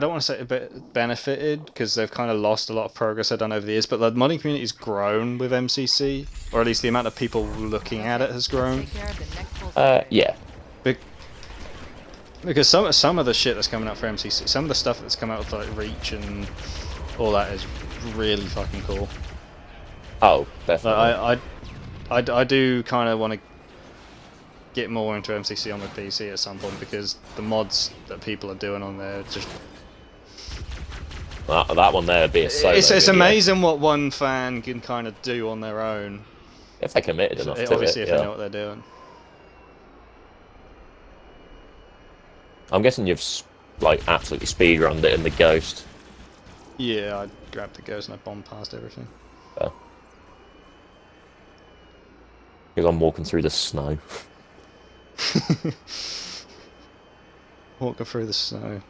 don't want to say a bit benefited because they've kind of lost a lot of progress they've done over the years, but the modding community has grown with MCC, or at least the amount of people looking at it has grown. Yeah. Because some of the shit that's coming out for MCC, some of the stuff that's come out with like Reach and all that is really fucking cool. Oh, definitely. I do kind of want to get more into MCC on the PC at some point because the mods that people are doing on there just. That one there would be a solo. It's amazing what one fan can kind of do on their own. If they're committed enough to it, obviously, if they know what they're doing. I'm guessing you've like absolutely speedrunned it in the Ghost. Yeah, I grabbed the Ghost and I bombed past everything. Because I'm walking through the snow. Walking through the snow.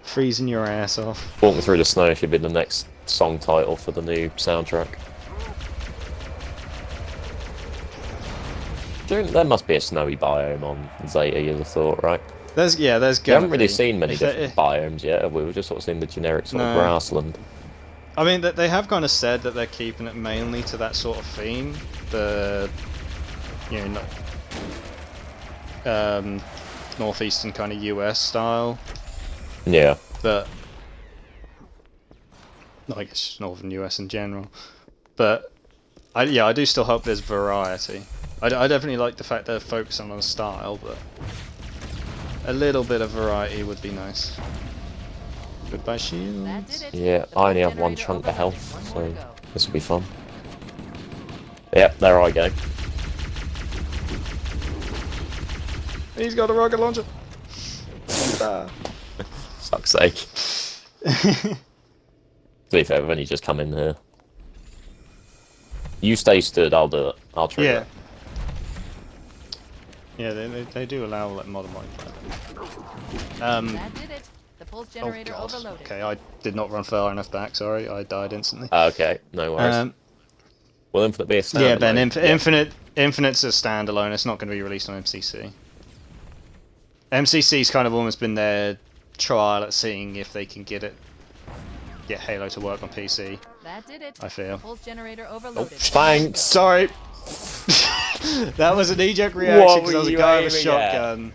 Freezing your ass off. Walking through the snow should be the next song title for the new soundtrack. There must be a snowy biome on Zeta, you'd have thought, right? There's We gonna haven't really be. seen many If different biomes yet, have we? We've just sort of seen the generic sort of No. grassland. I mean, they have kind of said that they're keeping it mainly to that sort of theme. The, you know, northeastern kind of US style. Yeah. But, I guess just northern US in general. But, I do still hope there's variety. I definitely like the fact they're focusing on style, but a little bit of variety would be nice. Goodbye, shields. Yeah, I only have one chunk of health, so this will be fun. Yep, there I go. He's got a rocket launcher. Fuck's sake. To be fair, we've only just come in here. You stay stood, I'll do it. I'll trigger Yeah. it. Yeah, they do allow like modern Minecraft. That did it. The pulse Oh generator god. overloaded. Okay, I did not run far enough back. Sorry, I died instantly. Okay, no worries. Will Infinite be a standalone? Yeah, Ben. Infinite's a standalone. It's not going to be released on MCC. MCC's kind of almost been their trial at seeing if they can get Halo to work on PC. That did it. I feel. The pulse generator Oh, overloaded. thanks! Sorry. That was a knee-jerk reaction because were I was a you guy with a aiming at? shotgun.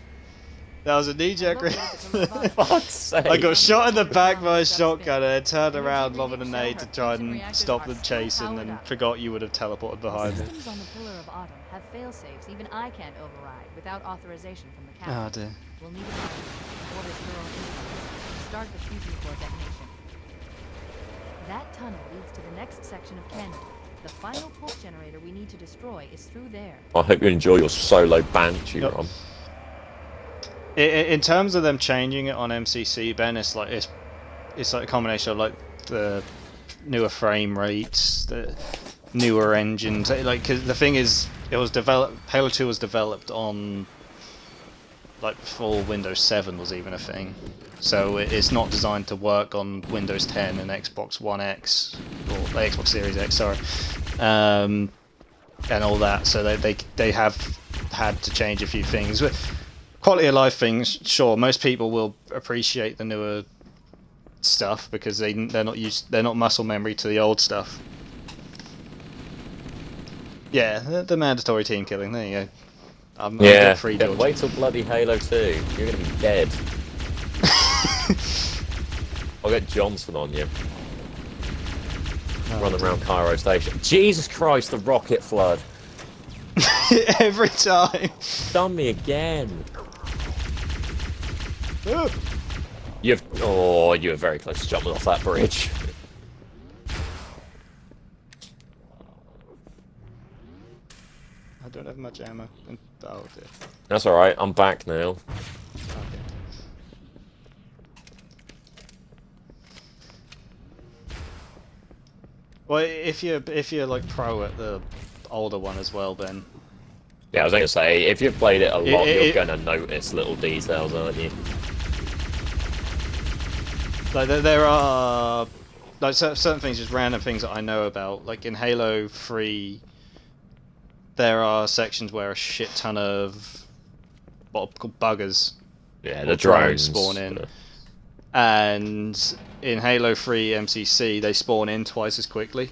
That was a knee-jerk reaction. Fuck's sake. I got shot in the back by a shotgun and then turned around lobbing a nade to try and stop them chasing and forgot you would have teleported behind me. Systems on the Pillar of Autumn have fail-safes even I can't override without authorization from the captain. Oh dear. We'll need a moment to order thorough intel to start the fusion core detonation. That tunnel leads to the next section of canyon. The final pulse generator we need to destroy is through there. I hope you enjoy your solo Banshee run. In terms of them changing it on MCC, Ben, it's like a combination of like the newer frame rates, the newer engines. Like, 'cause the thing is, Halo 2 was developed on like before Windows 7 was even a thing, so it's not designed to work on Windows 10 and Xbox One X or the Xbox Series X, sorry, and all that. So they have had to change a few things. Quality of life things, sure. Most people will appreciate the newer stuff because they're not muscle memory to the old stuff. Yeah, the mandatory team killing. There you go. I'm Yeah, free then wait till bloody Halo 2. You're gonna be dead. I'll get Johnson on you. Run around Cairo Station. Jesus Christ, the rocket flood. Every time. Done me again. You were very close to jumping off that bridge. I don't have much ammo. Oh dear. That's alright, I'm back now. Okay. Well, if you're like pro at the older one as well, Ben. Yeah, I was going to say, if you've played it a lot, you're going to notice little details, aren't you? Like there are like certain things, just random things that I know about. Like in Halo 3, there are sections where a shit ton of what are called buggers. Yeah, the drones spawn in. And in Halo 3 MCC, they spawn in twice as quickly.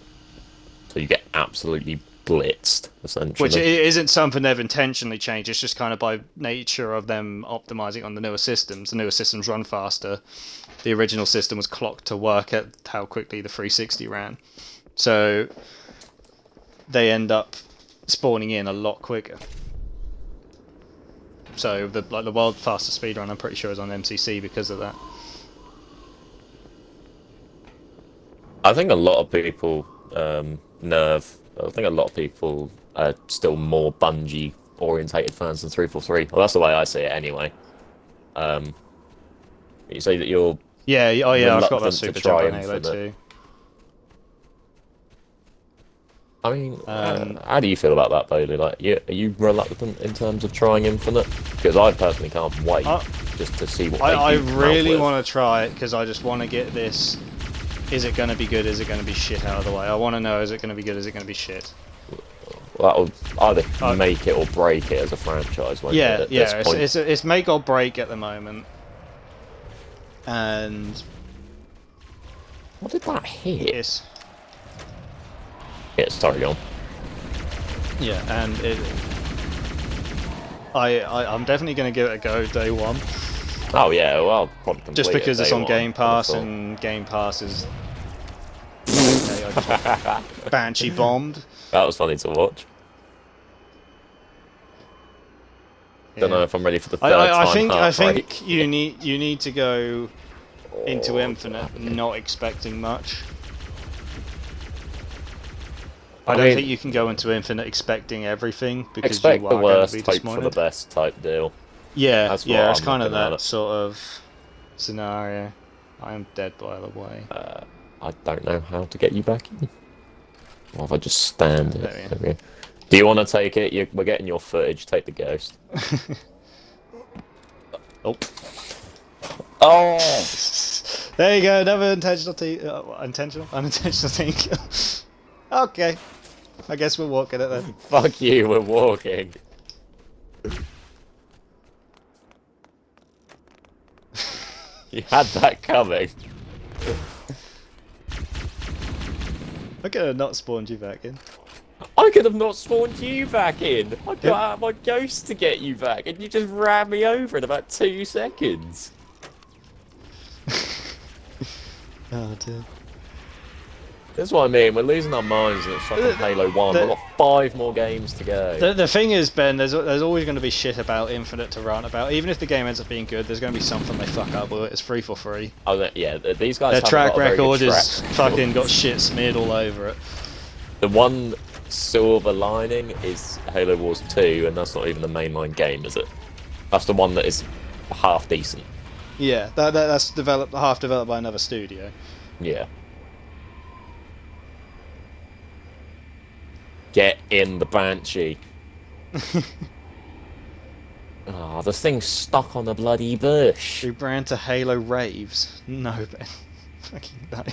So you get absolutely blitzed, essentially. Which isn't something they've intentionally changed, it's just kind of by nature of them optimizing on the newer systems. The newer systems run faster. The original system was clocked to work at how quickly the 360 ran. So they end up spawning in a lot quicker. So the world fastest speedrun, I'm pretty sure, is on MCC because of that. I think a lot of people I think a lot of people are still more Bungie orientated fans than 343. Well, that's the way I see it anyway. You say that you're I've got that reluctant to super try jump on Halo Infinite. 2. I mean, how do you feel about that, Bailey? Like, are you reluctant in terms of trying Infinite? Because I personally can't wait just to see what I they come really out with. want to try it because I just want to get this. Is it going to be good? Is it going to be shit out of the way? I want to know, is it going to be good? Is it going to be shit? that'll either make it or break it as a franchise. Won't Yeah, it, at yeah, this point? it's make or break at the moment. And what did that hit? It's sorry, on. Yeah, and I'm definitely going to give it a go day one. Oh yeah, well, I'll probably complete just because it it's day on one, Game Pass, I thought. and Game Pass is okay, I just Banshee bombed. That was funny to watch. Yeah. Don't know if I'm ready for the third time. I think you need to go into Infinite not expecting much. I don't think you can go into Infinite expecting everything, because expect you the are worst, going to be hope for the disappointed. best type deal. Yeah, That's yeah, what it's I'm kind of looking at that it. sort of scenario. I am dead, by the way. I don't know how to get you back in. Or if I just stand it. There we go. There we go. Do you want to take it? We're getting your footage. Take the ghost. Oh. Oh! There you go, another unintentional thing. Okay, I guess we're walking it then. Fuck you, we're walking. You had that coming. I could have not spawned you back in. I could have not spawned you back in. I got out my ghost to get you back, and you just ran me over in about 2 seconds. Oh dear. That's what I mean. We're losing our minds in fucking Halo 1. We've got 5 more games to go. The thing is, Ben, there's always going to be shit about Infinite to rant about. Even if the game ends up being good, there's going to be something they fuck up with it. It's free for free. Oh yeah, these guys. Their haven't track got a very good record track is record. fucking got shit smeared all over it. The one silver lining is Halo Wars 2, and that's not even the mainline game, is it? That's the one that is half decent. Yeah, that's half developed by another studio. Yeah. Get in the Banshee. Oh, this thing's stuck on a bloody bush. Rebrand to Halo Raves. No, Ben. Fucking no.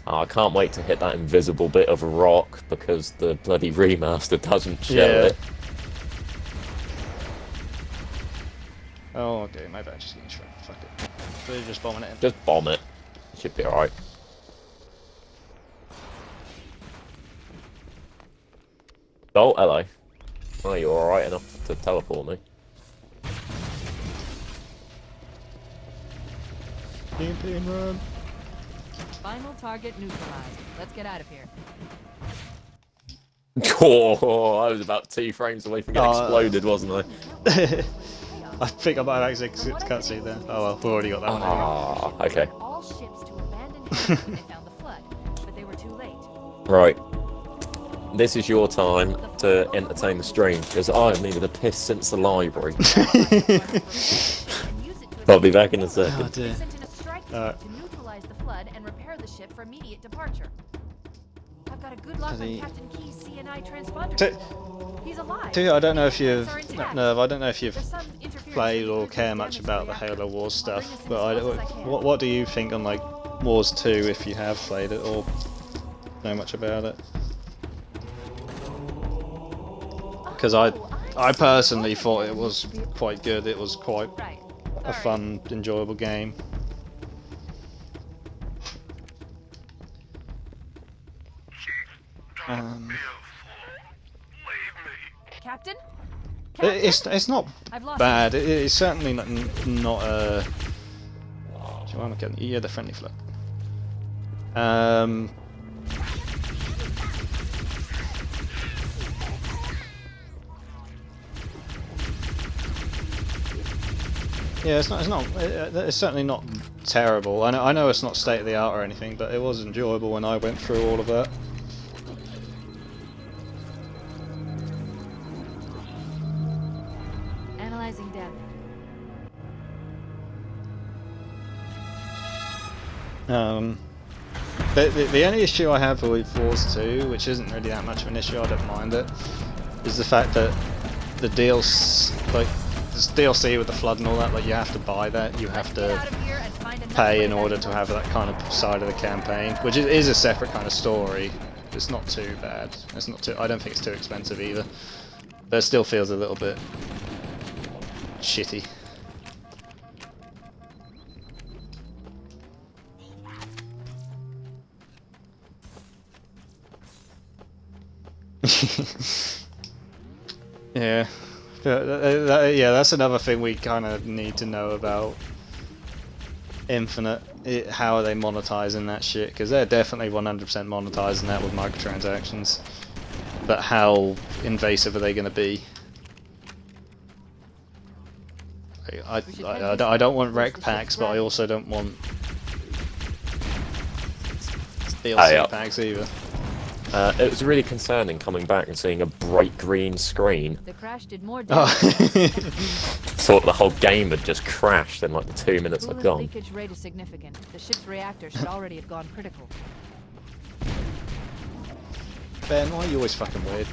Oh, I can't wait to hit that invisible bit of rock because the bloody remaster doesn't show Yeah. it. Oh, okay, maybe I'm just getting shot. Fuck it. So you're just bombing it in. Just bomb it. Should be alright. Oh, hello. Oh, you're alright enough to teleport me. Pin run. Final target neutralized. Let's get out of here. Oh, I was about 2 frames away from getting exploded, wasn't I? I think I might have actually cutscene there. Oh well, we've already got that one. Ah, okay. All ships to abandon Haven when they found the flood, but they were too late. Right. This is your time to entertain the stream, because I've needed a piss since the library. I'll be back in a second. Oh dear. Sent in a strike team to neutralize the flood and repair the ship for immediate departure. I've got a good lock on Captain Key's CNI transponder. He's alive. I don't know if you've Systems are intact. Nerve. I don't know if you've There's some interference played with or the care much damage about to the reactor. Halo Wars stuff, I'll bring us in but as close as I can. what do you think on like Wars 2 if you have played it or know much about it? Because I personally thought it was quite good. It was quite Right. a fun, enjoyable game. Captain? It's not I've lost bad. It's certainly not a. Yeah, the friendly flood. Yeah, it's certainly not terrible. I know it's not state of the art or anything, but it was enjoyable when I went through all of that. Analyzing data. The only issue I have with Wars 2, which isn't really that much of an issue, I don't mind it, is the fact that the deals, like, There's DLC with the flood and all that. Like you have to buy that. You have to pay in order to have that kind of side of the campaign, which is a separate kind of story. It's not too bad. It's not too. I don't think it's too expensive either. But it still feels a little bit shitty. Yeah. Yeah, that's another thing we kind of need to know about Infinite. How are they monetizing that shit? Because they're definitely 100% monetizing that with microtransactions. But how invasive are they going to be? I don't want rec packs, but I also don't want DLC packs either. It was really concerning coming back and seeing a bright green screen. The crash did more damage. Thought the whole game had just crashed in like the 2 minutes I'd gone. Leakage rate is significant. The ship's reactor should already have gone critical. Ben, why are you always fucking weird?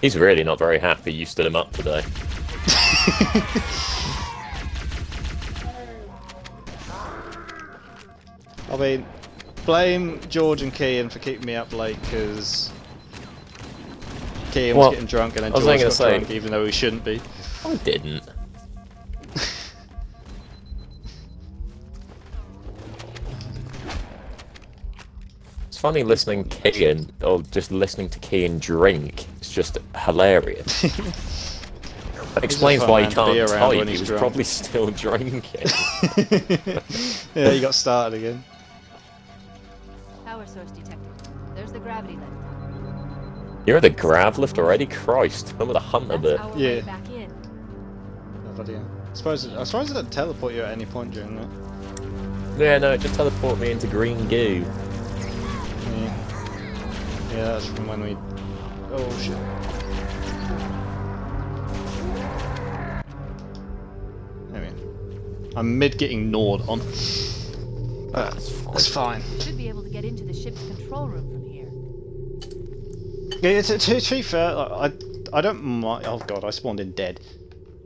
He's really not very happy you stood him up today. I mean, blame George and Kean for keeping me up late because Kean was getting drunk and then George got drunk even though he shouldn't be. I didn't. It's funny listening Kean, or just listening to Kean drink. It's just hilarious. That explains why he can't type. He was probably still drinking. Yeah, he got started again. Power source detected. There's the gravity lift. You're at the grav lift already? Christ, I'm with a hunter bit. Yeah. Oh, bloody hell. I suppose it doesn't teleport you at any point during that. Yeah, no, it just teleported me into green goo. Yeah, that's from when we... Oh, shit. There we go. I'm mid getting gnawed on. That's fine. Should be able to get into the ship's control room from here. Yeah, to be fair, I don't mind... Oh god, I spawned in dead.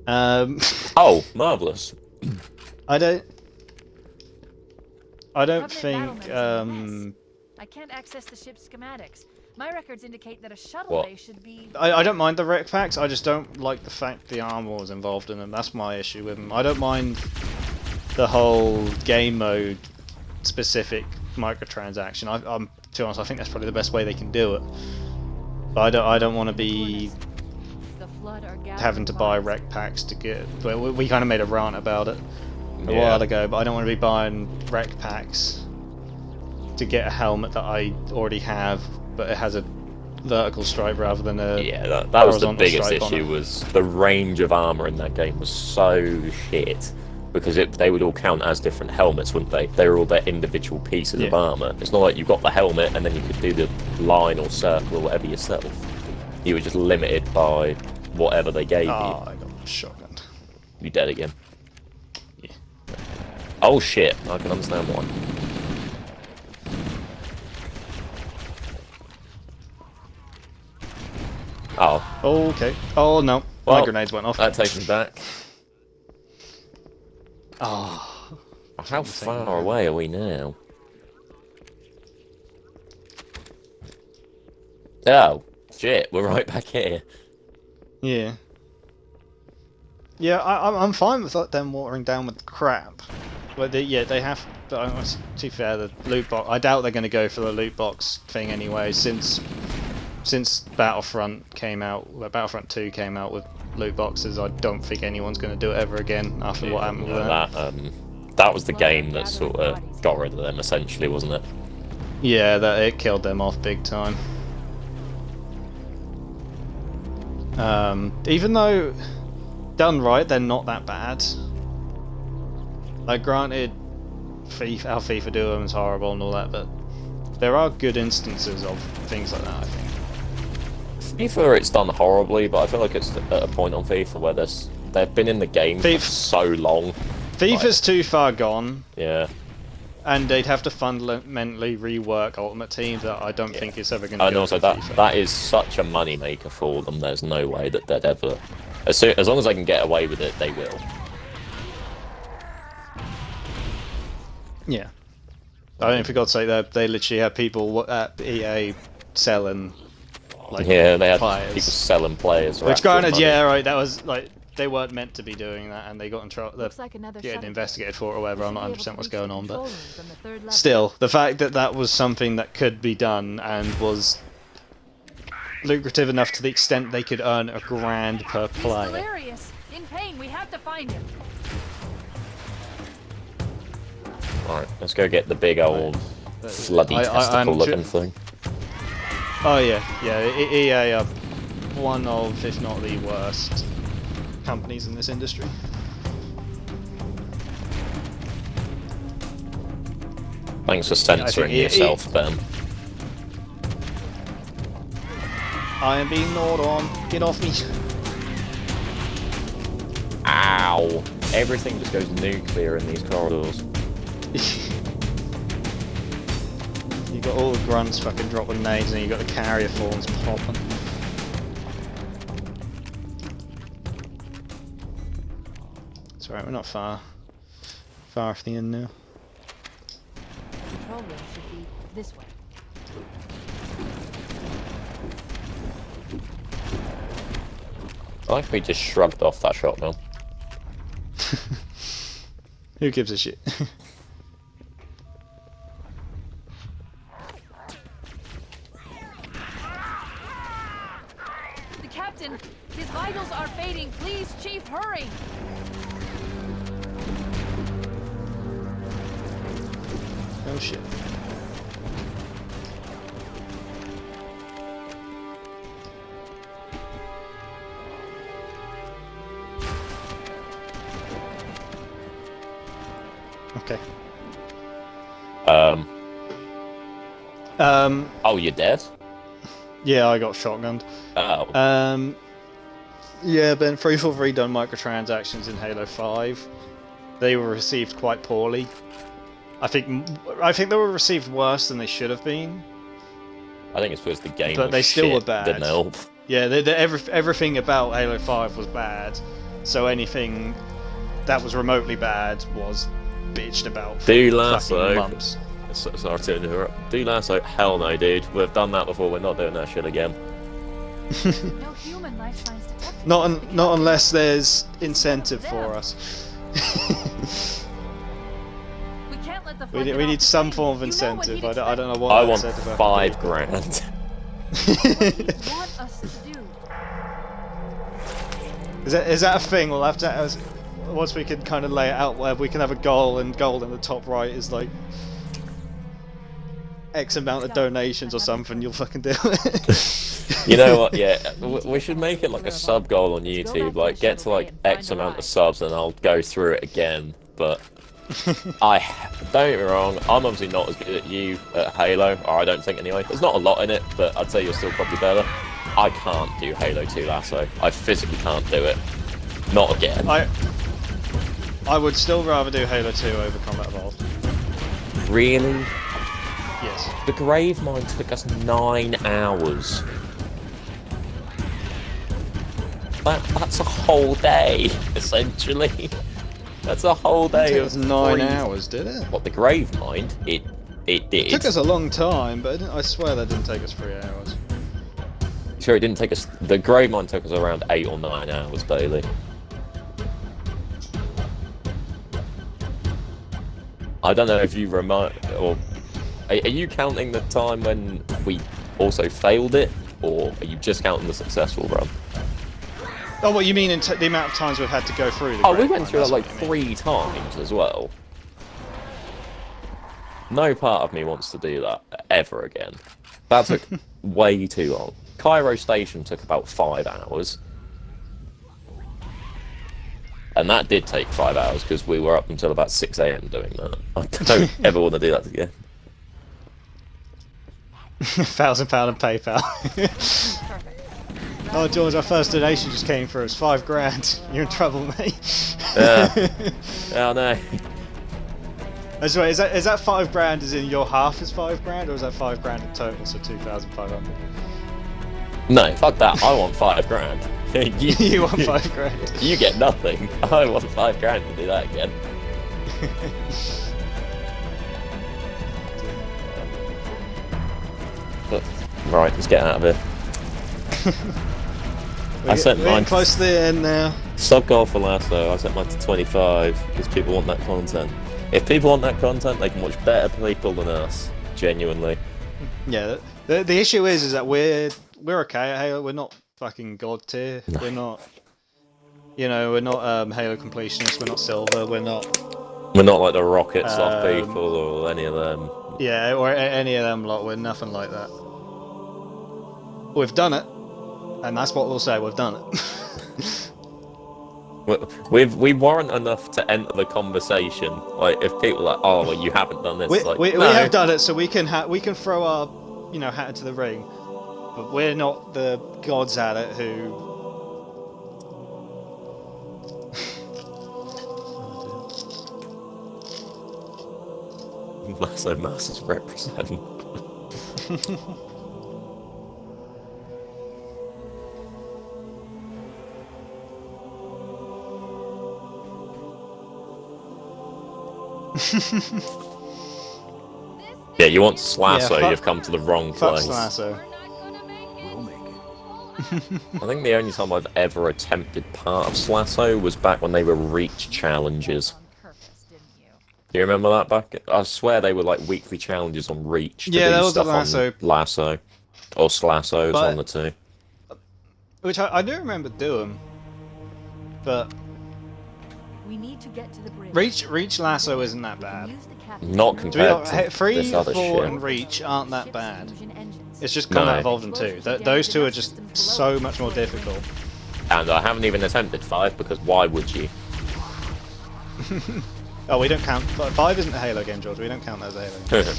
Oh, marvellous. I don't think... I can't access the ship's schematics. My records indicate that a shuttle bay should be... I don't mind the rec packs, I just don't like the fact the armor was involved in them. That's my issue with them. I don't mind the whole game mode specific microtransaction. I'm to be honest, I think that's probably the best way they can do it. But I don't want to be having to buy rec packs to get... Well, we kind of made a rant about it a while ago, but I don't want to be buying rec packs to get a helmet that I already have, but it has a vertical stripe rather than a that was the biggest issue, was the range of armor in that game was so shit, because they would all count as different helmets, wouldn't they? They were all their individual pieces of armor. It's not like you got the helmet and then you could do the line or circle or whatever yourself. You were just limited by whatever they gave you. Oh, I got shotgun. You dead again? Yeah. Oh shit, I can understand why. Oh. Okay. Oh no. Well, my grenades went off. That takes me back. Oh. How far away are we now? Oh, shit, we're right back here. Yeah. Yeah, I'm fine with them watering down with crap. But they have... To be fair, the loot box... I doubt they're going to go for the loot box thing anyway, since Battlefront came out... Well, Battlefront 2 came out with loot boxes. I don't think anyone's going to do it ever again after what happened with that. That was the game that sort of got rid of them, essentially, wasn't it? Yeah, it killed them off big time. Even though done right, they're not that bad. Like, granted, how FIFA do them is horrible and all that, but there are good instances of things like that, I think. FIFA, it's done horribly, but I feel like it's at a point on FIFA where they've been in the game for so long. FIFA's too far gone. Yeah. And they'd have to fundamentally rework Ultimate Team that I don't think it's ever going to. And also that is such a money maker for them. There's no way that they'd ever, as long as they can get away with it, they will. Yeah. I mean, for God's sake, they literally had people at EA selling. Like, yeah, they had players. people selling players. Which, granted, yeah, right, that was like they weren't meant to be doing that, and they got in trouble. Like Getting investigated for it or whatever. I'm not 100% what's going on, but the still, the fact that that was something that could be done and was lucrative enough to the extent they could earn $1,000 per player. Hilarious. In pain, we have to find him. Alright, let's go get the big old bloody testicle-looking thing. Oh yeah, EA are one of, if not the worst, companies in this industry. Thanks for censoring yourself, Ben. I am being gnawed on. Get off me. Ow! Everything just goes nuclear in these corridors. You got all the grunts fucking dropping nades, and you got the carrier forms popping. It's alright, we're not far off the end now. Control room should be this way. I like we just shrugged off that shotgun. Who gives a shit? The captain, his vitals are fading. Please, Chief, hurry. Oh shit. Okay. Oh, you're dead? Yeah, I got shotgunned. Oh. Yeah, Ben, 343 done microtransactions in Halo 5. They were received quite poorly. I think they were received worse than they should have been. I think it's because the game but was they still shit, were bad. Didn't help. Yeah, everything about Halo 5 was bad. So anything that was remotely bad was bitched about for Do fucking Lasso. months. Sorry to interrupt. Do Lasso? Hell no, dude. We've done that before. We're not doing that shit again. No human life signs detected. Not unless there's incentive for us. We can't let the we need some form of incentive. I don't know what. I want incentive $5 What do you want us to do? Is that a thing? We'll have to. Once we can kind of lay it out, where we can have a goal, and goal in the top right is like X amount of donations or something. You'll fucking do it. You know what? Yeah, we should make it like a sub goal on YouTube. Like, get to like X amount of subs, and I'll go through it again. But don't get me wrong, I'm obviously not as good at you at Halo, or I don't think anyway. There's not a lot in it, but I'd say you're still probably better. I can't do Halo 2 Lasso. I physically can't do it. Not again. I would still rather do Halo 2 over Combat Evolved. Really? Yes. The Grave Mine took us 9 hours. That's a whole day, essentially. That's a whole day of 9 hours, did it? What, the Grave Mine? It did. It took us a long time, but I swear that didn't take us 3 hours. Sure, it didn't take us. The Grave Mine took us around 8 or 9 hours daily. I don't know if you or are you counting the time when we also failed it, or are you just counting the successful run? Oh, what you mean in the amount of times we've had to go through the Oh, we Grave went Mine, through that that's like what you mean. 3 times as well. No part of me wants to do that ever again. That took way too long. Cairo Station took about 5 hours. And that did take 5 hours because we were up until about 6 AM doing that. I don't ever want to do that again. £1,000 in PayPal. Oh, George, our first donation just came through. It's $5 grand. You're in trouble, mate. Yeah, I know. That's right. Is that $5,000 as in your half is $5,000, or is that $5,000 in total, so 2,500? No, fuck that. I want $5,000. You want $5,000? You get nothing. I want $5,000 to do that again. But, right, let's get out of here. I set mine close to the end now. Sub goal for lasso. I set mine to 25 because people want that content. If people want that content, they can watch better people than us. Genuinely. Yeah. The issue is that we're okay at Halo. We're not fucking god tier. No. We're not. You know, we're not Halo completionists. We're not silver. We're not like the rocket slot people or any of them. Yeah, or any of them lot. We're nothing like that. We've done it, and that's what we'll say. We've done it. We warrant enough to enter the conversation. Like, if people are like, oh, well, you haven't done this. We no. have done it, so we can throw our hat into the ring, but we're not the gods at it who. Lasso Masters represent. Yeah, you want Slasso, yeah, you've come to the wrong place. Slasso. We'll make it. I think the only time I've ever attempted part of Slasso was back when they were Reach challenges. Do you remember that back? I swear they were like weekly challenges on Reach. Yeah, that was stuff the Lasso. On Lasso. Or Slassos, on the two. Which I do remember doing. But we need to get to the bridge. Reach Lasso isn't that bad. Not compared to 3, this other 4, shit. and Reach aren't that bad. It's just Combat Evolved in 2. Those two are just so much more difficult. And I haven't even attempted 5 because why would you? Oh, we don't count. 5 isn't a Halo game, George. We don't count that as a Halo game.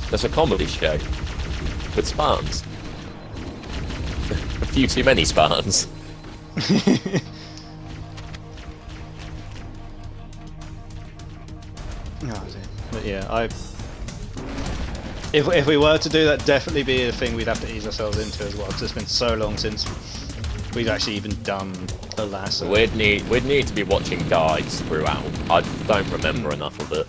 That's a comedy show with Spartans. A few too many Spartans. But yeah, if we were to do that, definitely be a thing we'd have to ease ourselves into as well. Because it's been so long since we've actually even done the Lasso. We'd need to be watching guides throughout. I don't remember enough of it.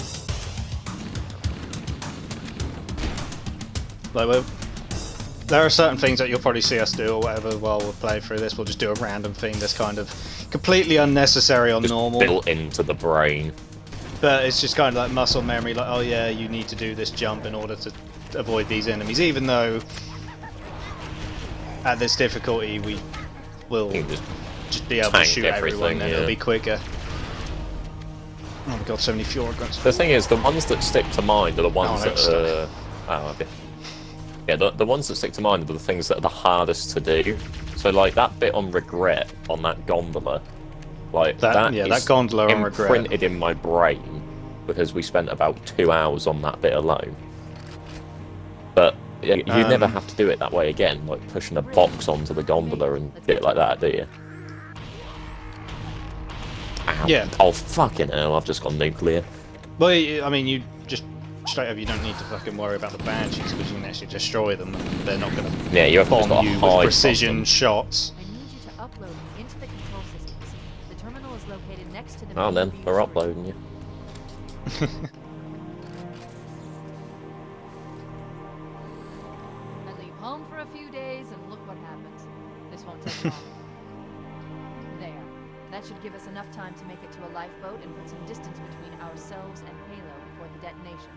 Like, there are certain things that you'll probably see us do or whatever while we're playing through this. We'll just do a random thing that's kind of completely unnecessary or just normal. Built into the brain. But it's just kind of like muscle memory, like, oh yeah, you need to do this jump in order to avoid these enemies, even though at this difficulty we will just be able to shoot everyone and it'll be quicker. Oh my god, so many Fiora grunts. The thing is, the ones that stick to mind are the ones that are... Yeah, the ones that stick to mind are the things that are the hardest to do. So like that bit on Regret, on that gondola, like that gondola on Regret imprinted in my brain because we spent about 2 hours on that bit alone. But you never have to do it that way again, like pushing a box onto the gondola and shit like that, do you? Ow. Yeah. Oh fucking hell! I've just gone nuclear. Well, I mean, you just straight up, you don't need to fucking worry about the Banshees because you can actually destroy them and they're not going to bomb you with precision shots. I need you to upload me into the control systems. The terminal is located next to the Oh, then we're uploading you. I leave home for a few days and look what happens. This won't take long. There. That should give us enough time to make it to a lifeboat and put some distance between ourselves and Halo before the detonation.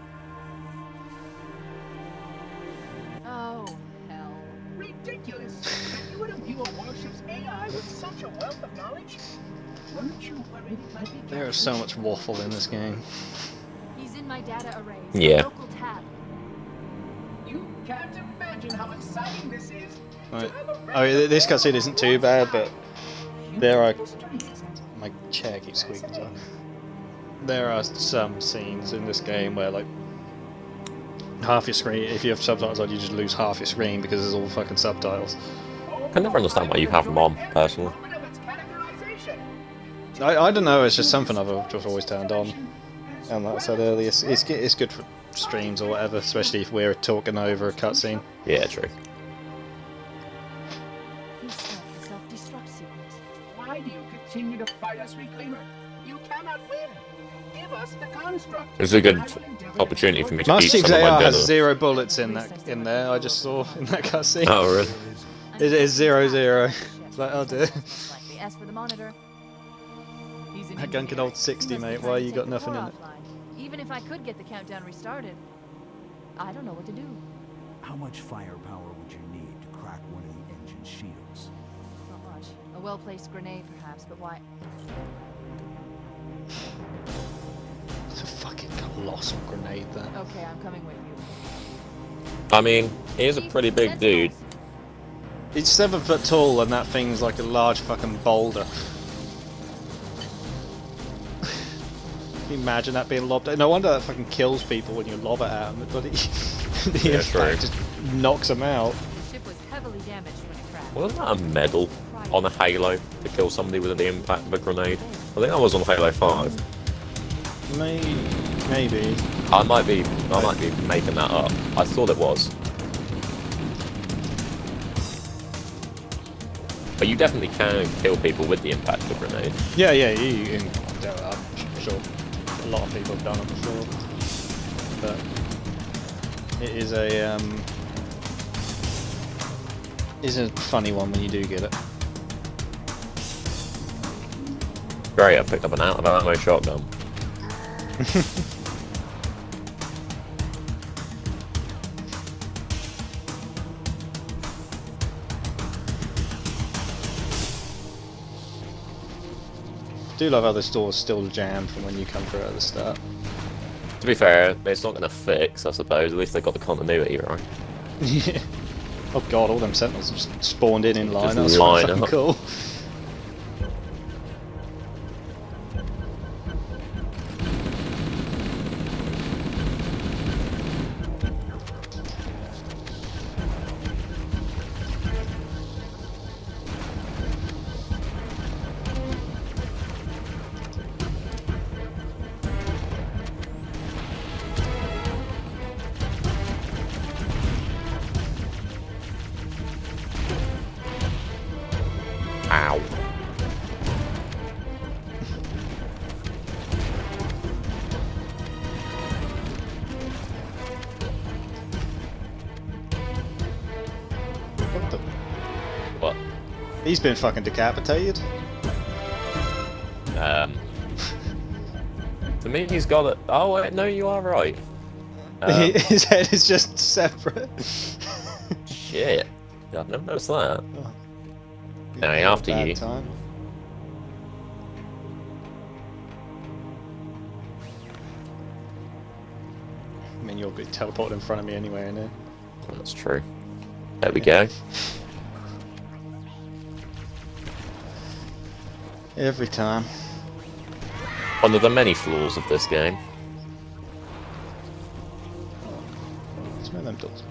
Oh, hell. Ridiculous! You would imbue a warship's AI with such a wealth of knowledge? Weren't you worried it might be... There is so much waffle in this game. He's in my data arrays. Yeah. Local tab. You can't imagine how exciting this is. Right. Oh, this cutscene isn't too bad, but there are... My chair keeps squeaking, so... There are some scenes in this game where, like, half your screen, if you have subtitles on, you just lose half your screen because there's all fucking subtitles. I can never understand why you have them on, personally. I don't know. It's just something I've just always turned on. And like I said earlier, it's good for streams or whatever, especially if we're talking over a cutscene. Yeah, true. He's stuck in self-destruct sequence. Why do you continue to fight us, Reclaimer? You cannot win. Give us the construct. It's a good opportunity for me to Master keep Chief's some of my AR has dinner. 0 bullets in there. I just saw in that cutscene. Oh, really? It is 0-0. It's like, oh dear. Likely S for the monitor. He's an That gun can engineer. hold 60, He must be mate. trying Why to you take got the nothing core in it? offline. Even if I could get the countdown restarted, I don't know what to do. How much firepower would you need to crack one of the engine shields? Not much. A well-placed grenade, perhaps, but why? It's a fucking colossal grenade there. Okay, I'm coming with you. I mean, he is a pretty big dude. He's 7 foot tall and that thing's like a large fucking boulder. Can you imagine that being lobbed at? No wonder that fucking kills people when you lob it at them. But the Yeah, impact true. just knocks them out. The ship was heavily damaged when it crashed. Wasn't that a medal on a Halo to kill somebody with the impact of a grenade? I think that was on Halo 5. Maybe. I might be making that up. I thought it was. But you definitely can kill people with the impact of a grenade. Yeah, you can do that. I'm sure a lot of people have done it before. But it is a funny one when you do get it. Great, I picked up an out of ammo shotgun. I do love how this door's still jammed from when you come through at the start. To be fair, it's not going to fix, I suppose. At least they got the continuity right. Yeah. Oh god, all them sentinels just spawned in line. Just That's line fucking up. cool. Ow. What the? What? He's been fucking decapitated. To me, he's got it. Oh, wait, no, you are right. His head is just separate. Shit. Yeah, I've never noticed that. Oh. Anyway, after Bad you. time. I mean, you'll be teleported in front of me anyway, innit? That's true. There we go. Every time. One of the many flaws of this game. Smell them doors.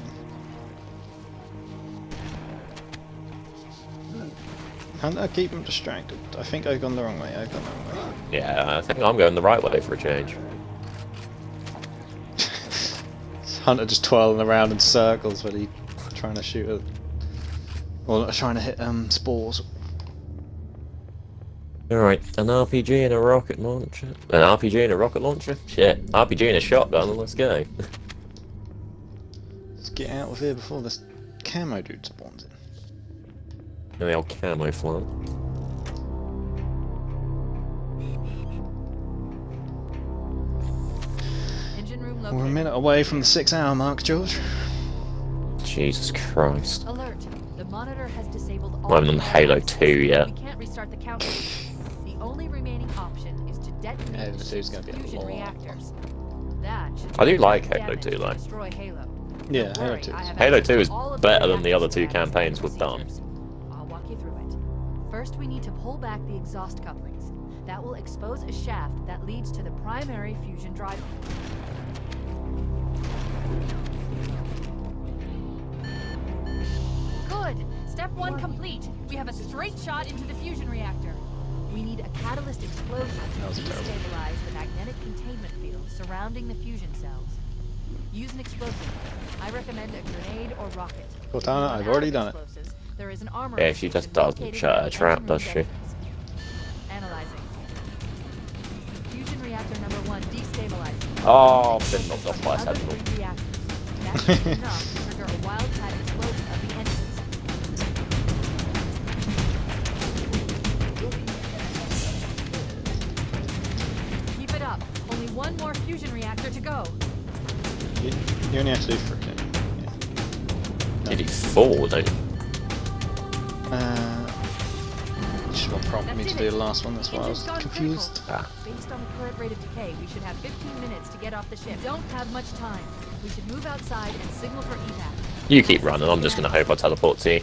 Hunter, keep them distracted. I think I've gone the wrong way. I've gone the wrong way. Yeah, I think I'm going the right way for a change. Hunter just twirling around in circles when he's trying to shoot at... Well, trying to hit spores. Alright, an RPG and a rocket launcher. An RPG and a rocket launcher? Shit, RPG and a shotgun, let's go. Let's get out of here before this camo dude spawns in. And the old camouflage. Engine room We're a located. minute away from the 6-hour mark, George. Jesus Christ. Alert. The monitor has disabled all... Not even on Halo 2 yet. We can't restart the countdown. The only remaining option is to detonate Halo the 2's ship's gonna be a fusion lot. reactors. That should I do do like enough Halo damage 2 to though. destroy Halo. Yeah, Don't Halo worry, 2 I is... have Halo access 2 to is all of better than the reactor other two surveillance campaigns we've done. procedures. I'll walk you through it. First, we need to pull back the exhaust couplings. That will expose a shaft that leads to the primary fusion drive. Good. Step 1 complete. We have a straight shot into the fusion reactor. We need a catalyst explosion That was to terrible. destabilize the magnetic containment field surrounding the fusion cells. Use an explosive. I recommend a grenade or rocket. Cortana, I've already done it. Explosives, there is an armor Yeah, she just doesn't shut a trap, does she? Analyzing. Fusion reactor number 1 destabilized. Oh, I've been knocked off by a Other sentinel. 3 reactors. That should be enough to trigger a wildcat explosion of the engines. Keep it up. Only one more fusion reactor to go. You only have to do 3. Yeah. You do 4, don't you? Which one prompted me to do the last one, that's why I was Engine's gone confused. critical. Based on the current rate of decay, we should have 15 minutes to get off the ship. Don't have much time. We should move outside and signal for evac. You keep running, I'm just gonna hope I teleport to you.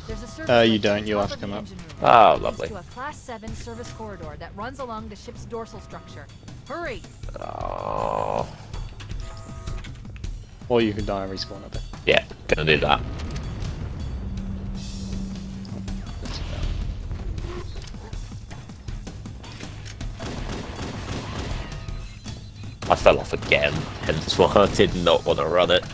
There's a service You lift at don't, the you'll top have to of the come up. engine room. Oh, It leads lovely. to a Class 7 service corridor that runs along the ship's dorsal structure. Hurry! Oh, Or you can die and respawn up there. yeah, gonna do that. I fell off again, hence why I did not want to run it.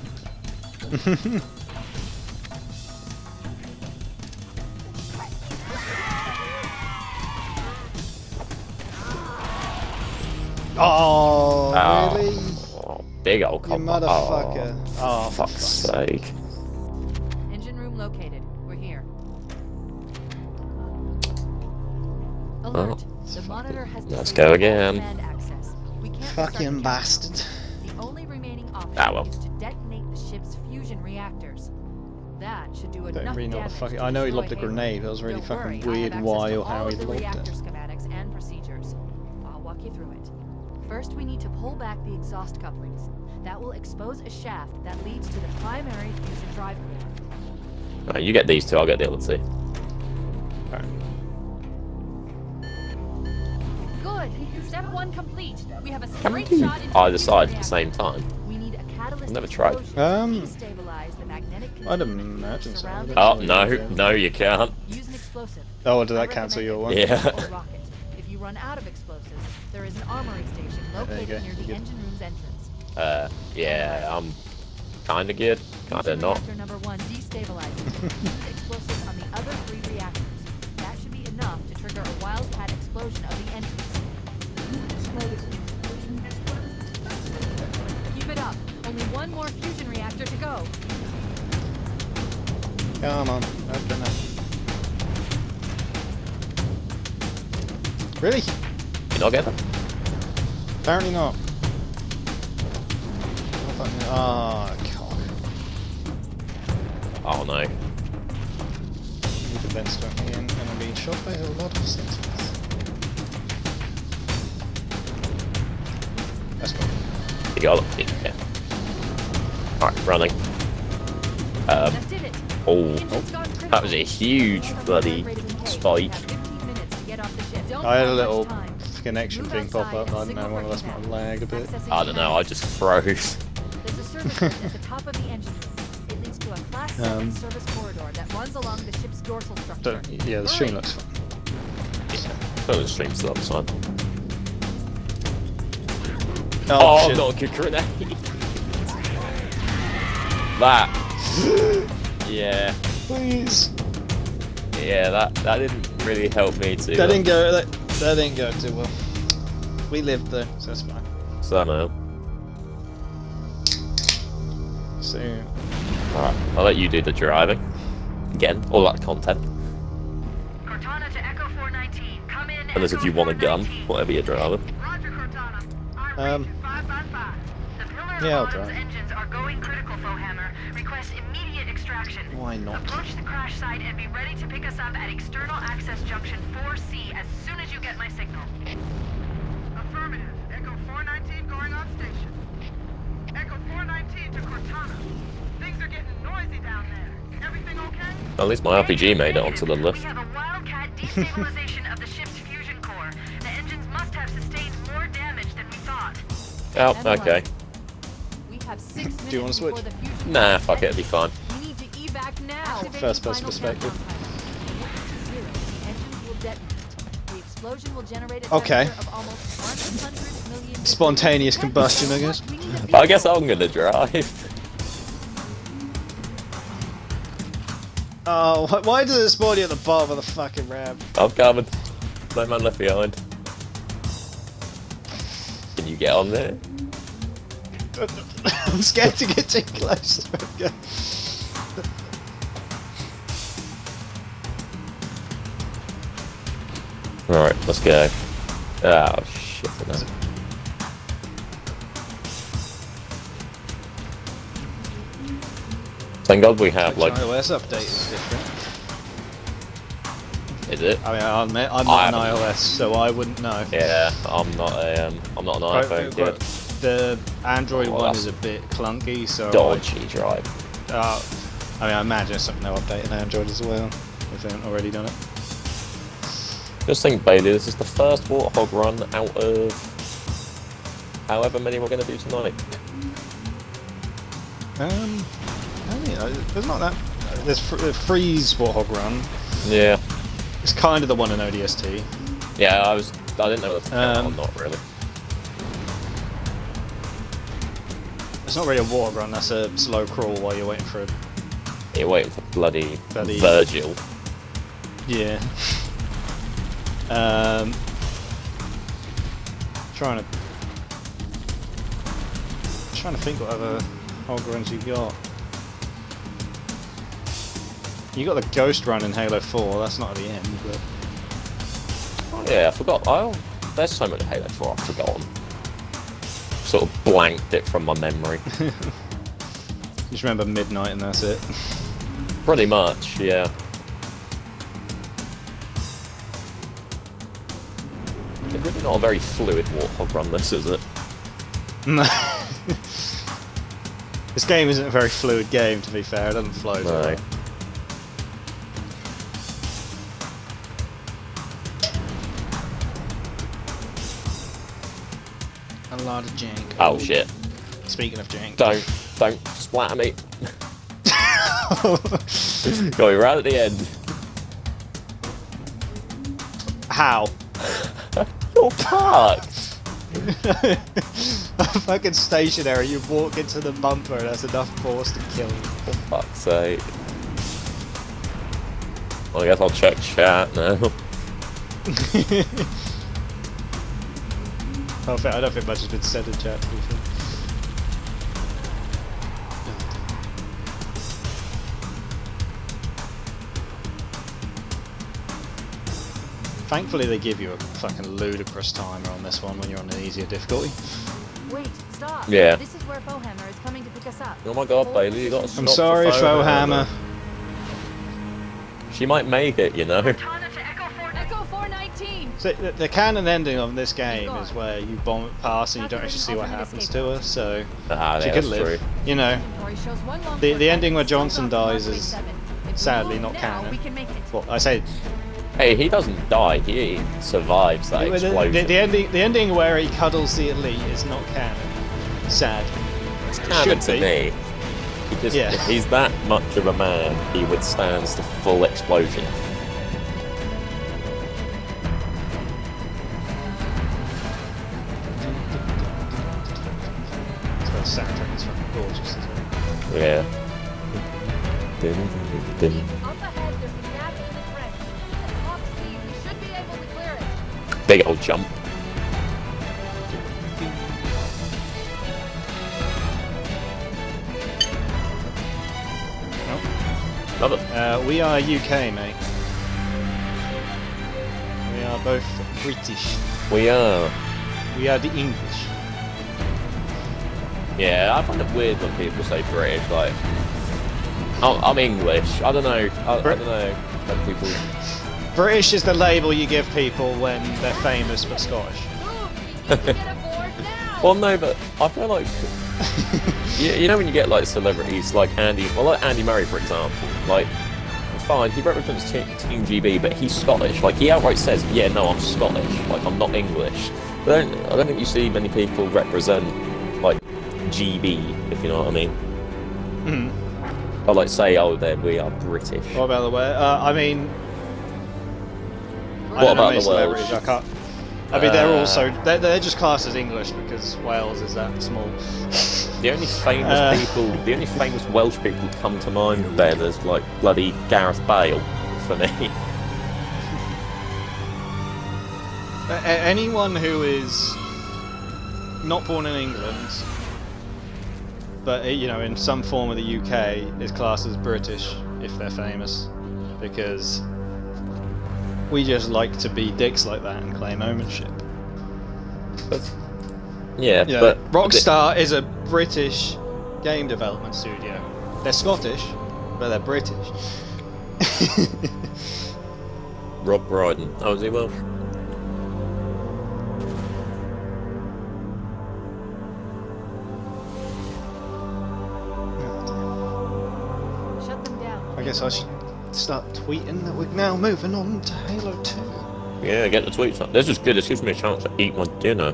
Oh, really? Oh, big old You combat. motherfucker. Oh, for Fuck's sake. Engine room located. We're here. Alert. The monitor has Let's disabled go all again. command access. We can't restart Fucking the bastard. The only remaining option Ah, well. is to detonate the ship's fusion reactors. That should do Don't enough really know what damage the fuck. to I know he destroy lobbed a Halo. grenade, but it was really Don't fucking worry, I weird have why access to or how all he of the lobbed reactor it. schematics and procedures. I'll walk you through it. First, we need to pull back the exhaust couplings. That will expose a shaft that leads to the primary fusion drive core. Right, you get these two, I'll get the other two. Good. Step 1 complete. We have a Can we straight do shot into either the side fusion at the same time? We need a catalyst I've never tried. explosion to destabilize the magnetic I'd containment imagine so. surrounding Oh, the no, fusion. no, you can't. Use an explosive. Oh, did I that cancel your one? recommend a Yeah. grenade or rocket. If you run out of explosives, there is an armory station There you located go. near the Good. engine room's entrance. Yeah, I'm kinda good, kinda Fusion not. reactor number 1 destabilized. Use explosives on the other 3 reactors. That should be enough to trigger a wildcat explosion of the engines. Keep it up. Only one more fusion reactor to go. Come on, open up. Really? You not get them? Apparently not. Oh, God. Oh no. Need to then start me in, and I'm being shot by a lot of sentinels. Let's go. You got it. Yeah. Alright, running. That did it. Oh, Engine's gone critical. that was a huge bloody spike. I had a little connection thing pop up, and I don't know whether that's might have lagged a bit. I don't know, I just froze. There's a service lift at the top of the engine room. It leads to a Class 7 service corridor that runs along the ship's dorsal structure. Yeah, the stream looks fun. Yeah, so the stream's still outside. Oh, Oh, shit. not a good grenade. That. Yeah. Please. Yeah, that didn't really help me too. That didn't go. That didn't go too well. We lived though, so that's fine. So no. So Alright, I'll let you do the driving. Again, all that content. Cortana to Echo 419. Come in. Unless if you want a gun, whatever you're driving. Roger, Cortana. I'm 5x5. The Pillar Yeah, I'll of drive. engines are going critical, Fohammer. Request immediate extraction. Why not? Approach the crash site and be ready to pick us up at external access junction 4C as soon as you get my signal. Affirmative. Echo 419 going on station. Echo 419 to Cortana. Things are getting noisy down there. Everything okay? At least my RPG made it onto the We lift. have a wildcat destabilization of the ship's fusion core. The engines must have sustained more damage than we thought. Oh, okay. We have 6 minutes Do you want to before switch? the fusion Nah, fuck it, it'll be fine. We need to evac now. First person perspective. The engines will detonate. The explosion will generate a Okay. temperature of almost 100 million degrees. Spontaneous combustion, I guess. I guess I'm gonna drive. Oh, why does it spawn you at the bottom of the fucking ramp? I'm coming. No man left behind. Can you get on there? I'm scared to get too close to it. Alright, let's go. Oh shit, no. Thank God we have like. iOS update is different. Is it? I mean, I'll admit, I'm I not an haven't- iOS, so I wouldn't know. Yeah, I'm not an iPhone kid. The Android Well, one that's is a bit clunky, so Dodgy drive. I mean, I imagine it's something they'll update in Android as well, if they haven't already done it. Just think, Bailey, this is the first Warthog run out of however many we're going to do tonight. I mean, there's not that. There's Freeze Warthog Run. Yeah. It's kind of the one in ODST. Yeah, I didn't know whether to count or not, really. It's not really a Warthog Run, that's a slow crawl while you're waiting for a... You're waiting for bloody Virgil. Yeah. Trying to think what other hog runs you got. You got the Ghost Run in Halo 4. That's not at the end, but Oh yeah, I forgot. There's so much Halo 4 I've forgotten. Sort of blanked it from my memory. just remember midnight and that's it. Pretty much, yeah. It's really not a very fluid Warthog run, this, is it? No. This game isn't a very fluid game, to be fair. It doesn't flow too well. A lot of jank. Oh shit. Speaking of jank. Don't splatter me. Got you right at the end. How? You're parked. Fucking stationary, you walk into the bumper and that's enough force to kill you. For fuck's sake. Well, I guess I'll check chat now. I don't think much has been said in chat, to be fair. Thankfully they give you a fucking ludicrous timer on this one when you're on an easier difficulty. Wait, stop. Yeah. This is where Fohammer is coming to pick us up. Oh my god, Bailey, you gotta stop. I'm sorry, for Fohammer. She might make it, you know. Echo 419. So the canon ending of this game is where you bomb it past and you don't actually see what happens to her, so she could live. True. You know, the ending where Johnson dies is sadly not canon. Well, I say. Hey, he doesn't die. He survives that explosion. The ending where he cuddles the elite is not canon. Sad. It's canon to me. Yeah. If he's that much of a man, he withstands the full explosion. The soundtrack is fucking gorgeous, isn't it? Yeah. Up ahead, there's a gap in the trench. At top speed, we should be able to clear it. Big old jump. Love it. We are UK, mate. We are both British. We are. We are the English. Yeah, I find it weird when people say British. Like, I'm English. I don't know. I don't know when people. British is the label you give people when they're famous but Scottish. Well, no, but I feel like you know when you get like celebrities like Andy Murray, for example. Like, fine, he represents Team GB, but he's Scottish. Like, he outright says, "Yeah, no, I'm Scottish. Like, I'm not English." But I don't think you see many people represent like GB, if you know what I mean. Hmm. Or like say, "Oh, we are British." What about the way? I mean, I What don't know about many the Welsh? celebrities. I can't. I mean, they're also they're just classed as English because Wales is that small. The only famous people, the only famous Welsh people that come to mind, Ben, is like bloody Gareth Bale for me. Anyone who is not born in England, but in some form of the UK, is classed as British if they're famous, because we just like to be dicks like that and claim ownership. Yeah, Yeah, but Rockstar is a British game development studio. They're Scottish, but they're British. Rob Brydon. Oh, is he Welsh? Shut them down. I guess I should start tweeting that we're now moving on to Halo 2. Yeah, get the tweets up. This is good. This gives me a chance to eat my dinner.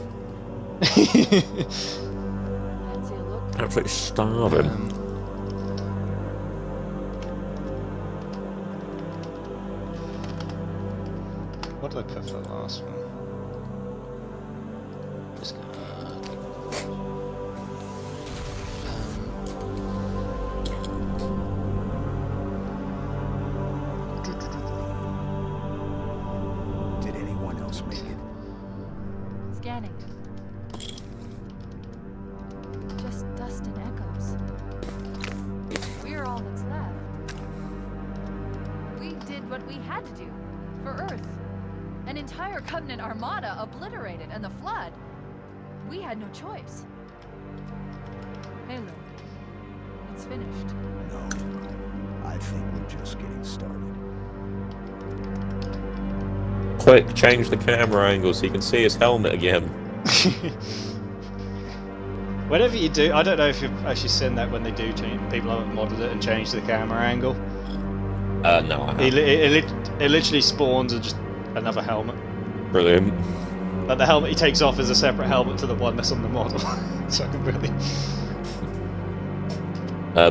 Fancy a look? Absolutely starving. What did I put for the last one? Just Did anyone else make it? Scanning. Just dust and echoes. We're all that's left. We did what we had to do for Earth. An entire Covenant armada obliterated, and the Flood. We had no choice. Halo. It's finished. No. I think we're just getting started. Quick, change the camera angle so you can see his helmet again. Whatever you do, I don't know if you've actually seen that when they do change, people haven't modded it and changed the camera angle. No, I haven't. It literally spawns just another helmet. Brilliant. But the helmet he takes off is a separate helmet to the one that's on the model. So really.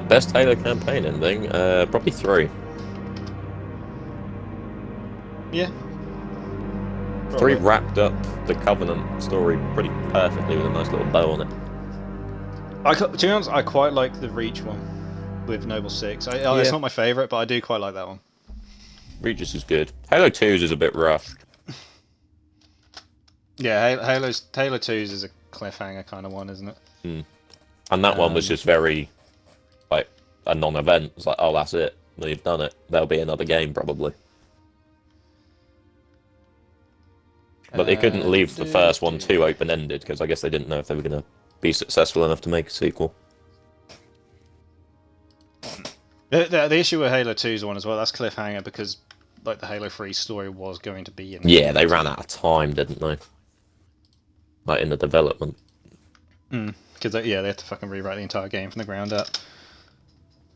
Best Halo campaign ending? Probably 3. Yeah. 3 wrapped up the Covenant story pretty perfectly with a nice little bow on it. To be honest, I quite like the Reach one with Noble 6. It's not my favourite, but I do quite like that one. Regis is good. Halo 2's is a bit rough. Yeah, Halo 2's is a cliffhanger kind of one, isn't it? And that one was just very, like, a non-event. It's like, oh, that's it. Well, you've done it. There'll be another game, probably. But they couldn't leave the first one too open-ended, because I guess they didn't know if they were going to be successful enough to make a sequel. The issue with Halo 2's one as well, that's cliffhanger, because like the Halo 3 story was going to be in... Yeah, they ran out of time, didn't they? Like, in the development. Because, they had to fucking rewrite the entire game from the ground up.